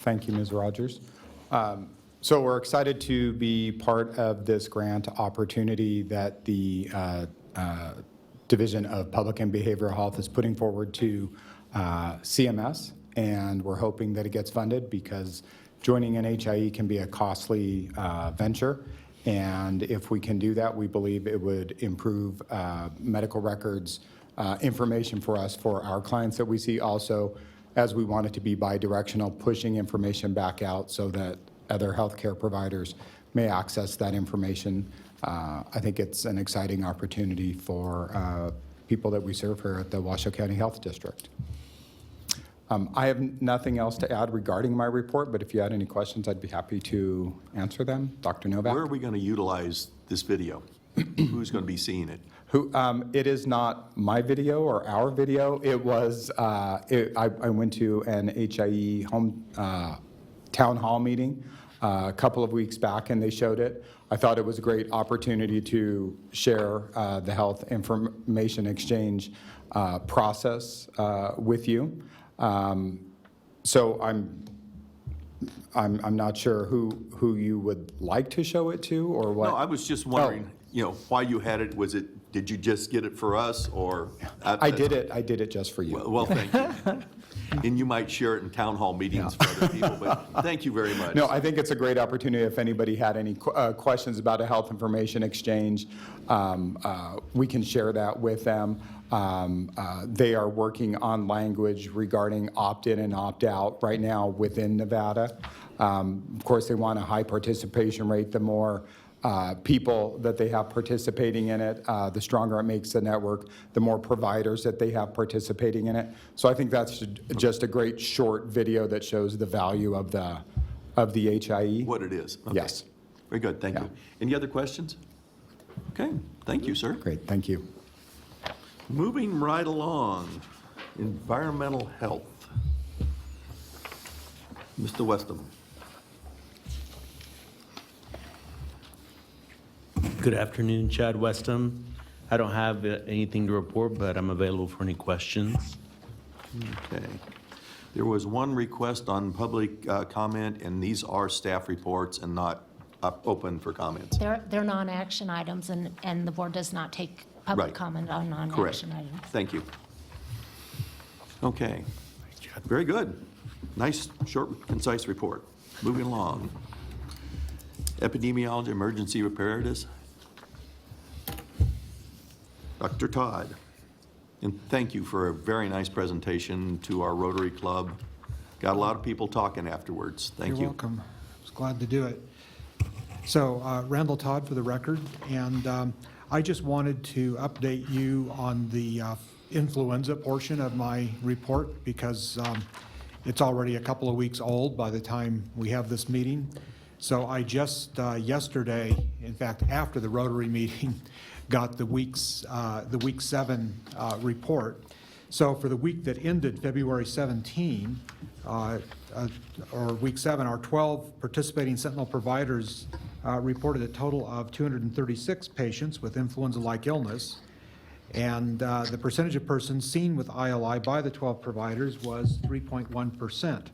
S6: Thank you, Ms. Rogers. So we're excited to be part of this grant opportunity that the Division of Public and Behavioral Health is putting forward to CMS, and we're hoping that it gets funded because joining an HIE can be a costly venture, and if we can do that, we believe it would improve medical records information for us, for our clients that we see, also as we want it to be bi-directional, pushing information back out so that other healthcare providers may access that information. I think it's an exciting opportunity for people that we serve here at the Washoe County Health District. I have nothing else to add regarding my report, but if you had any questions, I'd be happy to answer them. Dr. Novak?
S12: Where are we going to utilize this video? Who's going to be seeing it?
S6: It is not my video or our video. It was, I went to an HIE home town hall meeting a couple of weeks back, and they showed it. I thought it was a great opportunity to share the health information exchange process with you. So I'm not sure who you would like to show it to or what.
S12: No, I was just wondering, why you had it. Did you just get it for us, or?
S6: I did it just for you.
S12: Well, thank you. And you might share it in town hall meetings for other people, but thank you very much.
S6: No, I think it's a great opportunity. If anybody had any questions about a health information exchange, we can share that with them. They are working on language regarding opt-in and opt-out right now within Nevada. Of course, they want a high participation rate. The more people that they have participating in it, the stronger it makes the network, the more providers that they have participating in it. So I think that's just a great short video that shows the value of the HIE.
S12: What it is. Okay.
S6: Yes.
S12: Very good, thank you. Any other questions? Okay, thank you, sir.
S6: Great, thank you.
S12: Moving right along, environmental health. Mr. Westham.
S19: Good afternoon, Chad Westham. I don't have anything to report, but I'm available for any questions.
S12: Okay. There was one request on public comment, and these are staff reports and not open for comments.
S13: They're non-action items, and the board does not take public
S12: Right.
S13: comment on
S12: Correct.
S13: non-action items.
S12: Thank you. Okay. Very good. Nice, short, concise report. Moving along. Epidemiology, emergency preparedness. Dr. Todd. And thank you for a very nice presentation to our Rotary Club. Got a lot of people talking afterwards. Thank you.
S20: You're welcome. I was glad to do it. So Randall Todd for the record, and I just wanted to update you on the influenza portion of my report because it's already a couple of weeks old by the time we have this meeting. So I just yesterday, in fact, after the Rotary meeting, got the week 7 report. So for the week that ended February 17, or week 7, our 12 participating Sentinel providers reported a total of 236 patients with influenza-like illness. And the percentage of persons seen with ILI by the 12 providers was 3.1%.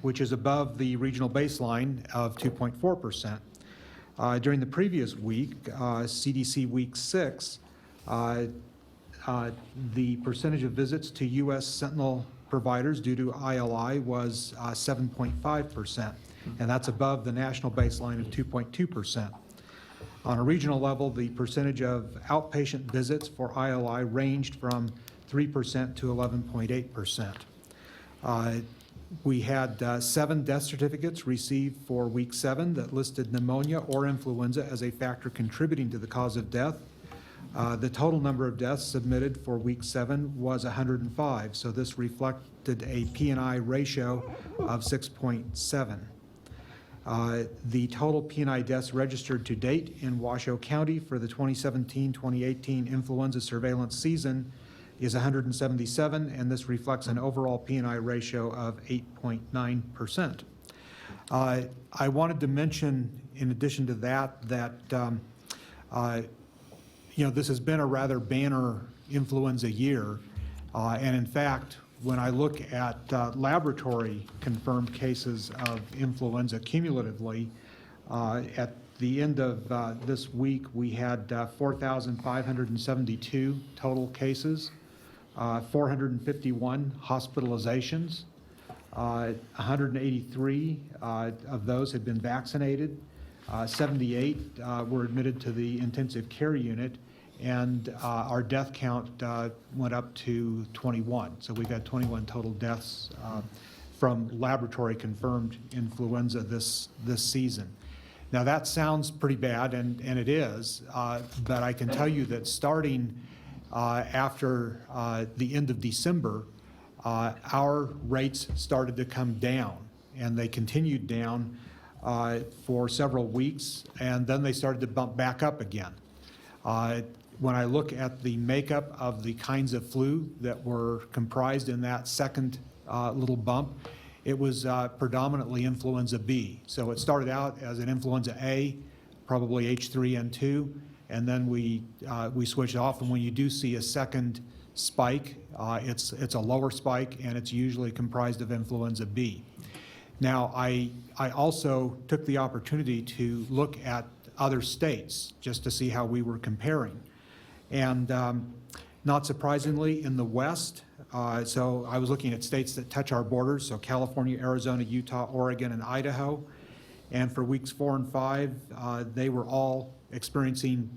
S20: Which is above the regional baseline of 2.4%. During the previous week, CDC week 6, the percentage of visits to U.S. Sentinel providers due to ILI was 7.5%, and that's above the national baseline of 2.2%. On a regional level, the percentage of outpatient visits for ILI ranged from 3% to 11.8%. We had 7 death certificates received for week 7 that listed pneumonia or influenza as a factor contributing to the cause of death. The total number of deaths submitted for week 7 was 105, so this reflected a P&I ratio of 6.7. The total P&I deaths registered to date in Washoe County for the 2017-2018 influenza surveillance season is 177, and this reflects an overall P&I ratio of 8.9%. I wanted to mention, in addition to that, this has been a rather banner influenza year, and in fact, when I look at laboratory-confirmed cases of influenza cumulatively, at the end of this week, we had 4,572 total cases, 451 hospitalizations, 183 of those had been vaccinated, 78 were admitted to the intensive care unit, and our death count went up to 21. So we've had 21 total deaths from laboratory-confirmed influenza this season. Now, that sounds pretty bad, and it is, but I can tell you that starting after the end of December, our rates started to come down, and they continued down for several weeks, and then they started to bump back up again. When I look at the makeup of the kinds of flu that were comprised in that second little bump, it was predominantly influenza B. So it started out as an influenza A, probably H3N2, and then we switched off. And when you do see a second spike, it's a lower spike, and it's usually comprised of influenza B. Now, I also took the opportunity to look at other states just to see how we were comparing. And not surprisingly, in the West, so I was looking at states that touch our borders, so California, Arizona, Utah, Oregon, and Idaho. And for weeks 4 and 5, they were all experiencing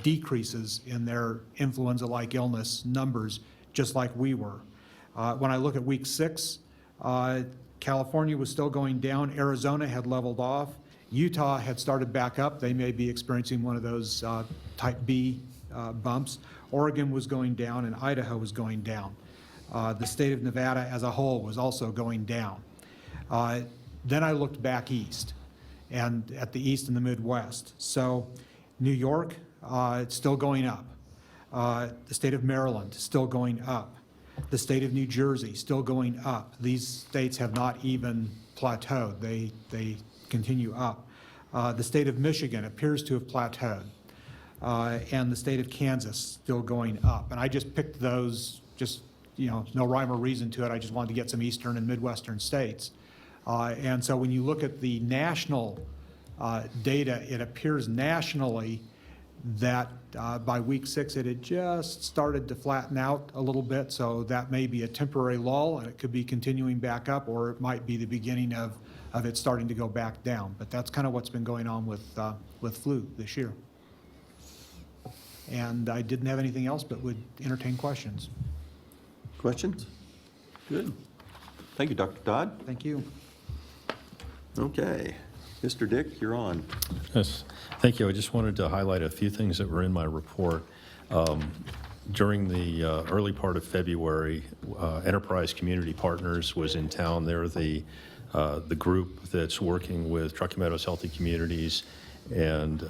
S20: decreases in their influenza-like illness numbers, just like we were. When I look at week 6, California was still going down. Arizona had leveled off. Utah had started back up. They may be experiencing one of those type B bumps. Oregon was going down, and Idaho was going down. The state of Nevada as a whole was also going down. Then I looked back east, and at the east and the Midwest. So New York, it's still going up. The state of Maryland, still going up. The state of New Jersey, still going up. These states have not even plateaued. They continue up. The state of Michigan appears to have plateaued. And the state of Kansas still going up. And I just picked those, just, no rhyme or reason to it. I just wanted to get some eastern and midwestern states. And so when you look at the national data, it appears nationally that by week 6 it had just started to flatten out a little bit. So that may be a temporary lull, and it could be continuing back up, or it might be the beginning of it starting to go back down. But that's kind of what's been going on with flu this year. And I didn't have anything else, but would entertain questions.
S12: Questions? Good. Thank you, Dr. Dodd.
S20: Thank you.
S12: Okay. Mr. Dick, you're on.
S5: Yes, thank you. I just wanted to highlight a few things that were in my report. During the early part of February, Enterprise Community Partners was in town. They're the group that's working with Truckee Meadows Healthy Communities and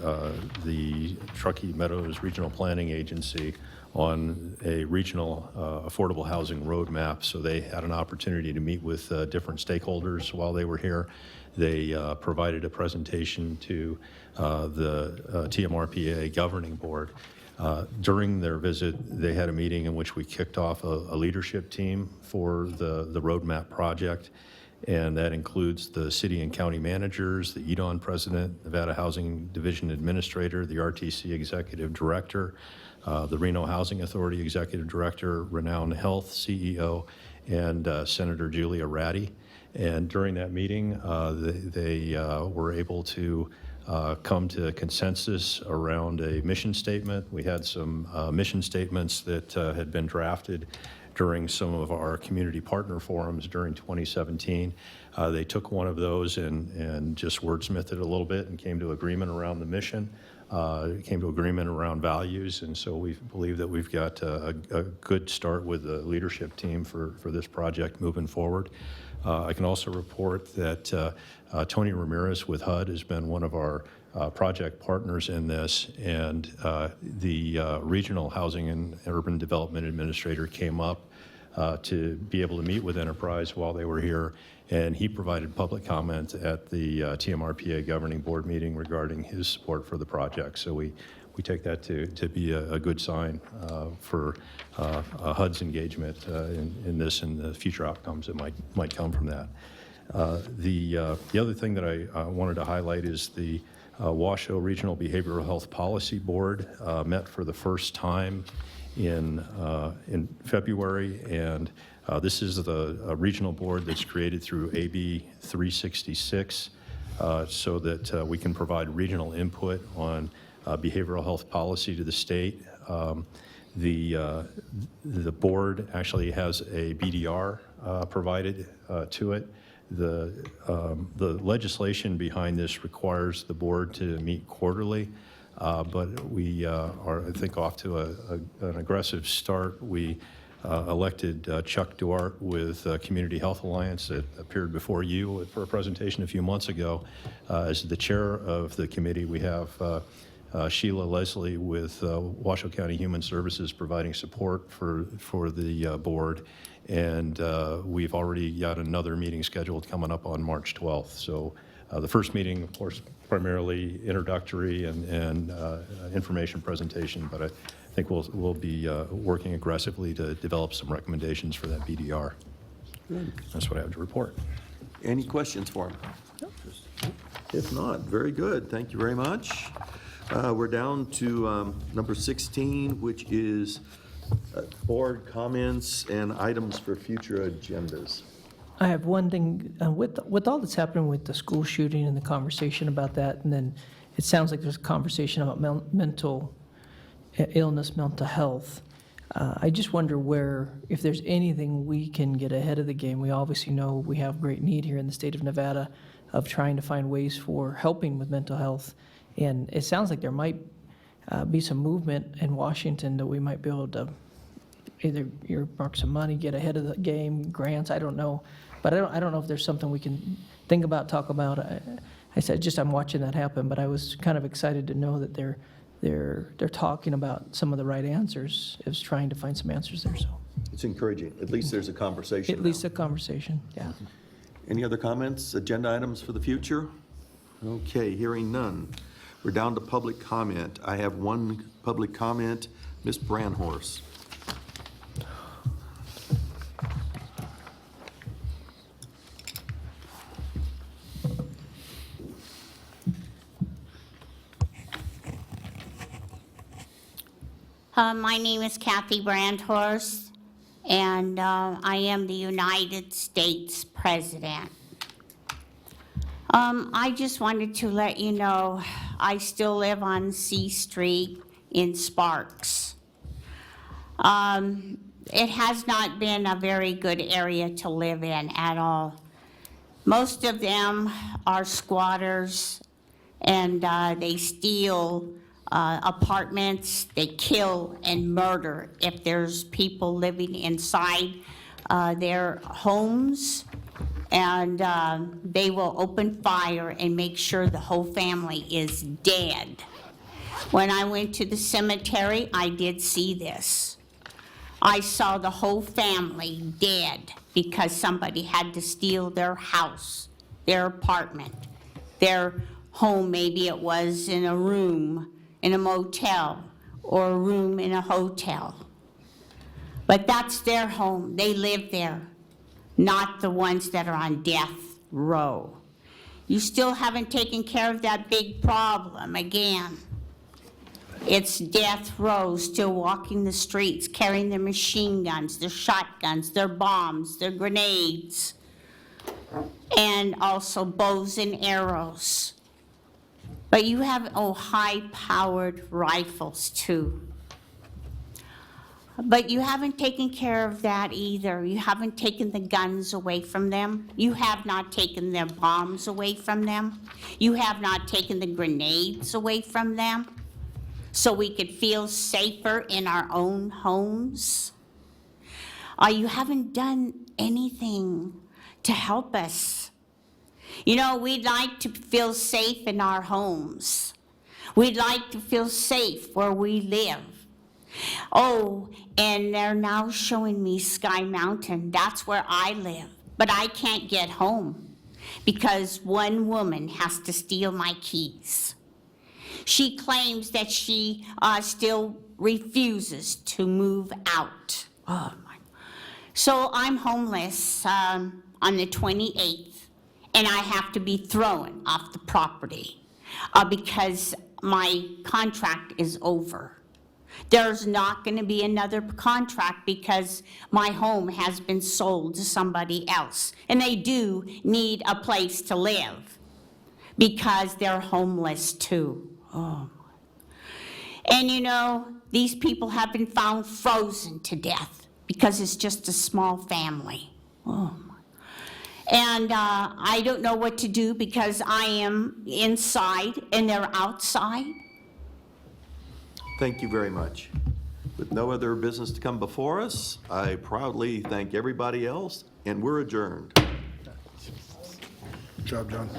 S5: the Truckee Meadows Regional Planning Agency on a regional affordable housing roadmap. So they had an opportunity to meet with different stakeholders while they were here. They provided a presentation to the TMRPA governing board. During their visit, they had a meeting in which we kicked off a leadership team for the roadmap project, and that includes the city and county managers, the EDON president, Nevada Housing Division administrator, the RTC executive director, the Reno Housing Authority executive director, Renown Health CEO, and Senator Julia Ratty. And during that meeting, they were able to come to a consensus around a mission statement. We had some mission statements that had been drafted during some of our community partner forums during 2017. They took one of those and just wordsmithed it a little bit and came to agreement around the mission, came to agreement around values, and so we believe that we've got a good start with the leadership team for this project moving forward. I can also report that Tony Ramirez with HUD has been one of our project partners in this, and the Regional Housing and Urban Development Administrator came up to be able to meet with Enterprise while they were here, and he provided public comment at the TMRPA Governing Board meeting regarding his support for the project. So we we take that to be a good sign for HUD's engagement in this and the future outcomes that might come from that. The other thing that I wanted to highlight is the Washoe Regional Behavioral Health Policy Board met for the first time in February, and this is a regional board that's created through AB 366 so that we can provide regional input on behavioral health policy to the state. The board actually has a BDR provided to it. The legislation behind this requires the board to meet quarterly, but we are, I think, off to an aggressive start. We elected Chuck Duarte with Community Health Alliance that appeared before you for a presentation a few months ago. As the chair of the committee, we have Sheila Leslie with Washoe County Human Services providing support for the board. And we've already got another meeting scheduled coming up on March 12th. So the first meeting, of course, primarily introductory and information presentation, but I think we'll be working aggressively to develop some recommendations for that BDR.
S12: Good.
S5: That's what I have to report.
S12: Any questions for him? If not, very good. Thank you very much. We're down to number 16, which is board comments and items for future agendas.
S4: I have one thing, with all that's happening with the school shooting and the conversation about that, and then it sounds like there's a conversation about mental illness, mental health. I just wonder if there's anything we can get ahead of the game. We obviously know we have great need here in the state of Nevada of trying to find ways for helping with mental health. And it sounds like there might be some movement in Washington that we might be able to either earmark some money, get ahead of the game, grants, I don't know. But I don't know if there's something we can think about, talk about. I said I'm watching that happen, but I was kind of excited to know that they're talking about some of the right answers, is trying to find some answers there. So
S12: It's encouraging. At least there's a conversation.
S4: at least a conversation, yeah.
S12: Any other comments, agenda items for the future? Okay, hearing none. We're down to public comment. I have one public comment. Ms. Brandhorst.
S14: My name is Kathy Brandhorst, and I am the United States President. I just wanted to let you know I still live on C Street in Sparks. It has not been a very good area to live in at all. Most of them are squatters, and they steal apartments. They kill and murder if there's people living inside their homes, and they will open fire and make sure the whole family is dead. When I went to the cemetery, I did see this. I saw the whole family dead because somebody had to steal their house, their apartment, their home. Maybe it was in a room in a motel or a room in a hotel. But that's their home. They live there, not the ones that are on death row. You still haven't taken care of that big problem again. It's death row, still walking the streets, carrying their machine guns, their shotguns, their bombs, their grenades, and also bows and arrows. But you have high-powered rifles too. But you haven't taken care of that either. You haven't taken the guns away from them. You have not taken their bombs away from them. You have not taken the grenades away from them so we could feel safer in our own homes. You haven't done anything to help us. You know, we'd like to feel safe in our homes. We'd like to feel safe where we live. Oh, and they're now showing me Sky Mountain. That's where I live. But I can't get home because one woman has to steal my keys. She claims that she still refuses to move out. Oh, my. So I'm homeless on the 28th, and I have to be thrown off the property because my contract is over. There's not going to be another contract because my home has been sold to somebody else. And they do need a place to live because they're homeless too. Oh. And you know, these people have been found frozen to death because it's just a small family. Oh. And I don't know what to do because I am inside and they're outside.
S12: Thank you very much. With no other business to come before us, I proudly thank everybody else, and we're adjourned.
S15: Good job, John.